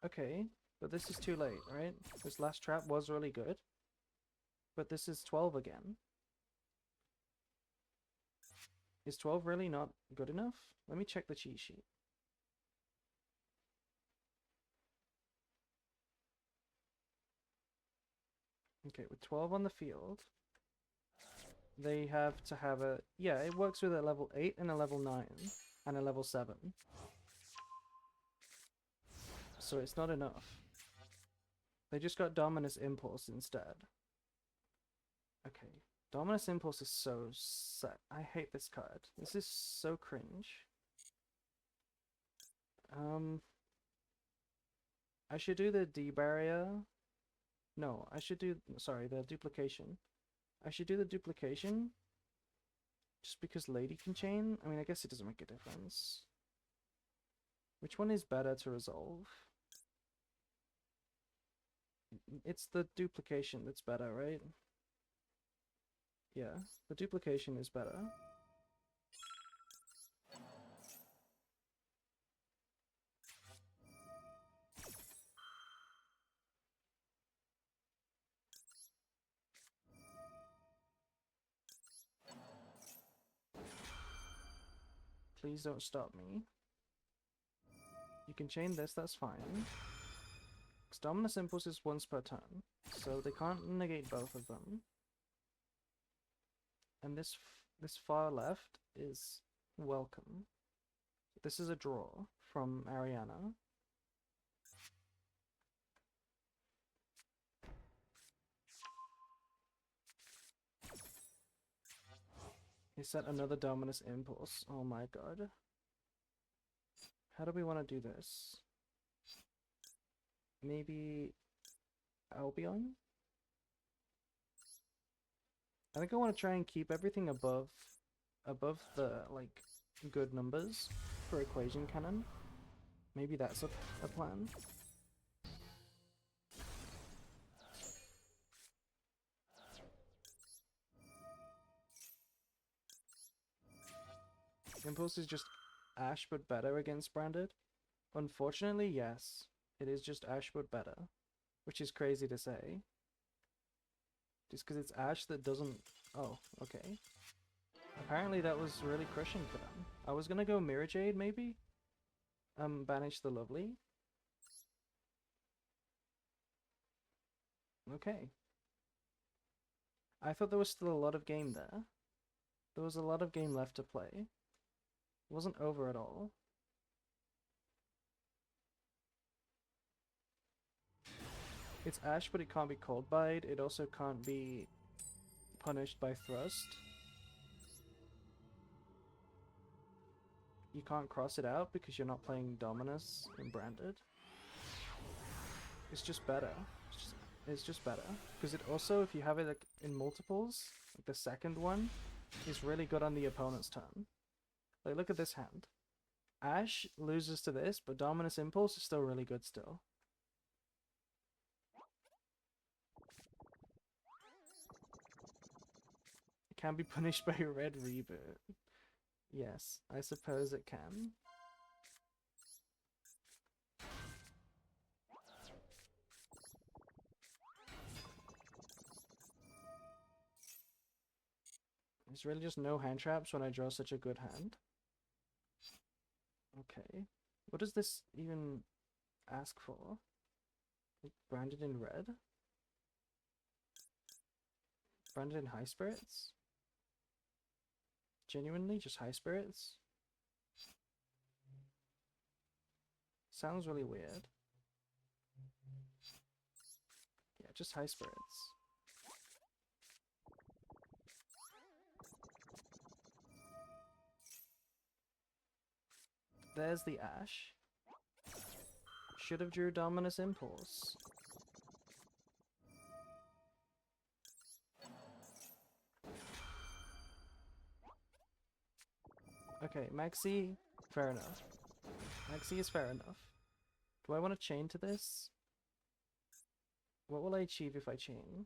Okay, but this is too late, right? This last trap was really good. But this is 12 again. Is 12 really not good enough? Let me check the cheat sheet. Okay, with 12 on the field, they have to have a... Yeah, it works with a level 8 and a level 9 and a level 7. So it's not enough. They just got Dominus Impulse instead. Okay, Dominus Impulse is so set. I hate this card. This is so cringe. I should do the D-barrier. No, I should do... Sorry, the duplication. I should do the duplication. Just because Lady can chain? I mean, I guess it doesn't make a difference. Which one is better to resolve? It's the duplication that's better, right? Yeah, the duplication is better. Please don't stop me. You can chain this, that's fine. Because Dominus Impulse is once per turn, so they can't negate both of them. And this far left is welcome. This is a draw from Ariana. He set another Dominus Impulse. Oh my god. How do we want to do this? Maybe Albion? I think I want to try and keep everything above the, like, good numbers for Equation Cannon. Maybe that's a plan. Impulse is just Ash but better against Branded? Unfortunately, yes. It is just Ash but better. Which is crazy to say. Just because it's Ash that doesn't... Oh, okay. Apparently that was really crushing for them. I was gonna go Mirror Jade, maybe? Banish the Lovely. Okay. I thought there was still a lot of game there. There was a lot of game left to play. It wasn't over at all. It's Ash, but it can't be Cold Bite. It also can't be punished by Thrust. You can't cross it out because you're not playing Dominus and Branded. It's just better. It's just better. Because it also, if you have it like in multiples, like the second one, is really good on the opponent's turn. Like, look at this hand. Ash loses to this, but Dominus Impulse is still really good still. It can be punished by a red reboot. Yes, I suppose it can. There's really just no hand traps when I draw such a good hand. Okay. What does this even ask for? Like, branded in red? Branded in high spirits? Genuinely just high spirits? Sounds really weird. just high spirits. There's the Ash. Should have drew Dominus Impulse. Okay, Maxi, fair enough. Maxi is fair enough. Do I want to chain to this? What will I achieve if I chain?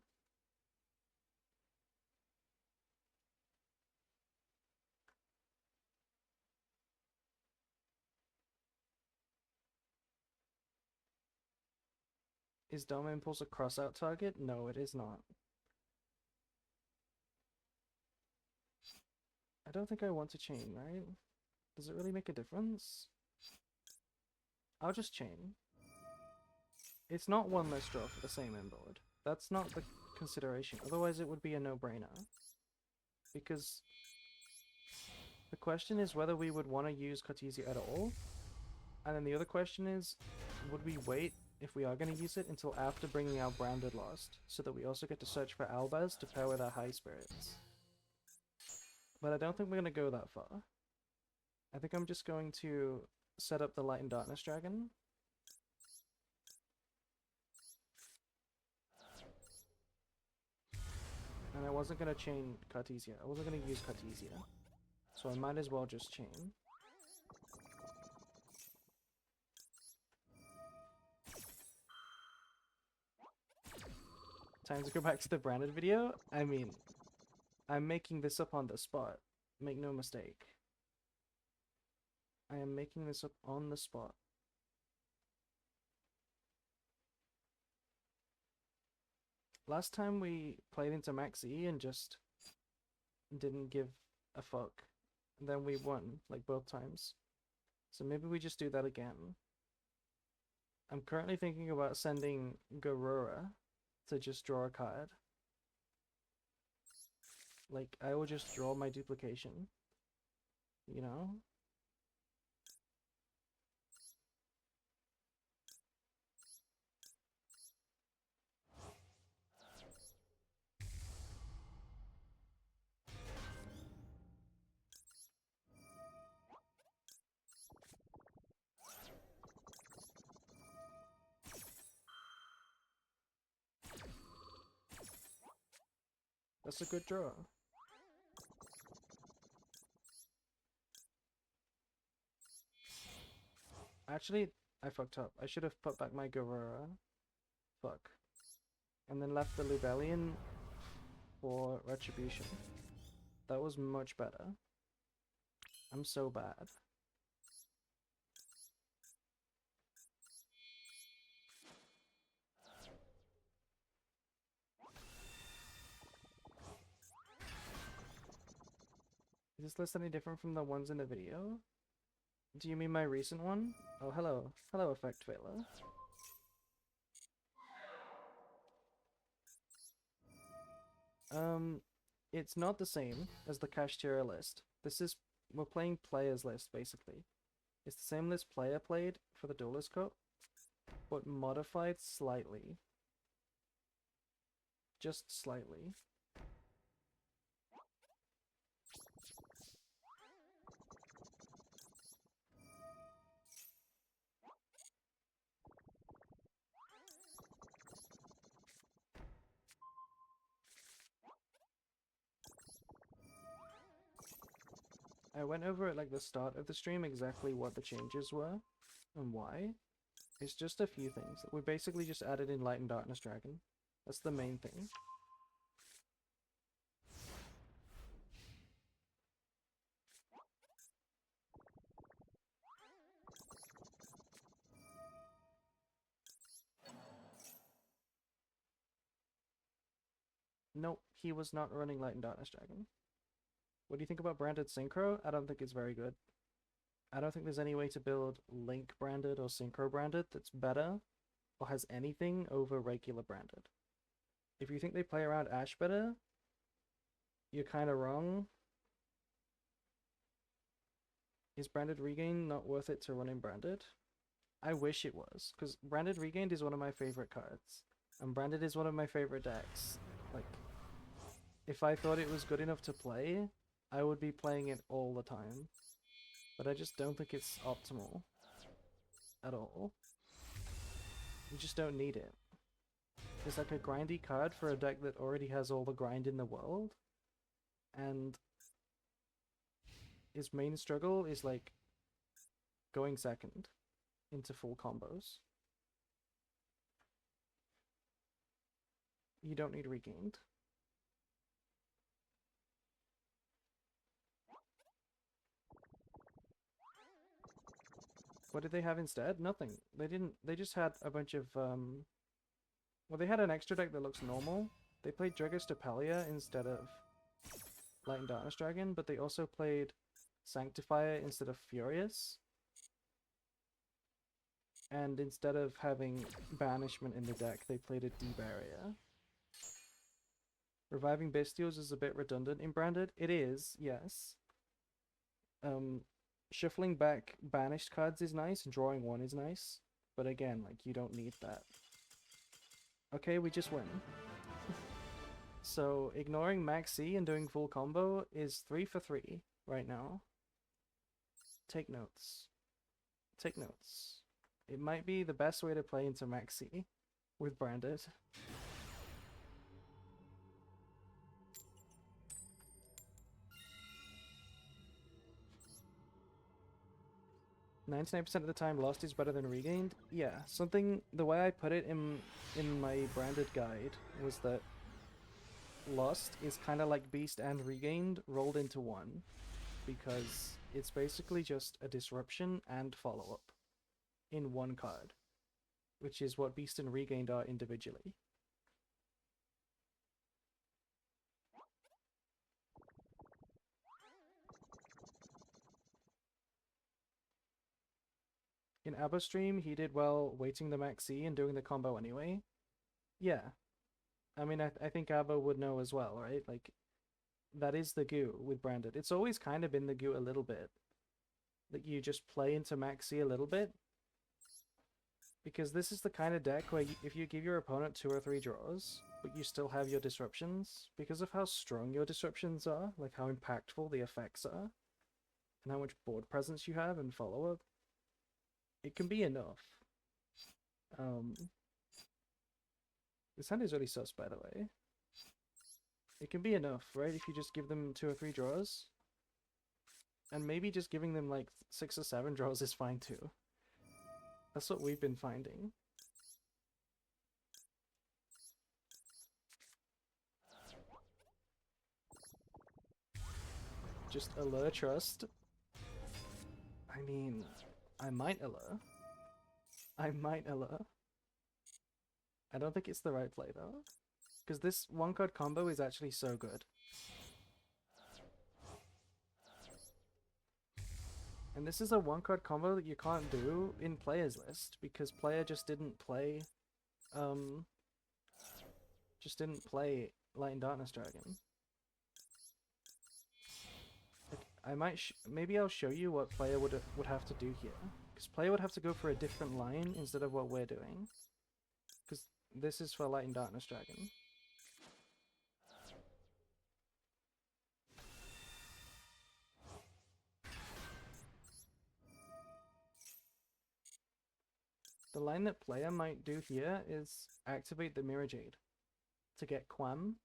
Is Dome Impulse a cross-out target? No, it is not. I don't think I want to chain, right? Does it really make a difference? I'll just chain. It's not one less draw for the same inboard. That's not the consideration. Otherwise it would be a no-brainer. Because the question is whether we would want to use Cartesia at all. And then the other question is, would we wait, if we are going to use it, until after bringing out Branded Lost, so that we also get to search for Albaz to pair with our high spirits. But I don't think we're going to go that far. I think I'm just going to set up the Light and Darkness Dragon. And I wasn't going to chain Cartesia. I wasn't going to use Cartesia. So I might as well just chain. Time to go back to the Branded video. I mean, I'm making this up on the spot. Make no mistake. I am making this up on the spot. Last time we played into Max E and just didn't give a fuck. And then we won, like both times. So maybe we just do that again. I'm currently thinking about sending Garura to just draw a card. Like, I will just draw my duplication. You know? That's a good draw. Actually, I fucked up. I should have put back my Garura. Fuck. And then left the Lubellion for Retribution. That was much better. I'm so bad. Is this list any different from the ones in the video? Do you mean my recent one? Oh, hello. Hello, Effect Vela. It's not the same as the Kashtira list. We're playing players list, basically. It's the same list player played for the Duelist Cup, but modified slightly. Just slightly. I went over at like the start of the stream exactly what the changes were and why. It's just a few things. We basically just added in Light and Darkness Dragon. That's the main thing. Nope, he was not running Light and Darkness Dragon. What do you think about Branded Synchro? I don't think it's very good. I don't think there's any way to build Link Branded or Synchro Branded that's better or has anything over regular Branded. If you think they play around Ash better, you're kind of wrong. Is Branded Regain not worth it to run in Branded? I wish it was, because Branded Regained is one of my favorite cards. And Branded is one of my favorite decks. Like, if I thought it was good enough to play, I would be playing it all the time. But I just don't think it's optimal at all. You just don't need it. It's like a grindy card for a deck that already has all the grind in the world. And its main struggle is like going second into full combos. You don't need Regained. What did they have instead? Nothing. They didn't. They just had a bunch of well, they had an extra deck that looks normal. They played Dragostapelia instead of Light and Darkness Dragon, but they also played Sanctifier instead of Furious. And instead of having Banishment in the deck, they played a D-Barrier. Reviving Bestials is a bit redundant in Branded. It is, yes. Shuffling back banished cards is nice, and drawing one is nice. But again, like, you don't need that. Okay, we just win. So, ignoring Max C and doing full combo is 3 for 3 right now. Take notes. Take notes. It might be the best way to play into Max C with Branded. 99% of the time, lost is better than regained. Yeah, something, the way I put it in my Branded guide was that lost is kind of like beast and regained rolled into one, because it's basically just a disruption and follow-up in one card, which is what beast and regained are individually. In Abba's stream, he did well waiting the Max C and doing the combo anyway. Yeah. I mean, I think Abba would know as well, right? Like, that is the goo with Branded. It's always kind of been the goo a little bit. That you just play into Max C a little bit. Because this is the kind of deck where if you give your opponent 2 or 3 draws, but you still have your disruptions, because of how strong your disruptions are, like how impactful the effects are, and how much board presence you have and follow-up, it can be enough. This hand is really sus, by the way. It can be enough, right? If you just give them 2 or 3 draws. And maybe just giving them like 6 or 7 draws is fine too. That's what we've been finding. Just allure trust. I mean, I might allure. I might allure. I don't think it's the right play though. Because this one card combo is actually so good. And this is a one card combo that you can't do in player's list because player just didn't play Light and Darkness Dragon. Like, I might maybe I'll show you what player would have to do here. Because player would have to go for a different line instead of what we're doing. Because this is for Light and Darkness Dragon. The line that player might do here is activate the Mirror Jade to get Quam,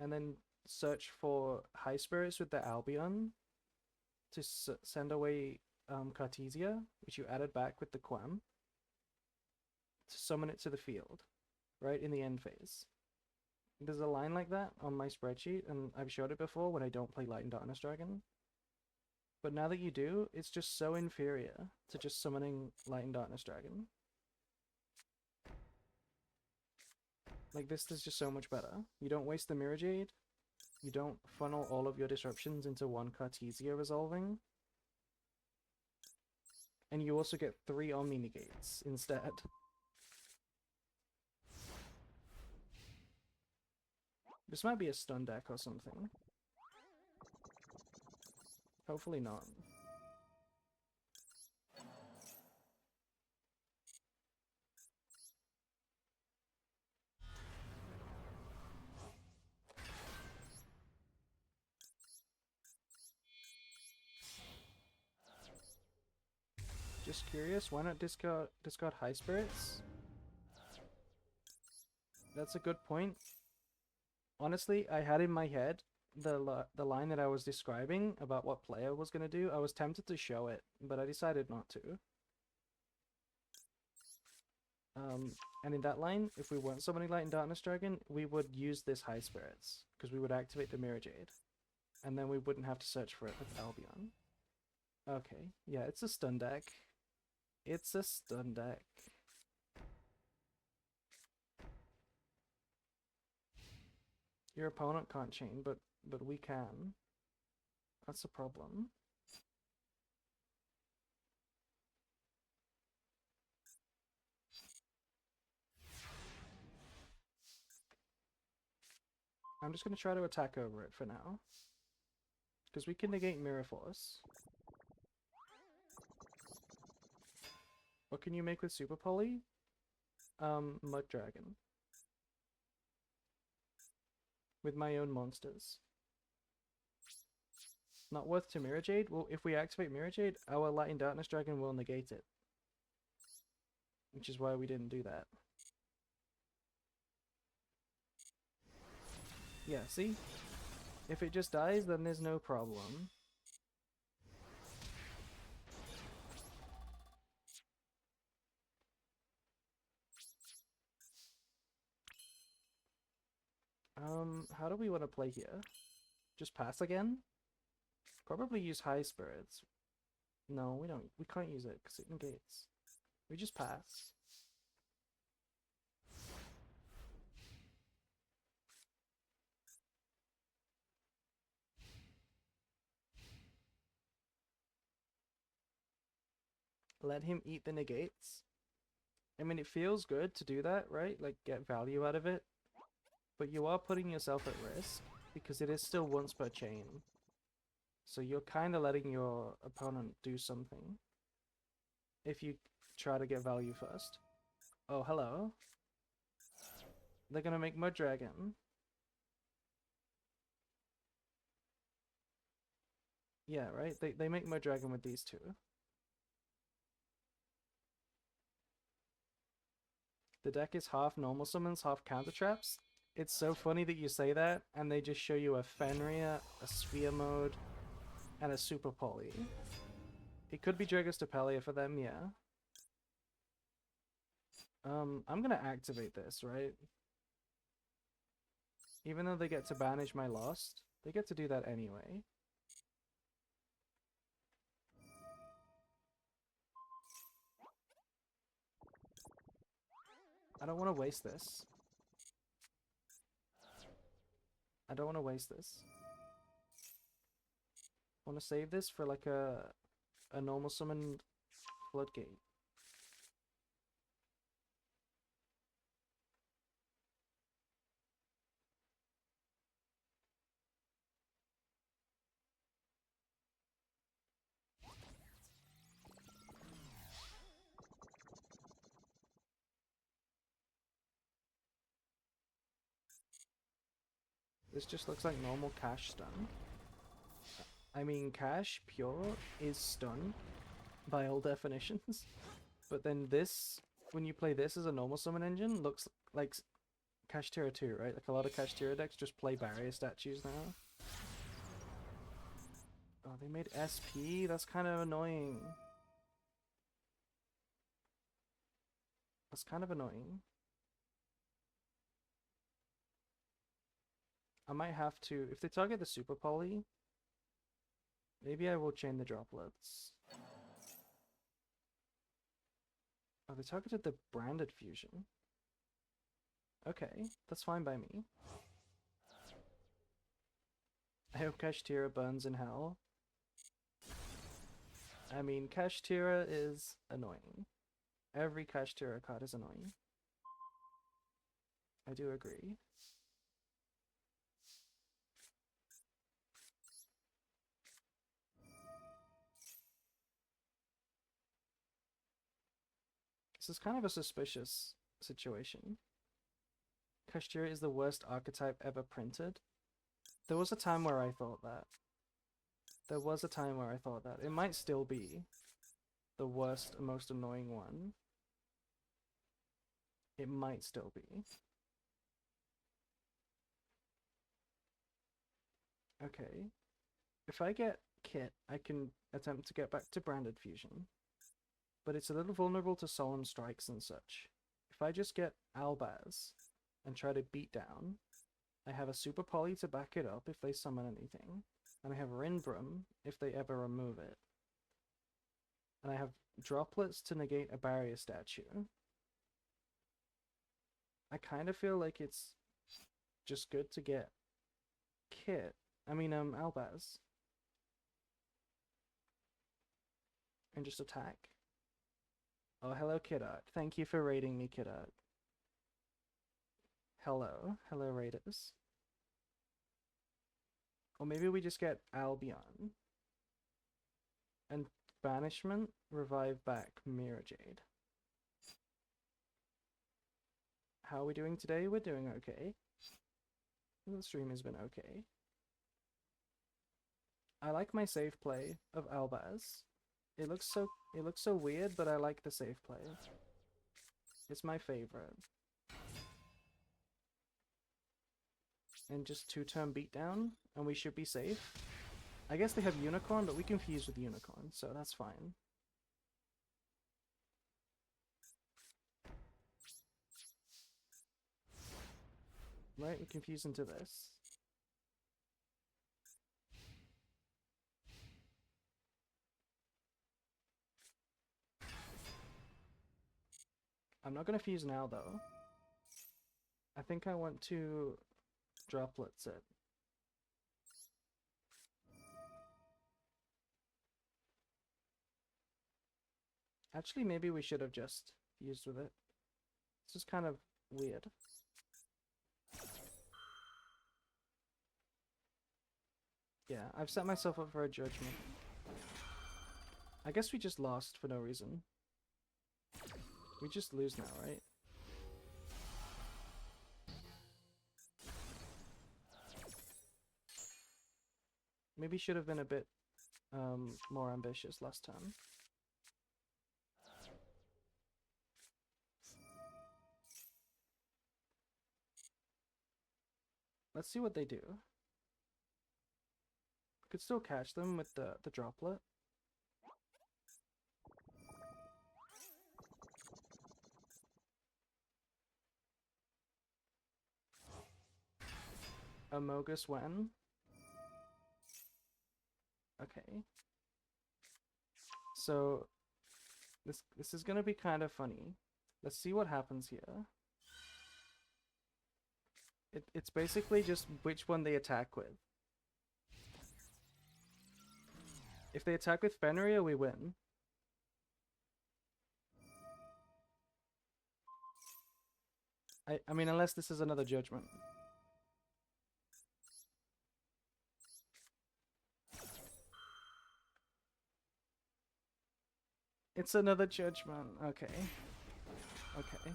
and then search for High Spirits with the Albion to send away Cartesia, which you added back with the Quam, to summon it to the field, right in the end phase. There's a line like that on my spreadsheet, and I've showed it before when I don't play Light and Darkness Dragon. But now that you do, it's just so inferior to just summoning Light and Darkness Dragon. Like, this is just so much better. You don't waste the Mirror Jade. You don't funnel all of your disruptions into one Cartesia resolving. And you also get 3 Omni Negates instead. This might be a stun deck or something. Hopefully not. Just curious, why not discard High Spirits? That's a good point. Honestly, I had in my head the line that I was describing about what player was gonna do. I was tempted to show it, but I decided not to. And in that line, if we weren't summoning Light and Darkness Dragon, we would use this High Spirits, because we would activate the Mirror Jade. And then we wouldn't have to search for it with Albion. Okay, yeah, it's a stun deck. It's a stun deck. Your opponent can't chain, but we can. That's a problem. I'm just going to try to attack over it for now. Because we can negate Mirror Force. What can you make with Super Poly? Mud Dragon. With my own monsters. Not worth to Mirror Jade? Well, if we activate Mirror Jade, our Light and Darkness Dragon will negate it. Which is why we didn't do that. Yeah, see? If it just dies, then there's no problem. How do we want to play here? Just pass again? Probably use High Spirits. No, we don't. We can't use it because it negates. We just pass. Let him eat the negates. I mean, it feels good to do that, right? Like, get value out of it. But you are putting yourself at risk, because it is still once per chain. So you're kind of letting your opponent do something. If you try to get value first. Oh, hello. They're gonna make Mud Dragon. Yeah, right? They make Mud Dragon with these two. The deck is half normal summons, half counter traps. It's so funny that you say that, and they just show you a Fenrir, a Sphere Mode, and a Super Poly. It could be Dragostapelia for them, yeah. I'm gonna activate this, right? Even though they get to banish my Lost, they get to do that anyway. I don't want to waste this. I don't want to waste this. I want to save this for like a normal summon Floodgate. This just looks like normal Cash stun. I mean, Cash pure is stun by all definitions. But then this, when you play this as a normal summon engine, looks like Kashtira 2, right? Like a lot of Kashtira decks just play barrier statues now. Oh, they made SP? That's kind of annoying. That's kind of annoying. I might have to, if they target the Super Poly, maybe I will chain the droplets. Oh, they targeted the Branded Fusion. Okay, that's fine by me. I hope Kashtira burns in hell. I mean, Kashtira is annoying. Every Kashtira card is annoying. I do agree. This is kind of a suspicious situation. Kashtira is the worst archetype ever printed. There was a time where I thought that. There was a time where I thought that. It might still be. the worst and most annoying one, it might still be. Okay. If I get Kit, I can attempt to get back to Branded Fusion. But it's a little vulnerable to Solemn Strikes and such. If I just get Albaz and try to beat down, I have a Super Poly to back it up if they summon anything. And I have Rinbrum if they ever remove it. And I have Droplets to negate a barrier statue. I kind of feel like it's just good to get Kit. Albaz. And just attack. Oh, hello, Kidart. Thank you for raiding me, Kidart. Hello. Hello, raiders. Or maybe we just get Albion. And Banishment, revive back Mirror Jade. How are we doing today? We're doing okay. The stream has been okay. I like my safe play of Albaz. It looks so weird, but I like the safe play. It's my favorite. And just 2-turn beatdown, and we should be safe. I guess they have Unicorn, but we confuse with Unicorn, so that's fine. Right, we confuse into this. I'm not gonna fuse now though. I think I want to Droplets it. Actually, maybe we should have just fused with it. It's just kind of weird. Yeah, I've set myself up for a judgment. I guess we just lost for no reason. We just lose now, right? Maybe should have been a bit more ambitious last time. Let's see what they do. Could still catch them with the droplet. Amogus when? Okay. So this is gonna be kind of funny. Let's see what happens here. It's basically just which one they attack with. If they attack with Fenrir, we win. I mean, unless this is another judgment. It's another judgment. Okay. Okay.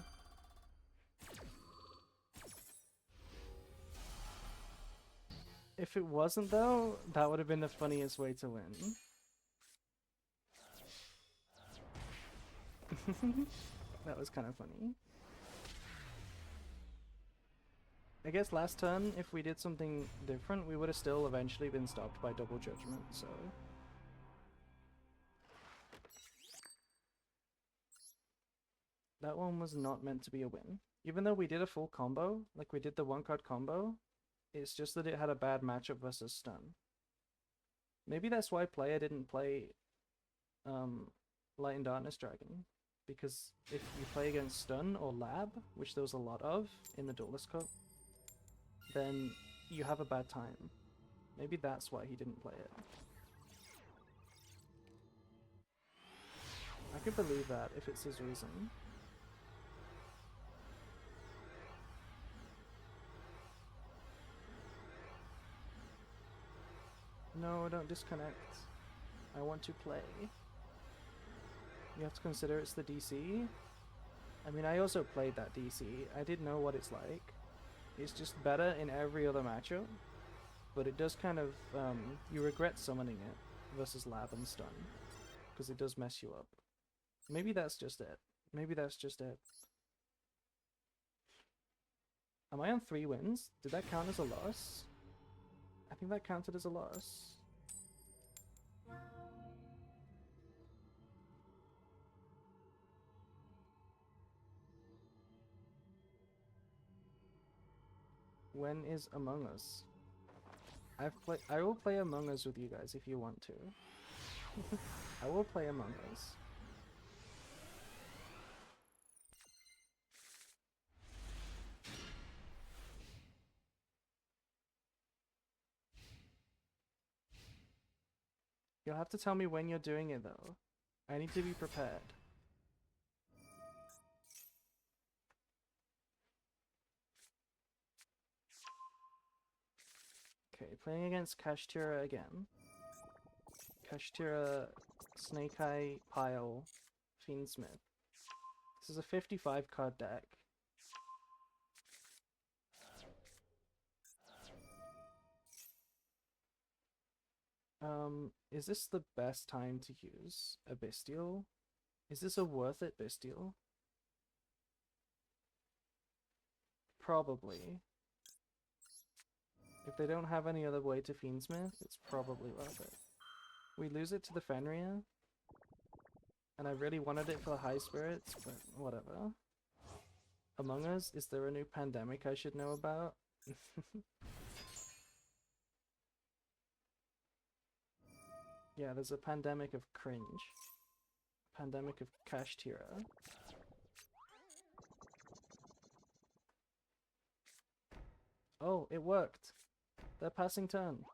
If it wasn't though, that would have been the funniest way to win. That was kind of funny. I guess last turn, if we did something different, we would have still eventually been stopped by double judgment, so... That one was not meant to be a win. Even though we did a full combo, like we did the 1-card combo, it's just that it had a bad matchup versus stun. Maybe that's why player didn't play Light and Darkness Dragon. Because if you play against stun or lab, which there was a lot of in the Duelist Cup, then you have a bad time. Maybe that's why he didn't play it. I could believe that if it's his reason. No, don't disconnect. I want to play. You have to consider it's the DC. I mean, I also played that DC. I did know what it's like. It's just better in every other matchup. But it does kind of, you regret summoning it versus lab and stun. Because it does mess you up. Maybe that's just it. Maybe that's just it. Am I on 3 wins? Did that count as a loss? I think that counted as a loss. When is Among Us? I will play Among Us with you guys if you want to. I will play Among Us. You'll have to tell me when you're doing it though. I need to be prepared. Okay, playing against Kashtira again. Kashtira, Snake Eye, Pile, Fiendsmith. This is a 55 card deck. Is this the best time to use a Bestial? Is this a worth it Bestial? Probably. If they don't have any other way to Fiendsmith, it's probably worth it. We lose it to the Fenrir. And I really wanted it for the High Spirits, but whatever. Among Us, is there a new pandemic I should know about? Yeah, there's a pandemic of cringe. Pandemic of Kashtira. Oh, it worked! They're passing turn.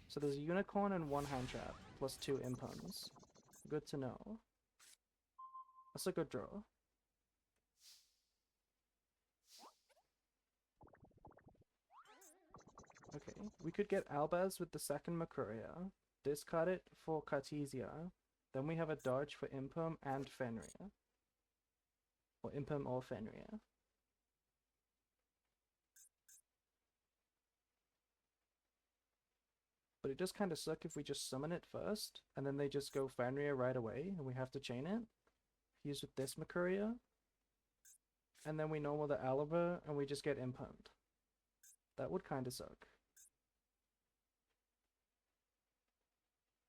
So there's a Unicorn and 1 hand trap, plus 2 impuns. Good to know. That's a good draw. Okay, we could get Albaz with the second Makuria, discard it for Cartesia, then we have a dodge for Impum and Fenrir. Or Impum or Fenrir. But it does kind of suck if we just summon it first, and then they just go Fenrir right away, and we have to chain it. Use with this Makuria. And then we normal the Aliber, and we just get Impumed. That would kind of suck.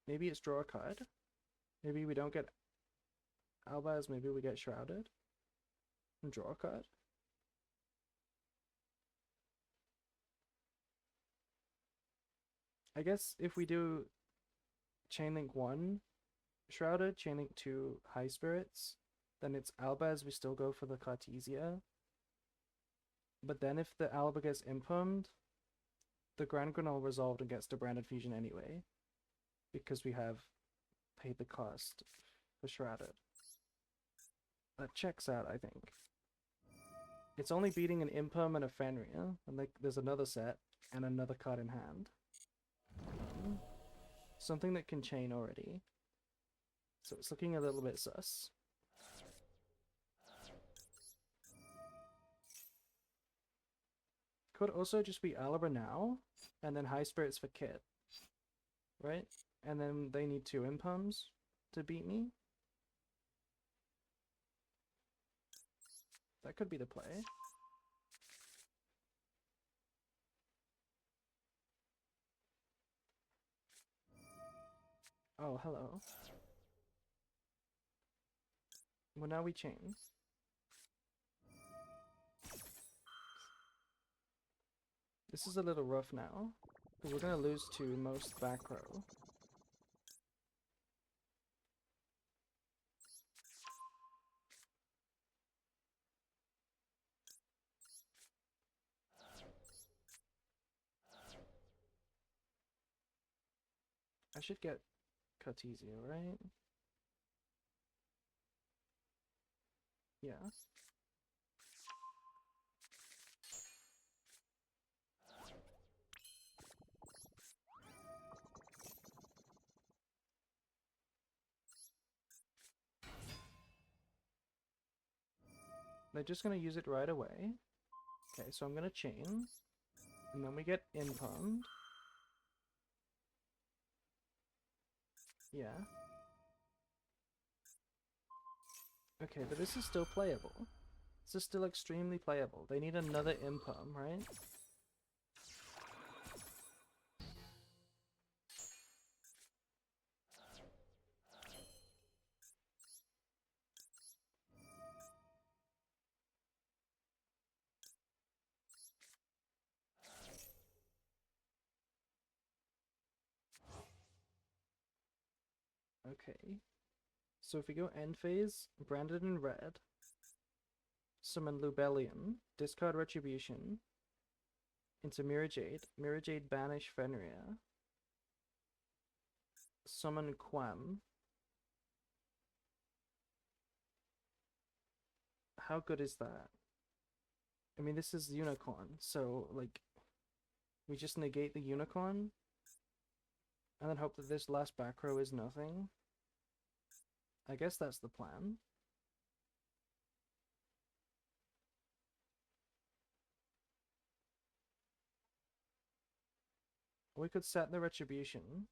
Maybe it's draw a card. Maybe we don't get Albaz, maybe we get Shrouded. And draw a card. I guess if we do Chainlink 1 Shrouded, Chainlink 2 High Spirits, then it's Albaz, we still go for the Cartesia. But then if the Alba gets impumed, the Grand Granol resolved and gets to Branded Fusion anyway. Because we have paid the cost for Shrouded. That checks out, I think. It's only beating an Impum and a Fenrir, and like there's another set and another card in hand. Something that can chain already. So it's looking a little bit sus. Could also just be Aliber now, and then High Spirits for Kit. Right? And then they need 2 Impums to beat me. That could be the play. Oh, hello. Well, now we chain. This is a little rough now, because we're going to lose to most back row. I should get Cartesia, right? Yeah. They're just going to use it right away. Okay, so I'm going to chain. And then we get Impummed. Yeah. Okay, but this is still playable. This is still extremely playable. They need another Imperm, right? Okay. So if we go end phase, branded in red, summon Lubellion, discard Retribution, into Mirror Jade banish Fenrir, summon Quam. How good is that? I mean, this is Unicorn, so, like, we just negate the Unicorn, and then hope that this last back row is nothing. I guess that's the plan. We could set the Retribution,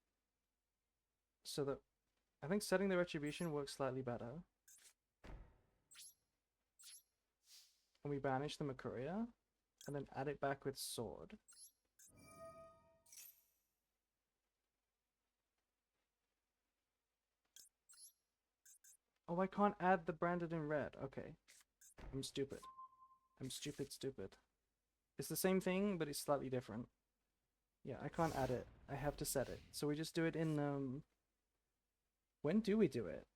so that... I think setting the Retribution works slightly better. And we banish the Makuria, and then add it back with Sword. Oh, I can't add the branded in red. Okay. I'm stupid. I'm stupid. It's the same thing, but it's slightly different. Yeah, I can't add it. I have to set it. So we just do it in, when do we do it?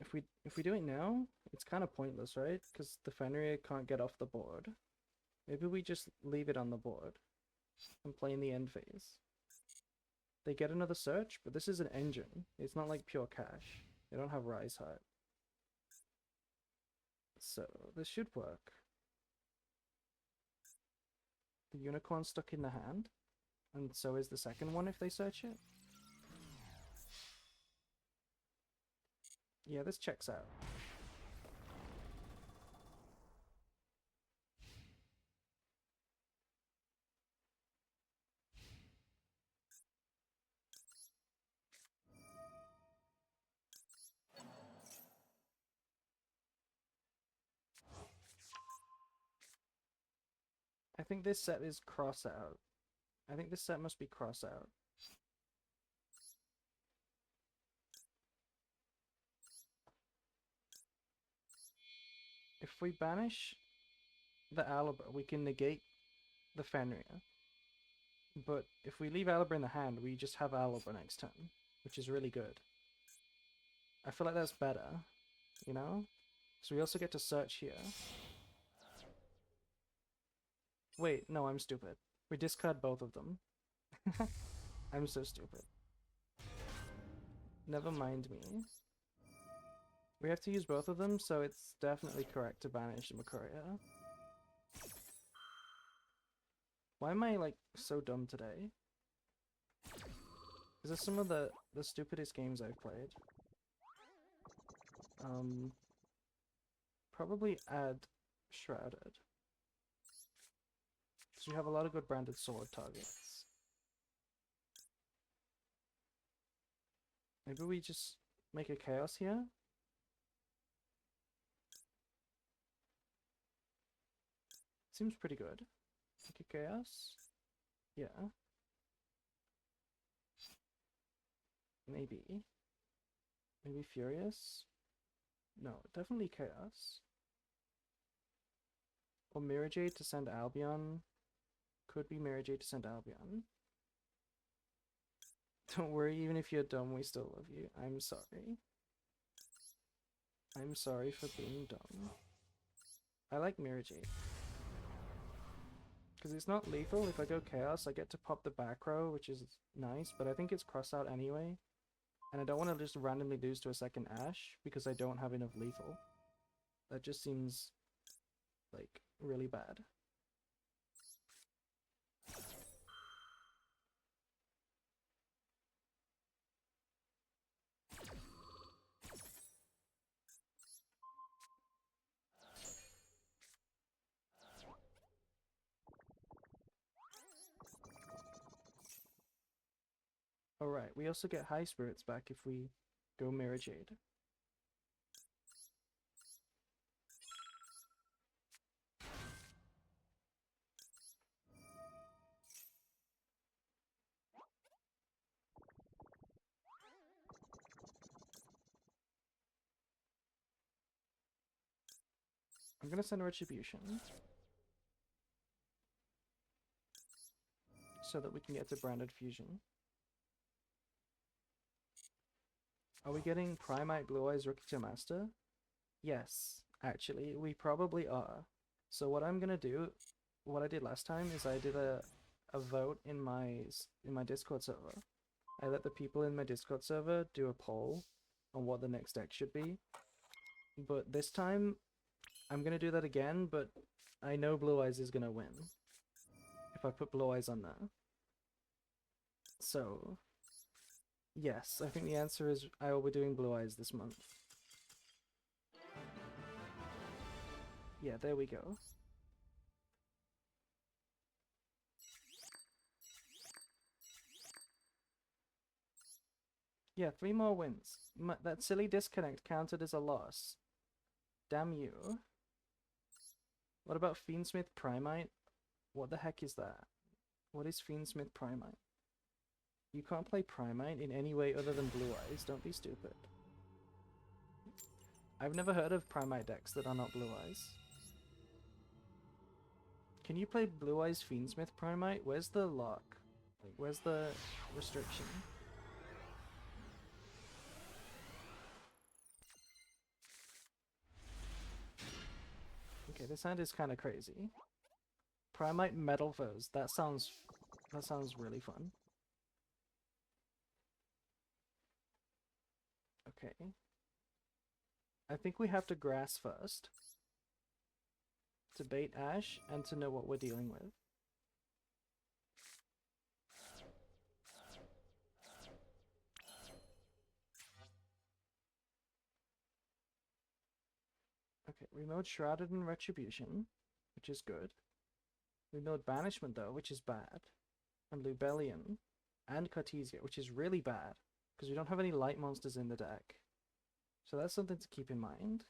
If we do it now, it's kind of pointless, right? Because the Fenrir can't get off the board. Maybe we just leave it on the board and play in the end phase. They get another search, but this is an engine. It's not like pure cash. They don't have Rise Heart. So this should work. The Unicorn's stuck in the hand, and so is the second one if they search it. Yeah, this checks out. I think this set is cross out. I think this set must be cross out. If we banish the Alibur, we can negate the Fenrir. But if we leave Alibur in the hand, we just have Alibur next turn, which is really good. I feel like that's better, you know? So we also get to search here. Wait, no, I'm stupid. We discard both of them. I'm so stupid. Never mind me. We have to use both of them, so it's definitely correct to banish Makuria. Why am I, like, so dumb today? Is this some of the stupidest games I've played? Probably add Shrouded. So you have a lot of good branded sword targets. Maybe we just make a chaos here? Seems pretty good. Make a chaos? Yeah. Maybe. Maybe Furious? No, definitely Chaos. Or Mirror Jade to send Albion. Could be Mirror Jade to send Albion. Don't worry, even if you're dumb, we still love you. I'm sorry. I'm sorry for being dumb. I like Mirror Jade. Because it's not lethal. If I go Chaos, I get to pop the back row, which is nice, but I think it's cross out anyway. And I don't want to just randomly lose to a second Ash, because I don't have enough lethal. That just seems, like, really bad. Alright, we also get High Spirits back if we go Mirror Jade. I'm gonna send Retribution. So that we can get to Branded Fusion. Are we getting Primite Blue Eyes Rookie to Master? Yes, actually, we probably are. So what I'm gonna do, what I did last time is I did a vote in my Discord server. I let the people in my Discord server do a poll on what the next deck should be. But this time, I'm gonna do that again, but I know Blue Eyes is gonna win. If I put Blue Eyes on there. So, yes, I think the answer is I will be doing Blue Eyes this month. Yeah, there we go. Yeah, 3 more wins. That silly disconnect counted as a loss. Damn you. What about Fiendsmith Primite? What the heck is that? What is Fiendsmith Primite? You can't play Primite in any way other than Blue Eyes, don't be stupid. I've never heard of Primite decks that are not Blue Eyes. Can you play Blue Eyes Fiendsmith Primite? Where's the lock? Like, where's the restriction? Okay, this hand is kind of crazy. Primite Metal Foes. That sounds really fun. Okay. I think we have to grass first. To bait Ash and to know what we're dealing with. Okay, we mode Shrouded in Retribution, which is good. We mode Banishment though, which is bad. And Lubellion and Cartesia, which is really bad, because we don't have any light monsters in the deck. So that's something to keep in mind.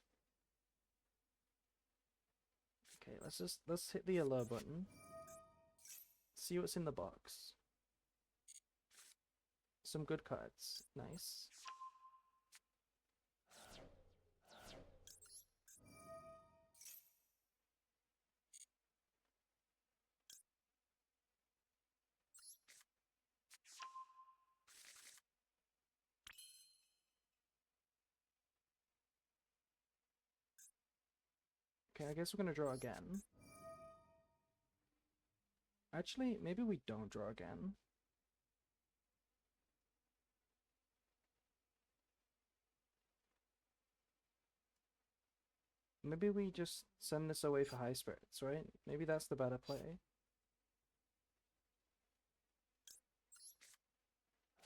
Okay, let's hit the alert button. See what's in the box. Some good cards. Nice. Okay, I guess we're gonna draw again. Actually, maybe we don't draw again. Maybe we just send this away for High Spirits, right? Maybe that's the better play.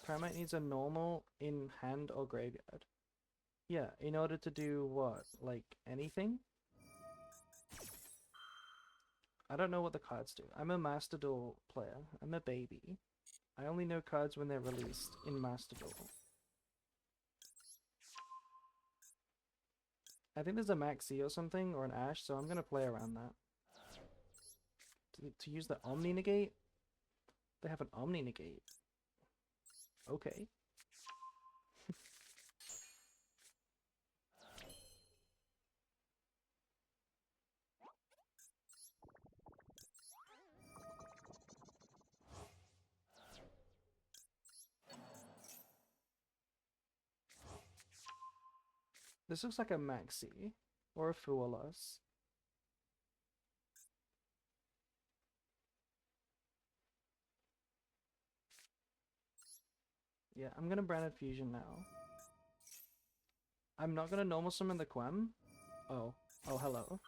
Primite needs a normal in hand or graveyard. Yeah, in order to do what? Like, anything? I don't know what the cards do. I'm a Master Duel player. I'm a baby. I only know cards when they're released in Master Duel. I think there's a Maxi or something, or an Ash, so I'm gonna play around that. To use the Omni Negate? They have an Omni Negate. Okay. This looks like a Maxi, or a Fualas. Yeah, I'm gonna Branded Fusion now. I'm not gonna normal summon the Quem. Oh, hello.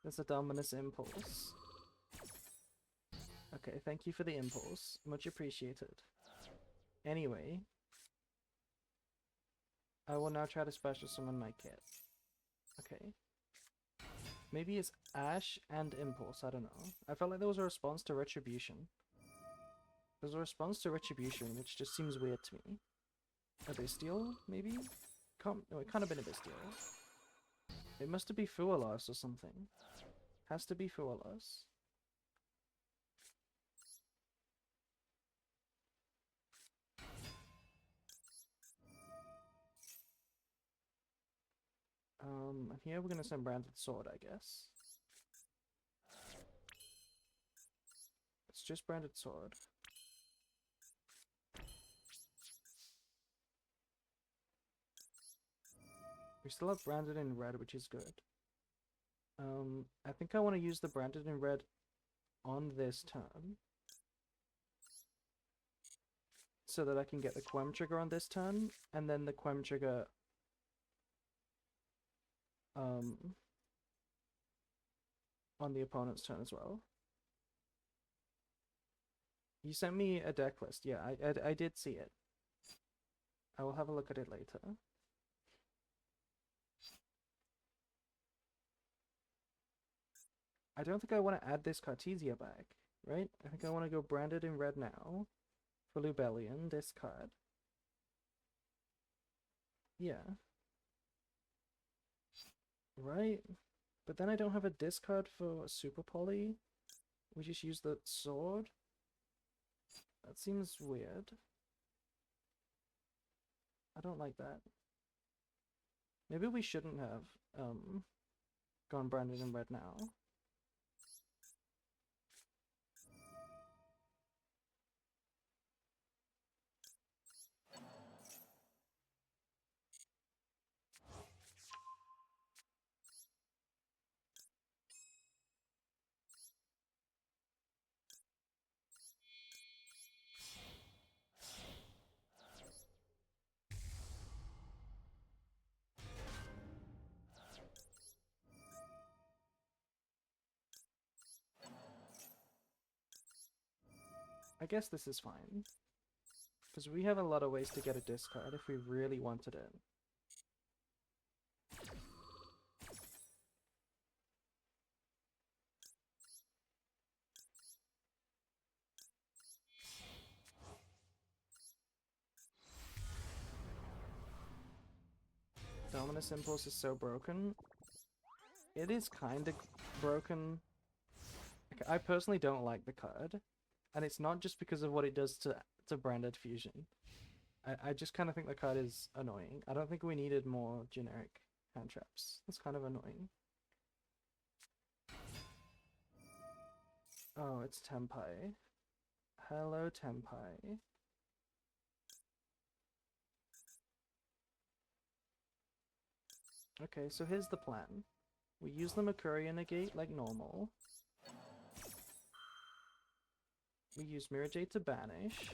There's a Dominus Impulse. Okay, thank you for the impulse. Much appreciated. Anyway, I will now try to special summon my kit. Okay. Maybe it's Ash and Impulse, I don't know. I felt like there was a response to Retribution. There's a response to Retribution, which just seems weird to me. Abystial, maybe? No, it can't have been Abystial. It must have been Fualas or something. Has to be Fualas. And here we're gonna send Branded Sword, I guess. It's just Branded Sword. We still have Branded in red, which is good. I think I want to use the Branded in red on this turn, so that I can get the Quem trigger on this turn, and then the Quem trigger on the opponent's turn as well. You sent me a deck list. Yeah, I did see it. I will have a look at it later. I don't think I want to add this Cartesia back, right? I think I want to go Branded in red now for Lubellion, discard. Yeah. Right? But then I don't have a discard for Super Poly. We just use the sword? That seems weird. I don't like that. Maybe we shouldn't have gone Branded in red now. I guess this is fine. Because we have a lot of ways to get a discard if we really wanted it. Dominus Impulse is so broken. It is kind of broken. I personally don't like the card. And it's not just because of what it does to Branded Fusion. I just kind of think the card is annoying. I don't think we needed more generic hand traps. That's kind of annoying. Oh, it's Tempai. Hello, Tempai. Okay, so here's the plan. We use the Mercurial Negate like normal. We use Mirror Jade to banish.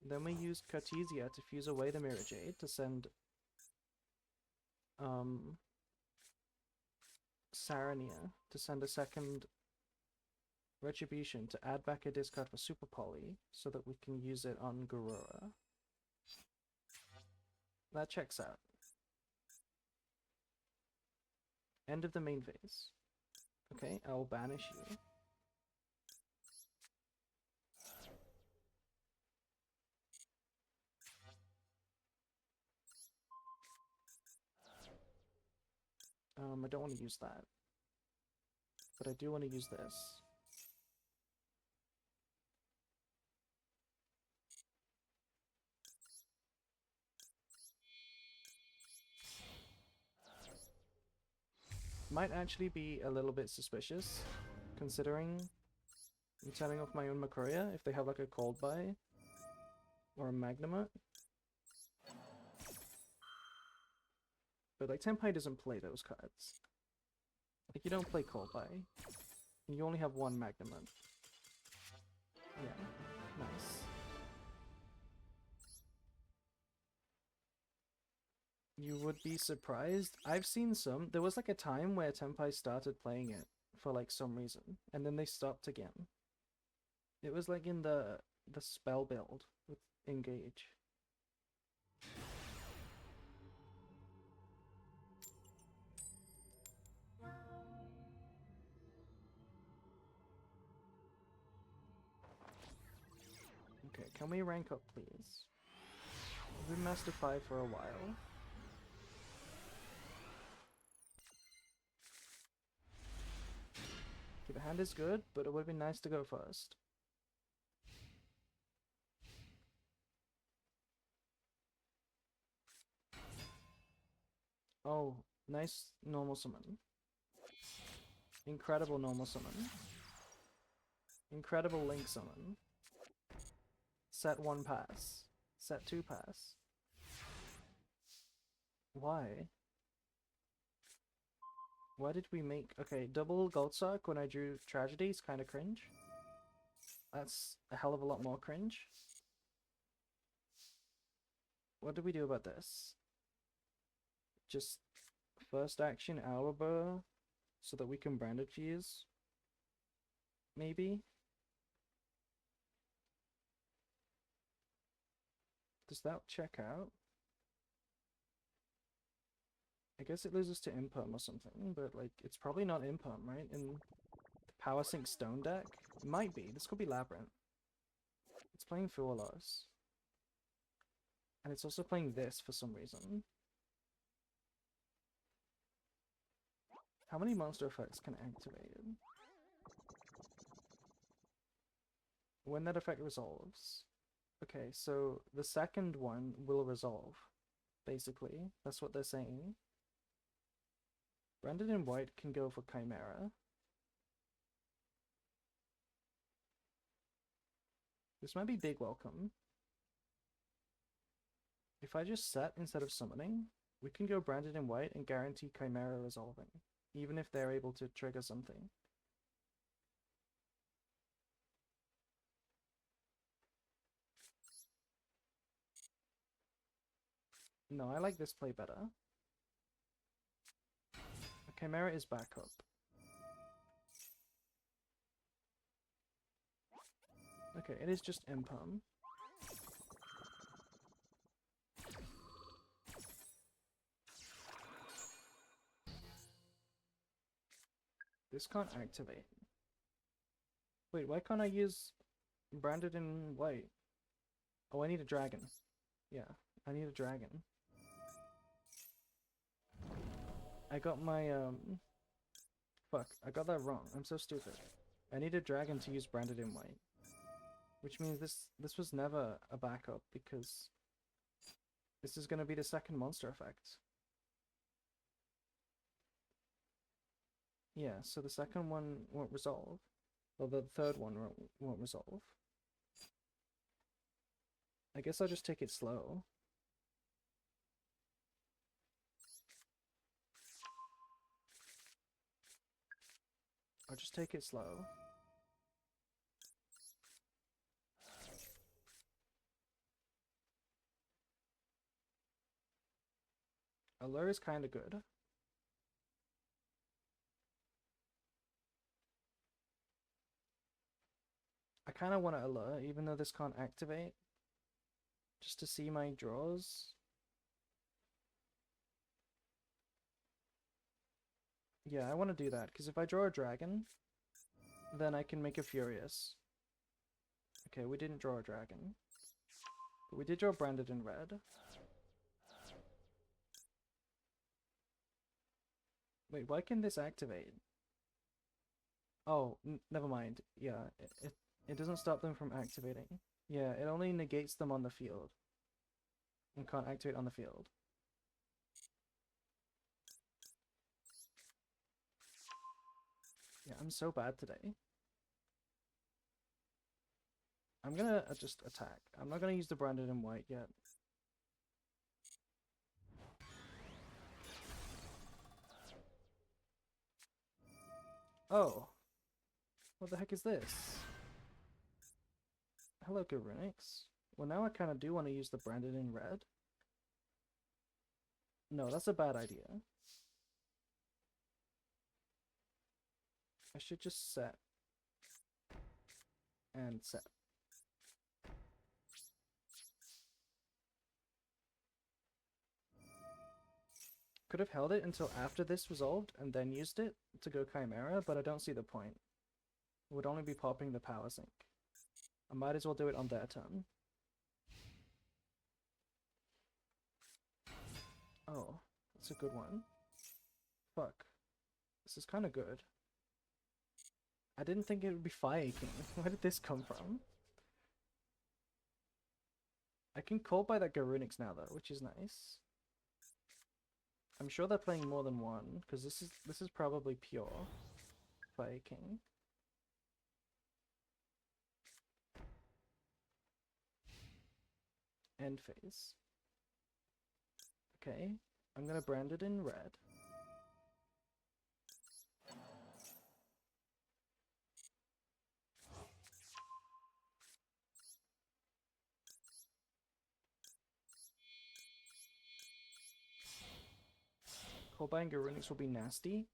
Then we use Cartesia to fuse away the Mirror Jade to send Sarania to send a second Retribution to add back a discard for Super Poly so that we can use it on Garura. That checks out. End of the main phase. Okay, I will banish you. I don't want to use that. But I do want to use this. Might actually be a little bit suspicious, considering I'm turning off my own Makuria if they have like a Cold Buy or a Magnamut. But like Tenpai doesn't play those cards. Like you don't play Cold Buy, and you only have one Magnamut. Yeah, nice. You would be surprised. I've seen some. There was like a time where Tenpai started playing it for like some reason, and then they stopped again. It was like in the spell build with Engage. Okay, can we rank up, please? We've been Master 5 for a while. Okay, the hand is good, but it would be nice to go first. Oh, nice normal summon. Incredible normal summon. Incredible link summon. Set 1 pass. Set 2 pass. Why? Why did we make... Okay, double gold sock when I drew tragedy is kind of cringe. That's a hell of a lot more cringe. What do we do about this? Just first action Owlbear so that we can Branded Fuse? Maybe? Does that check out? I guess it loses to Imperm or something, but like it's probably not Imperm, right? In the Power Sync Stone deck? It might be. This could be Labyrinth. It's playing Fualos. And it's also playing this for some reason. How many monster effects can activate? When that effect resolves. Okay, so the second one will resolve. Basically, that's what they're saying. Branded in white can go for Chimera. This might be big welcome. If I just set instead of summoning, we can go Branded in white and guarantee Chimera resolving, even if they're able to trigger something. No, I like this play better. Chimera is backup. Okay, it is just Imperm. This can't activate. Wait, why can't I use Branded in white? Oh, I need a dragon. Yeah, I need a dragon. I got my, fuck, I got that wrong. I'm so stupid. I need a dragon to use Branded in white. Which means this was never a backup because this is gonna be the second monster effect. Yeah, so the second one won't resolve. Well, the third one won't resolve. I guess I'll just take it slow. I'll just take it slow. Allure is kind of good. I kind of want to Allure, even though this can't activate. Just to see my draws. Yeah, I want to do that, because if I draw a dragon, then I can make a Furious. Okay, we didn't draw a dragon. But we did draw Branded in red. Wait, why can this activate? Oh, never mind. Yeah, it doesn't stop them from activating. Yeah, it only negates them on the field. And can't activate on the field. Yeah, I'm so bad today. I'm gonna just attack. I'm not gonna use the Branded in white yet. Oh. What the heck is this? Hello, Garunix. Well, now I kind of do want to use the Branded in red. No, that's a bad idea. I should just set. And set. Could have held it until after this resolved and then used it to go Chimera, but I don't see the point. It would only be popping the Power Sync. I might as well do it on their turn. Oh, that's a good one. Fuck. This is kind of good. I didn't think it would be Fire King. Where did this come from? I can call by that Garunix now though, which is nice. I'm sure they're playing more than one, because this is probably pure Fire King. End phase. Okay, I'm gonna brand it in red. Coldbind Garunix will be nasty.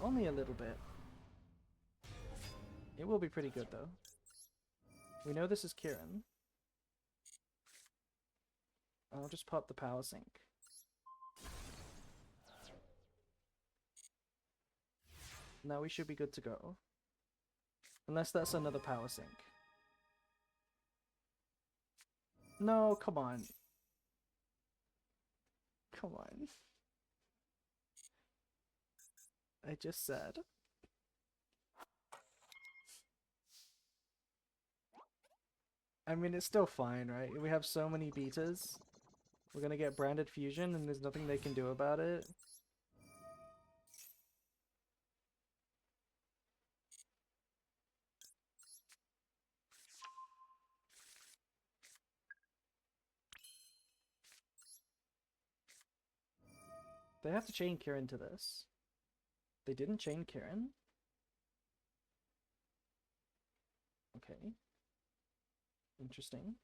Only a little bit. It will be pretty good though. We know this is Kieran. I'll just pop the power sink. Now we should be good to go. Unless that's another power sink. No, come on. Come on. I just said. I mean, it's still fine, right? We have so many betas. We're gonna get branded fusion and there's nothing they can do about it. They have to chain Kieran to this. They didn't chain Kieran? Okay. Interesting.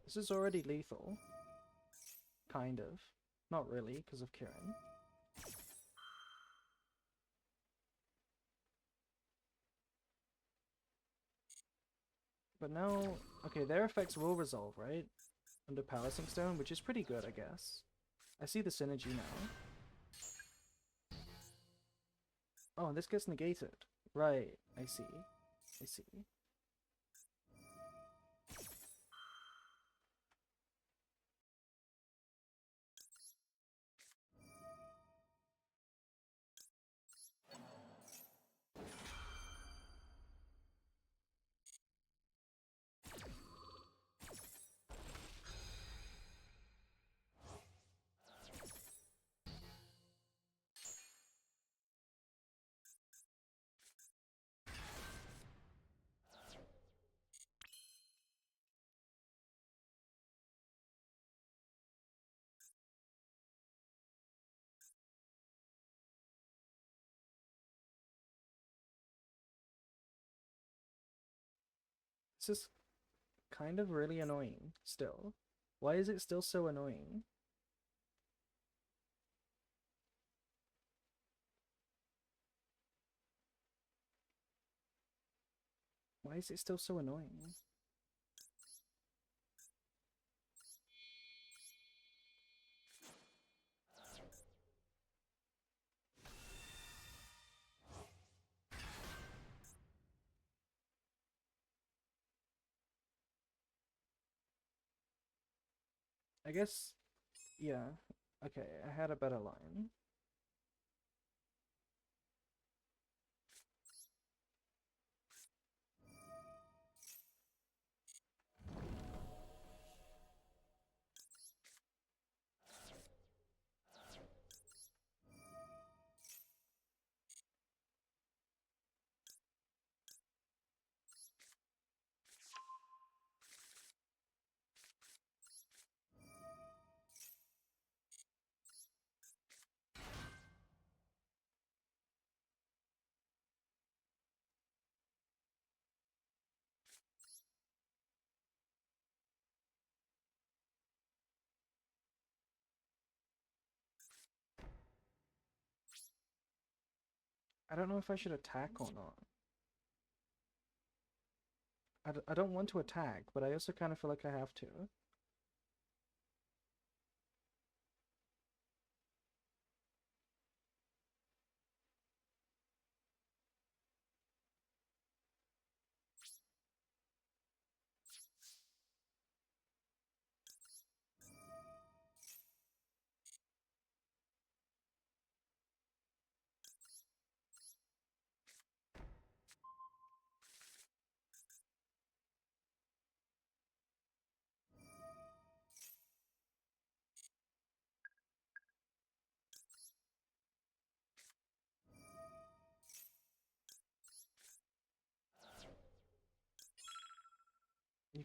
This is already lethal. Kind of. Not really, because of Kieran. But now, okay, their effects will resolve, right? Under Power Sync Stone, which is pretty good, I guess. I see the synergy now. Oh, and this gets negated. Right, I see. I see. This is kind of really annoying still. Why is it still so annoying? Why is it still so annoying? I guess, yeah. Okay, I had a better line. I don't know if I should attack or not. I don't want to attack, but I also kind of feel like I have to.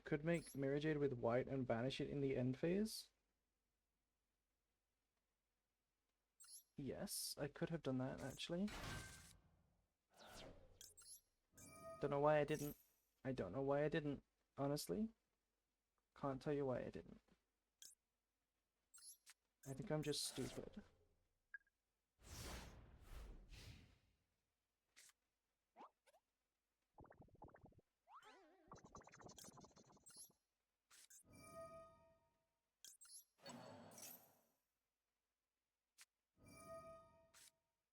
could make Mirror Jade with white and banish it in the end phase. Yes, I could have done that actually. Don't know why I didn't. I don't know why I didn't, honestly. Can't tell you why I didn't. I think I'm just stupid.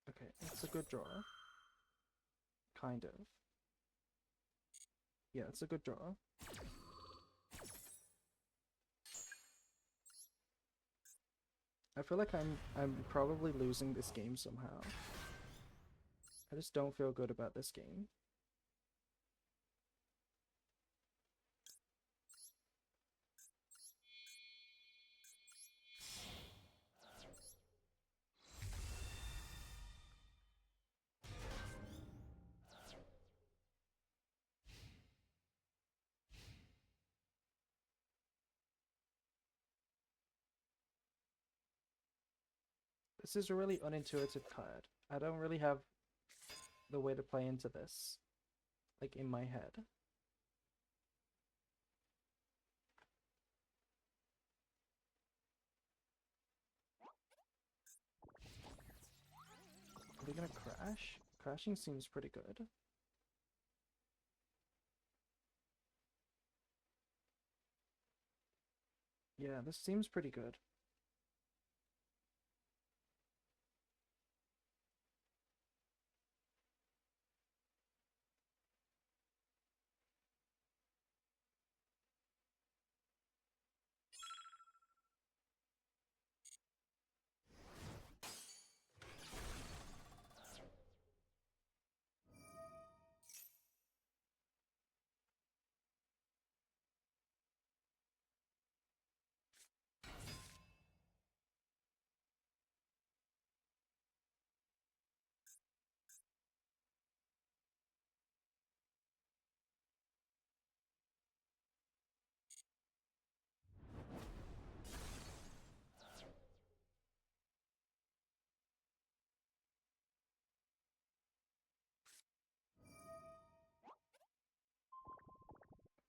Okay, it's a good draw. Kind of. Yeah, it's a good draw. I feel like I'm probably losing this game somehow. I just don't feel good about this game. This is a really unintuitive card. I don't really have the way to play into this, like in my head. Are they gonna crash? Crashing seems pretty good. Yeah, this seems pretty good.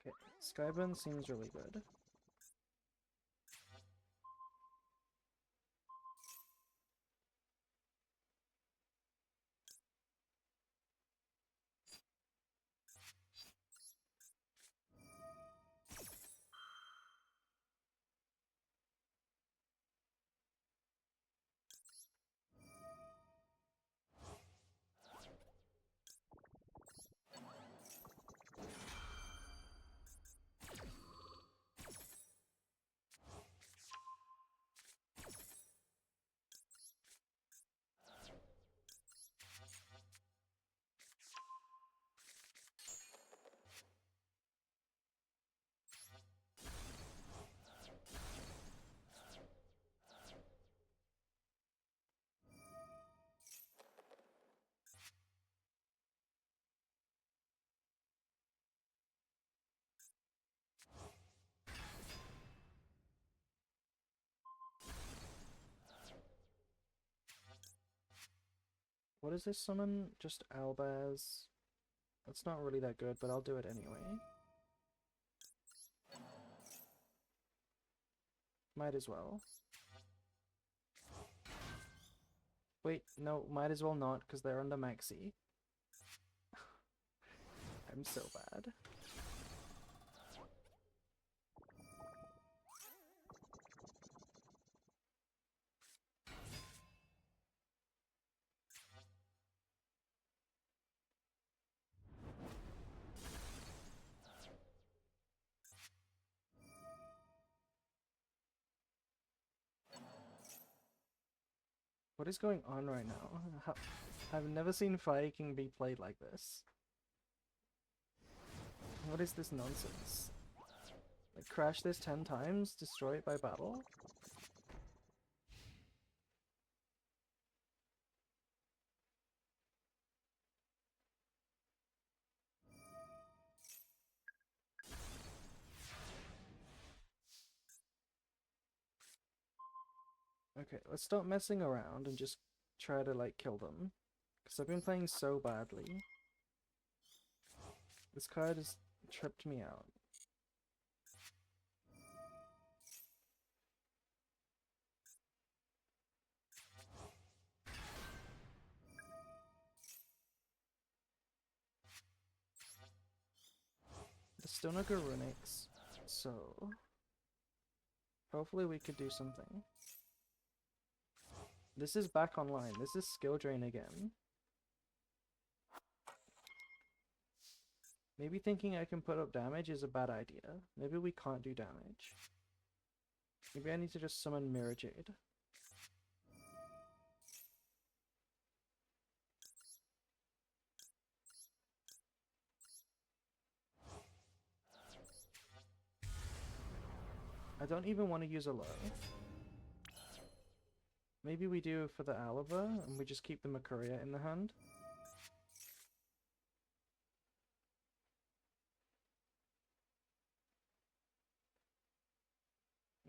Okay, Skyburn seems really good. What is this summon? Just Albaz. That's not really that good, but I'll do it anyway. Might as well. Wait, no, might as well not, because they're under Maxi. I'm so bad. What is going on right now? I've never seen Fire King be played like this. What is this nonsense? Like, crash this 10 times? Destroy it by battle? Okay, let's stop messing around and just try to like kill them. Because I've been playing so badly. This card has tripped me out. There's still no Garunix, so hopefully we could do something. This is back online. This is skill drain again. Maybe thinking I can put up damage is a bad idea. Maybe we can't do damage. Maybe I need to just summon Mirror Jade. I don't even want to use a low. Maybe we do for the Alava, and we just keep the Makuria in the hand.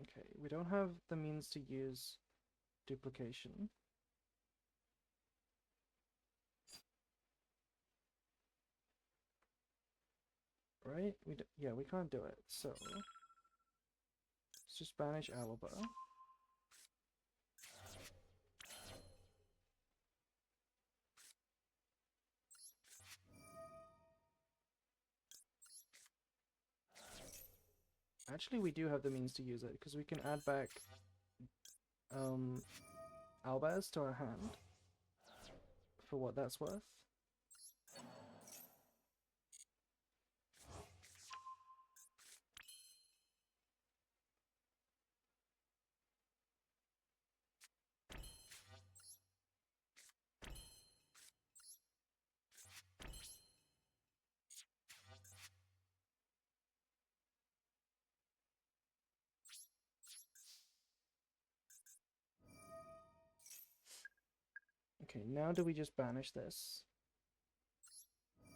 Okay, we don't have the means to use duplication. Right? Yeah, we can't do it, so let's just banish Alaba. Actually, we do have the means to use it, because we can add back Albaz to our hand, for what that's worth. Okay, now do we just banish this?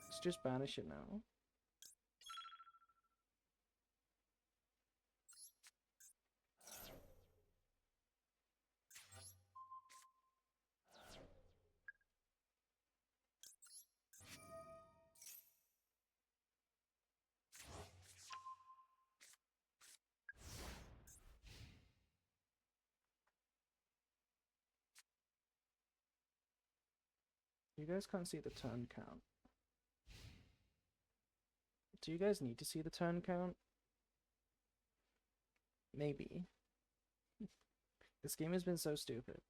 Let's just banish it now. You guys can't see the turn count. Do you guys need to see the turn count? Maybe. This game has been so stupid.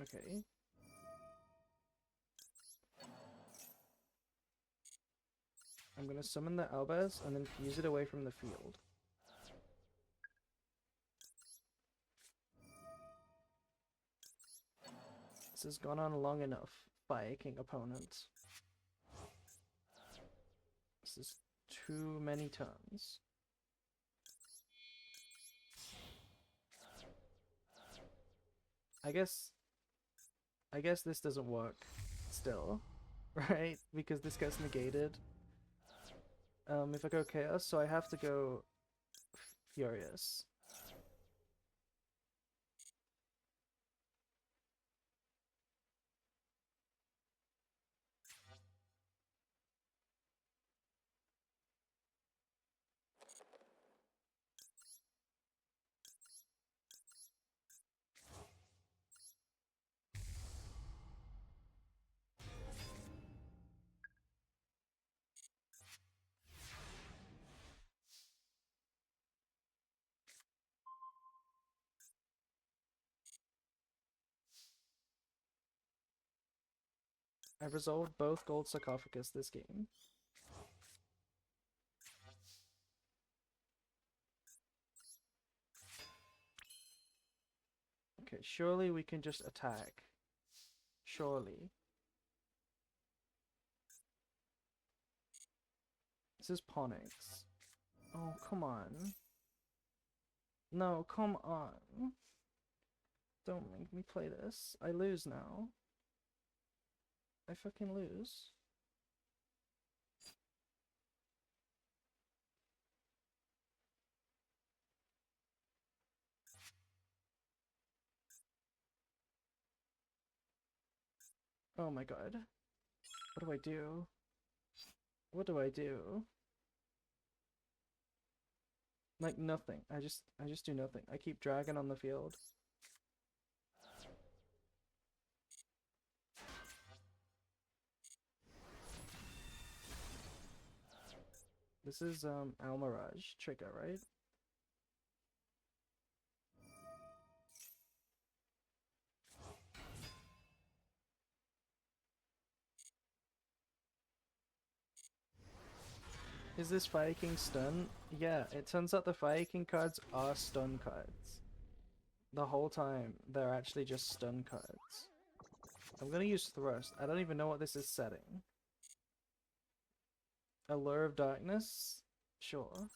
Okay. I'm gonna summon the Albaz and then fuse it away from the field. This has gone on long enough, King opponent. This is too many turns. I guess this doesn't work still, right? Because this gets negated. If I go Chaos, so I have to go Furious. I've resolved both Gold Sarcophagus this game. Okay, surely we can just attack. Surely. This is Ponix. Oh, come on. No, come on. Don't make me play this. I lose now. I fucking lose. Oh my god. What do I do? What do I do? Like nothing. I just do nothing. I keep dragging on the field. This is Almirage trigger, right? Is this Fire King stun? Yeah, it turns out the Fire King cards are stun cards. The whole time, they're actually just stun cards. I'm gonna use Thrust. I don't even know what this is setting. Allure of Darkness? Sure.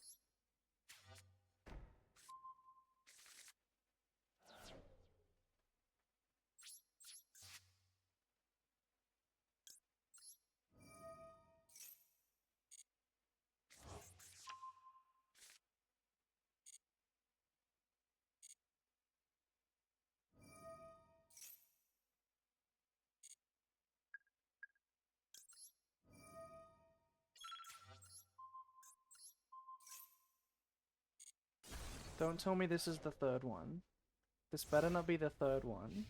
Don't tell me this is the third one. This better not be the third one.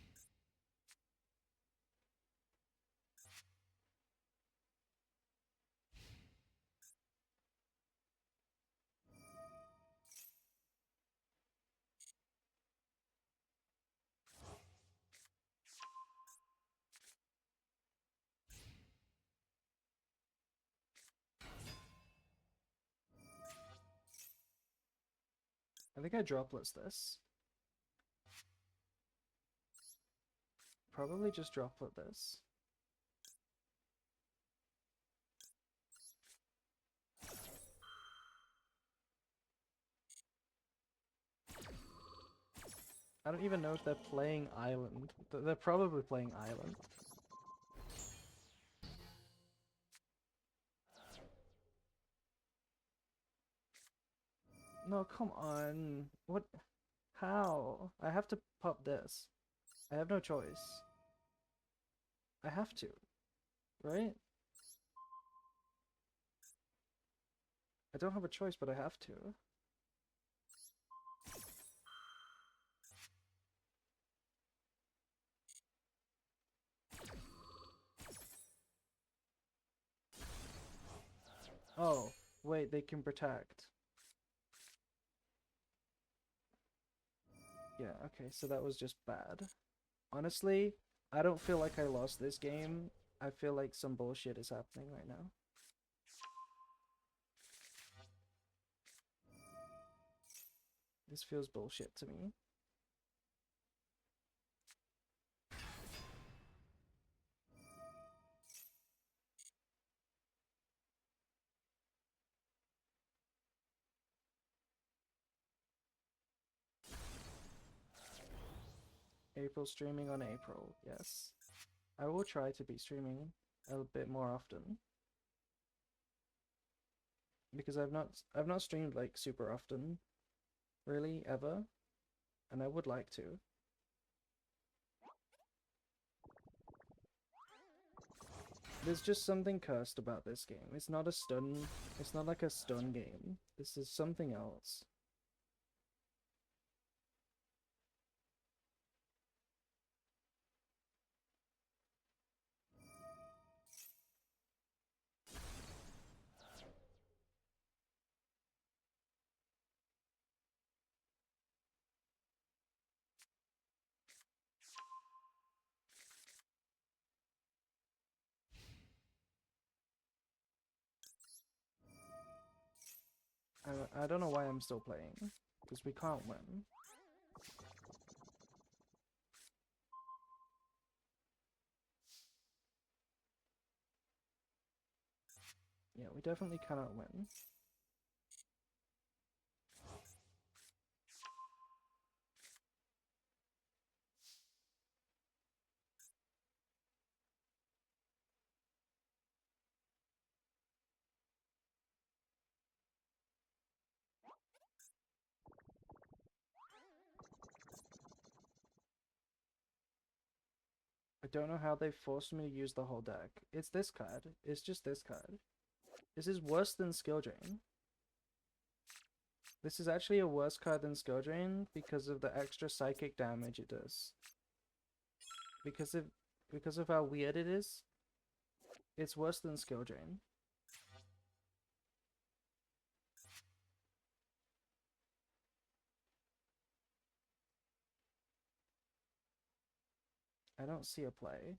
I think I dropless this. Probably just droplet this. I don't even know if they're playing Island. They're probably playing Island. No, come on. What? How? I have to pop this. I have no choice. I have to. Right? I don't have a choice, but I have to. Oh, wait, they can protect. Yeah, okay, so that was just bad. Honestly, I don't feel like I lost this game. I feel like some bullshit is happening right now. This feels bullshit to me. April streaming on April, yes. I will try to be streaming a bit more often. Because I've not streamed like super often, really, ever. And I would like to. There's just something cursed about this game. It's not a stun, it's not like a stun game. This is something else. I don't know why I'm still playing, because we can't win. Yeah, we definitely cannot win. don't know how they forced me to use the whole deck. It's this card. It's just this card. This is worse than Skill Drain. This is actually a worse card than Skill Drain because of the extra psychic damage it does. Because of how weird it is, it's worse than Skill Drain. I don't see a play.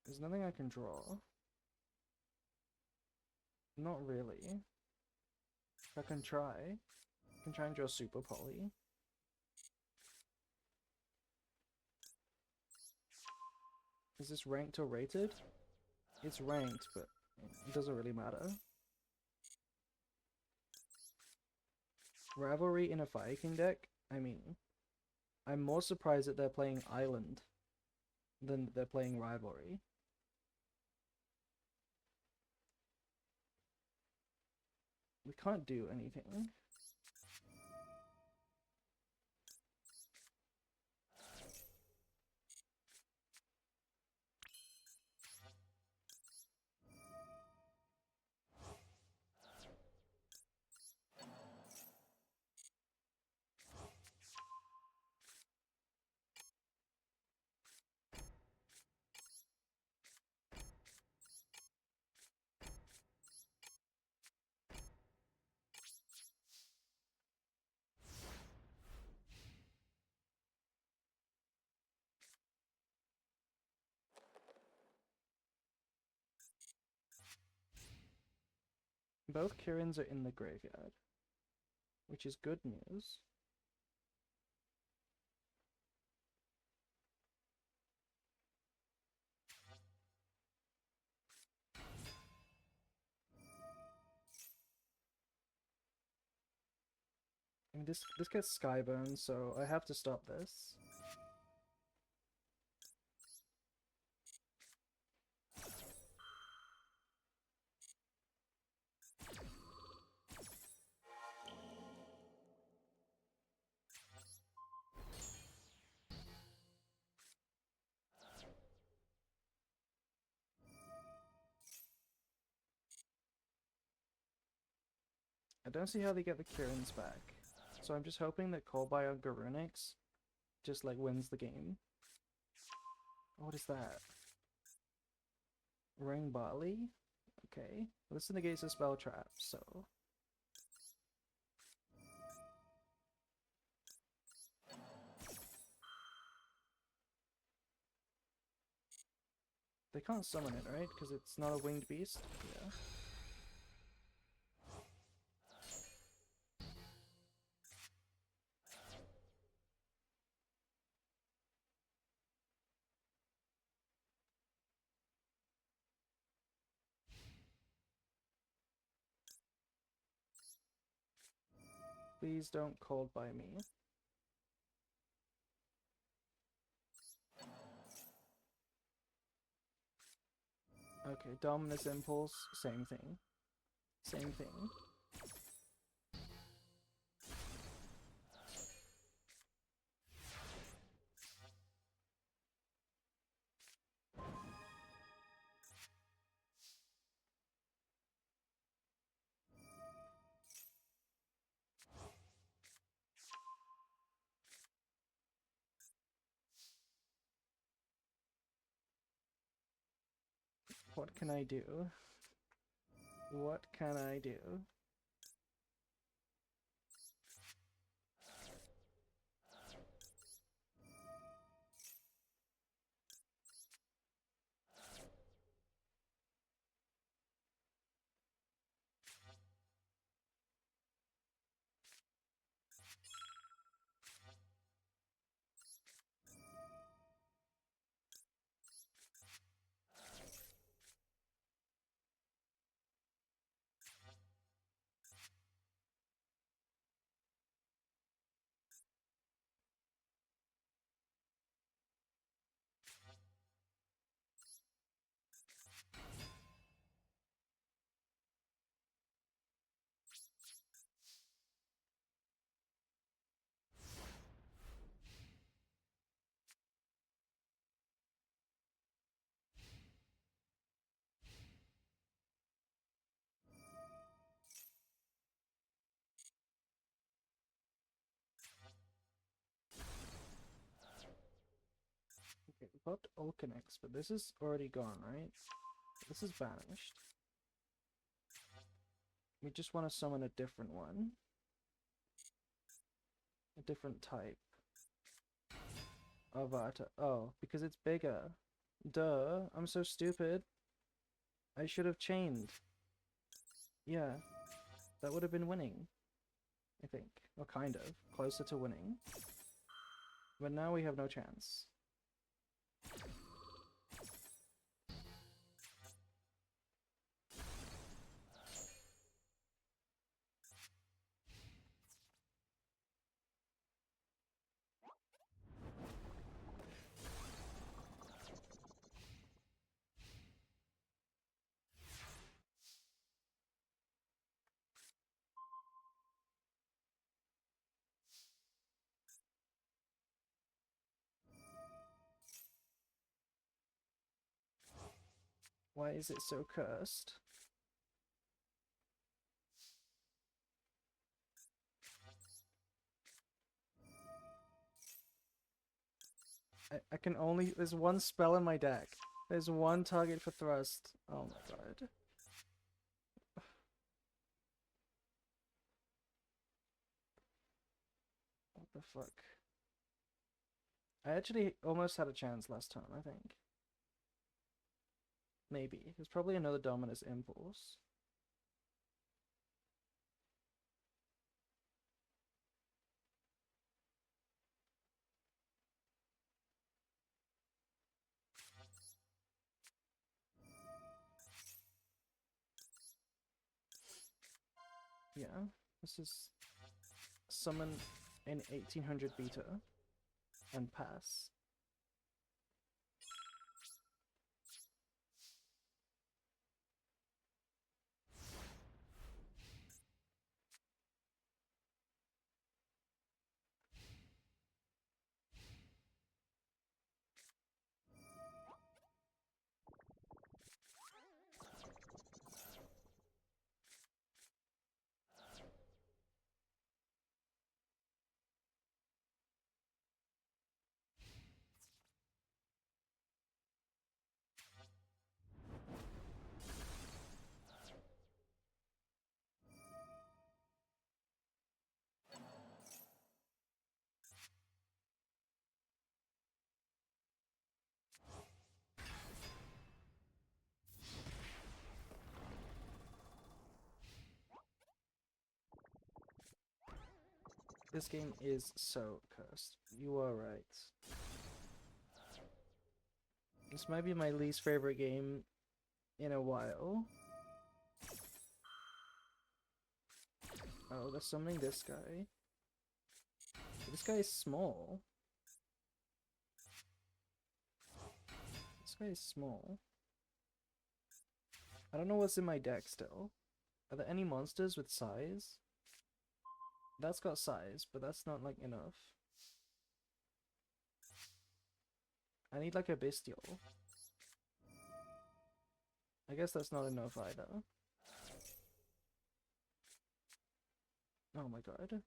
There's nothing I can draw. Not really. I can try. I can try and draw Super Poly. Is this ranked or rated? It's ranked, but it doesn't really matter. Rivalry in a Fire King deck? I mean, I'm more surprised that they're playing Island than they're playing Rivalry. We can't do anything. Both Kirins are in the graveyard, which is good news. I mean, this gets Skyburn, so I have to stop this. I don't see how they get the Kirins back, so I'm just hoping that Kolbai on Garunix just like wins the game. What is that? Ring Barley? Okay. This negates a spell trap, so... They can't summon it, right? Because it's not a winged beast? Yeah. Please don't cold by me. Okay, Dominus Impulse, same thing. Same thing. What can I do? What can I do? popped Ulcanix, but this is already gone, right? This is banished. We just want to summon a different one. A different type. Avata. Oh, because it's bigger. Duh, I'm so stupid. I should have chained. Yeah, that would have been winning. I think. Or kind of. Closer to winning. But now we have no chance. Why is it so cursed? I can only... There's one spell in my deck. There's one target for thrust. Oh my god. What the fuck? I actually almost had a chance last time, I think. Maybe. There's probably another Dominus Impulse. Yeah, this is summon an 1800 beta and pass. This game is so cursed. You are right. This might be my least favorite game in a while. Oh, they're summoning this guy. This guy is small. This guy is small. I don't know what's in my deck still. Are there any monsters with size? That's got size, but that's not like enough. I need like a bestial. I guess that's not enough either. Oh my god.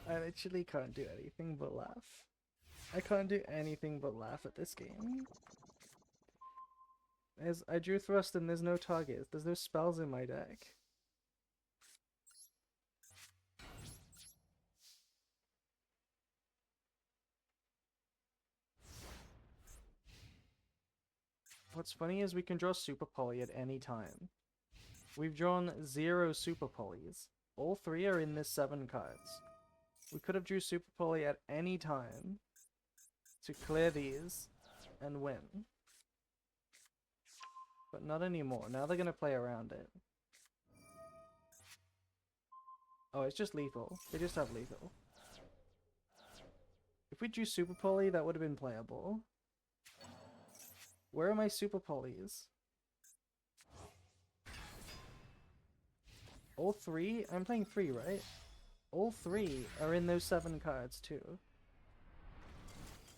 I literally can't do anything but laugh. I can't do anything but laugh at this game. I drew thrust and there's no targets. There's no spells in my deck. What's funny is we can draw Super Poly at any time. We've drawn 0 Super Polys. All 3 are in this 7 cards. We could have drew Super Poly at any time to clear these and win. But not anymore. Now they're gonna play around it. Oh, it's just lethal. They just have lethal. If we drew Super Poly, that would have been playable. Where are my Super Polys? All three? I'm playing 3, right? All 3 are in those 7 cards too.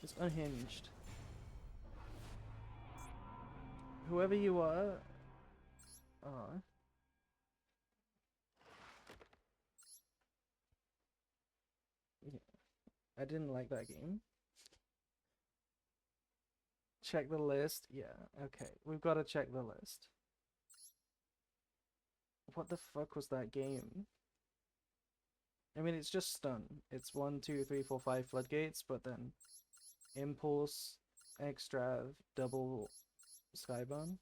It's unhinged. Whoever you are... Aw. Yeah. I didn't like that game. Check the list. Yeah, okay. We've got to check the list. What the fuck was that game? I mean, it's just stun. It's 1, 2, 3, 4, 5 floodgates, but then impulse, extrav, double skyburn.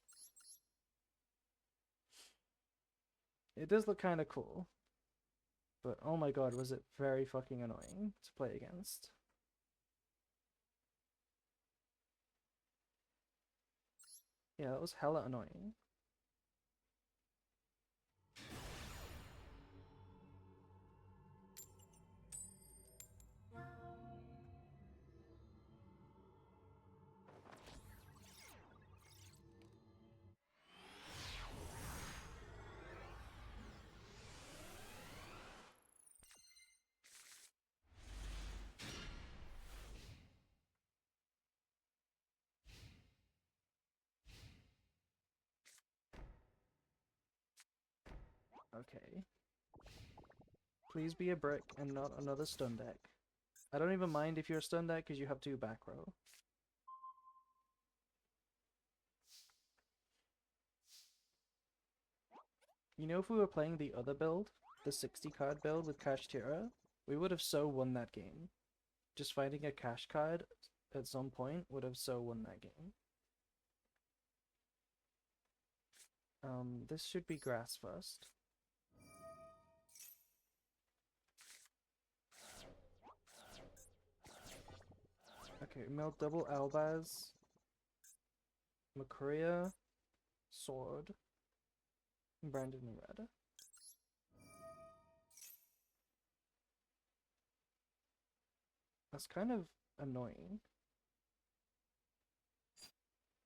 It does look kind of cool, but oh my god, was it very fucking annoying to play against. Yeah, that was hella annoying. Okay. Please be a brick and not another stun deck. I don't even mind if you're a stun deck because you have 2 back row. You know, if we were playing the other build, the 60 card build with Kashtira, we would have so won that game. Just finding a cash card at some point would have so won that game. This should be grass first. Okay, Meld double Albaz, Makuria, Sword, Branded in red. That's kind of annoying.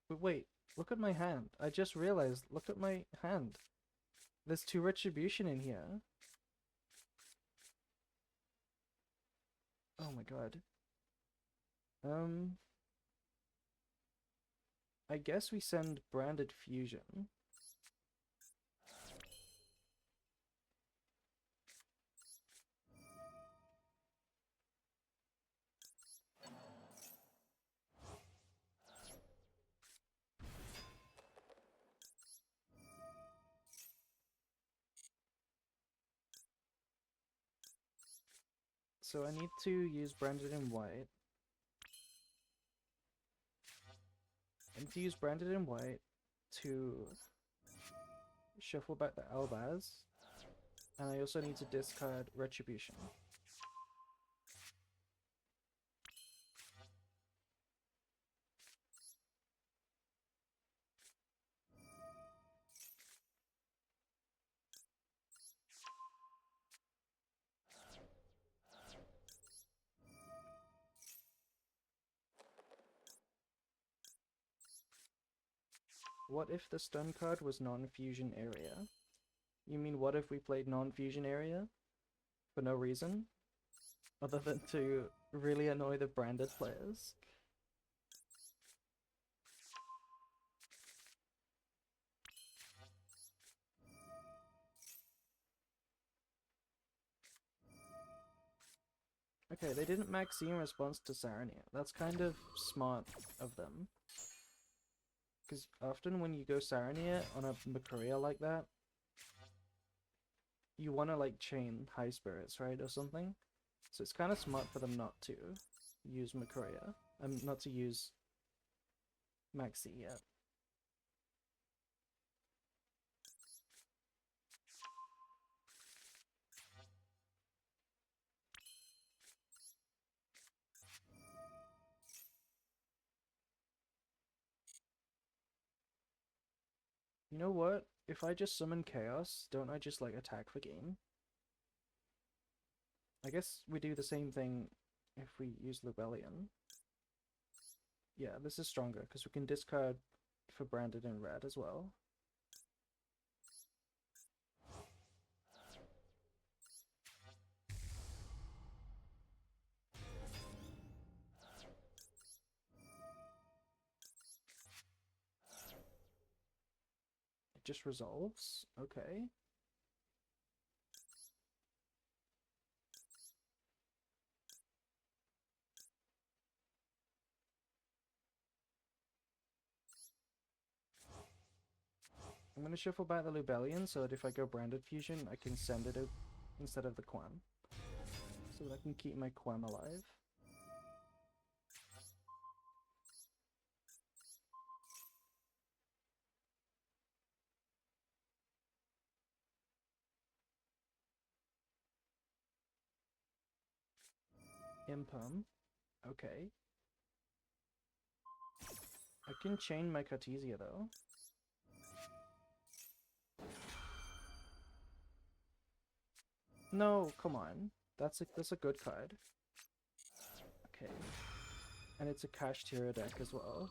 But wait, look at my hand. I just realized, look at my hand. There's 2 Retribution in here. Oh my god. I guess we send Branded Fusion. So I need to use Branded in white. I need to use Branded in white to shuffle back the Albaz. And I also need to discard Retribution. What if the stun card was non-fusion area? You mean what if we played non-fusion area? For no reason? Other than to really annoy the branded players? Okay, they didn't max in response to Sarania. That's kind of smart of them. Because often when you go Sarania on a Makuria like that, you want to like chain High Spirits, right, or something? So it's kind of smart for them not to use Makuria. Not to use Maxi yet. You know what? If I just summon Chaos, don't I just like attack for game? I guess we do the same thing if we use Lubellion. Yeah, this is stronger because we can discard for Branded in red as well. just resolves. Okay. I'm gonna shuffle back the Lubellion so that if I go Branded Fusion, I can send it out instead of the Quam. So that I can keep my Quam alive. Impum. Okay. I can chain my Cartesia though. No, come on. That's a good card. Okay. And it's a Kashtira deck as well.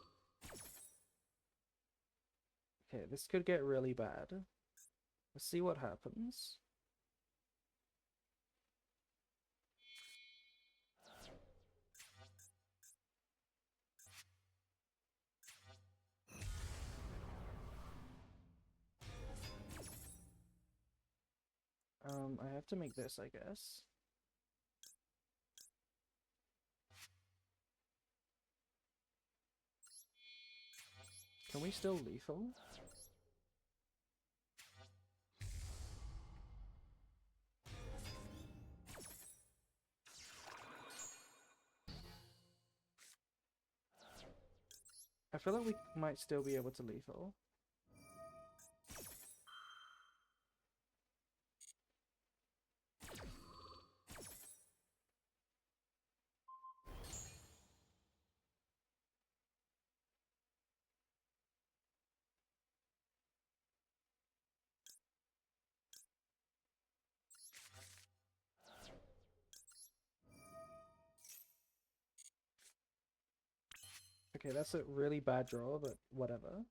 Okay, this could get really bad. Let's see what happens. I have to make this, I guess. Can we still lethal? I feel like we might still be able to lethal. Okay, that's a really bad draw, but whatever.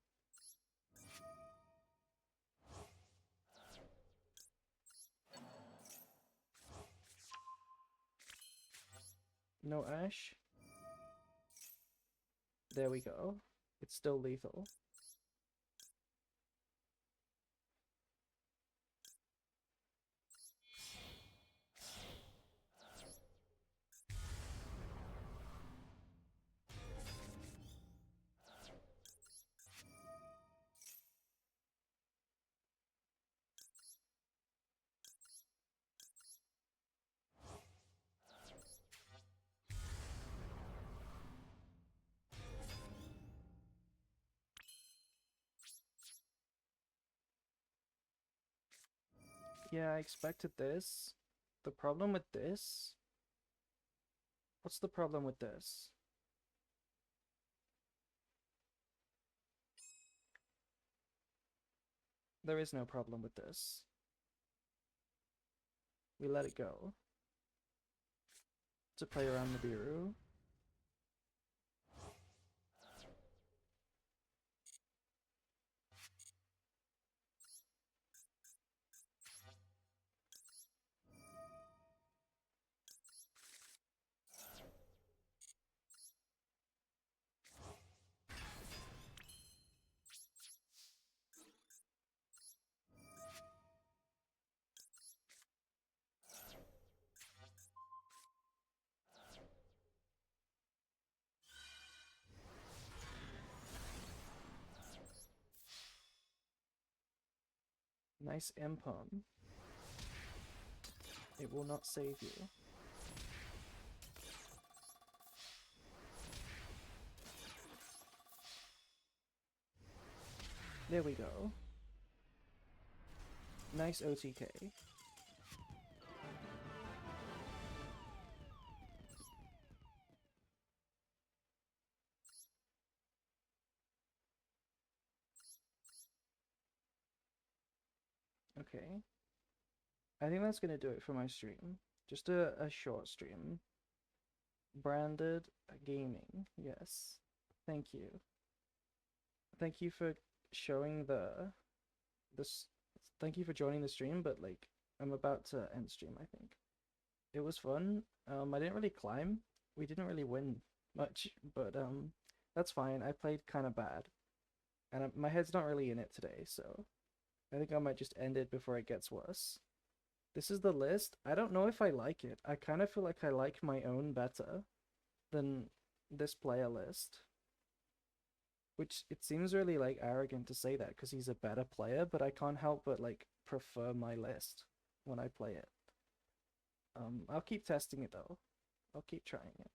No Ash. There we go. It's still lethal. Yeah, I expected this. The problem with this... What's the problem with this? There is no problem with this. We let it go. To play around Nibiru. Nice Impum. It will not save you. There we go. Nice OTK. Okay. I think that's gonna do it for my stream. Just a short stream. Branded gaming, yes. Thank you. Thank you for showing this. Thank you for joining the stream, but like I'm about to end stream, I think. It was fun. I didn't really climb. We didn't really win much, but that's fine. I played kind of bad. And my head's not really in it today, so I think I might just end it before it gets worse. This is the list. I don't know if I like it. I kind of feel like I like my own better than this player list. Which it seems really like arrogant to say that because he's a better player, but I can't help but like prefer my list when I play it. I'll keep testing it though. I'll keep trying it.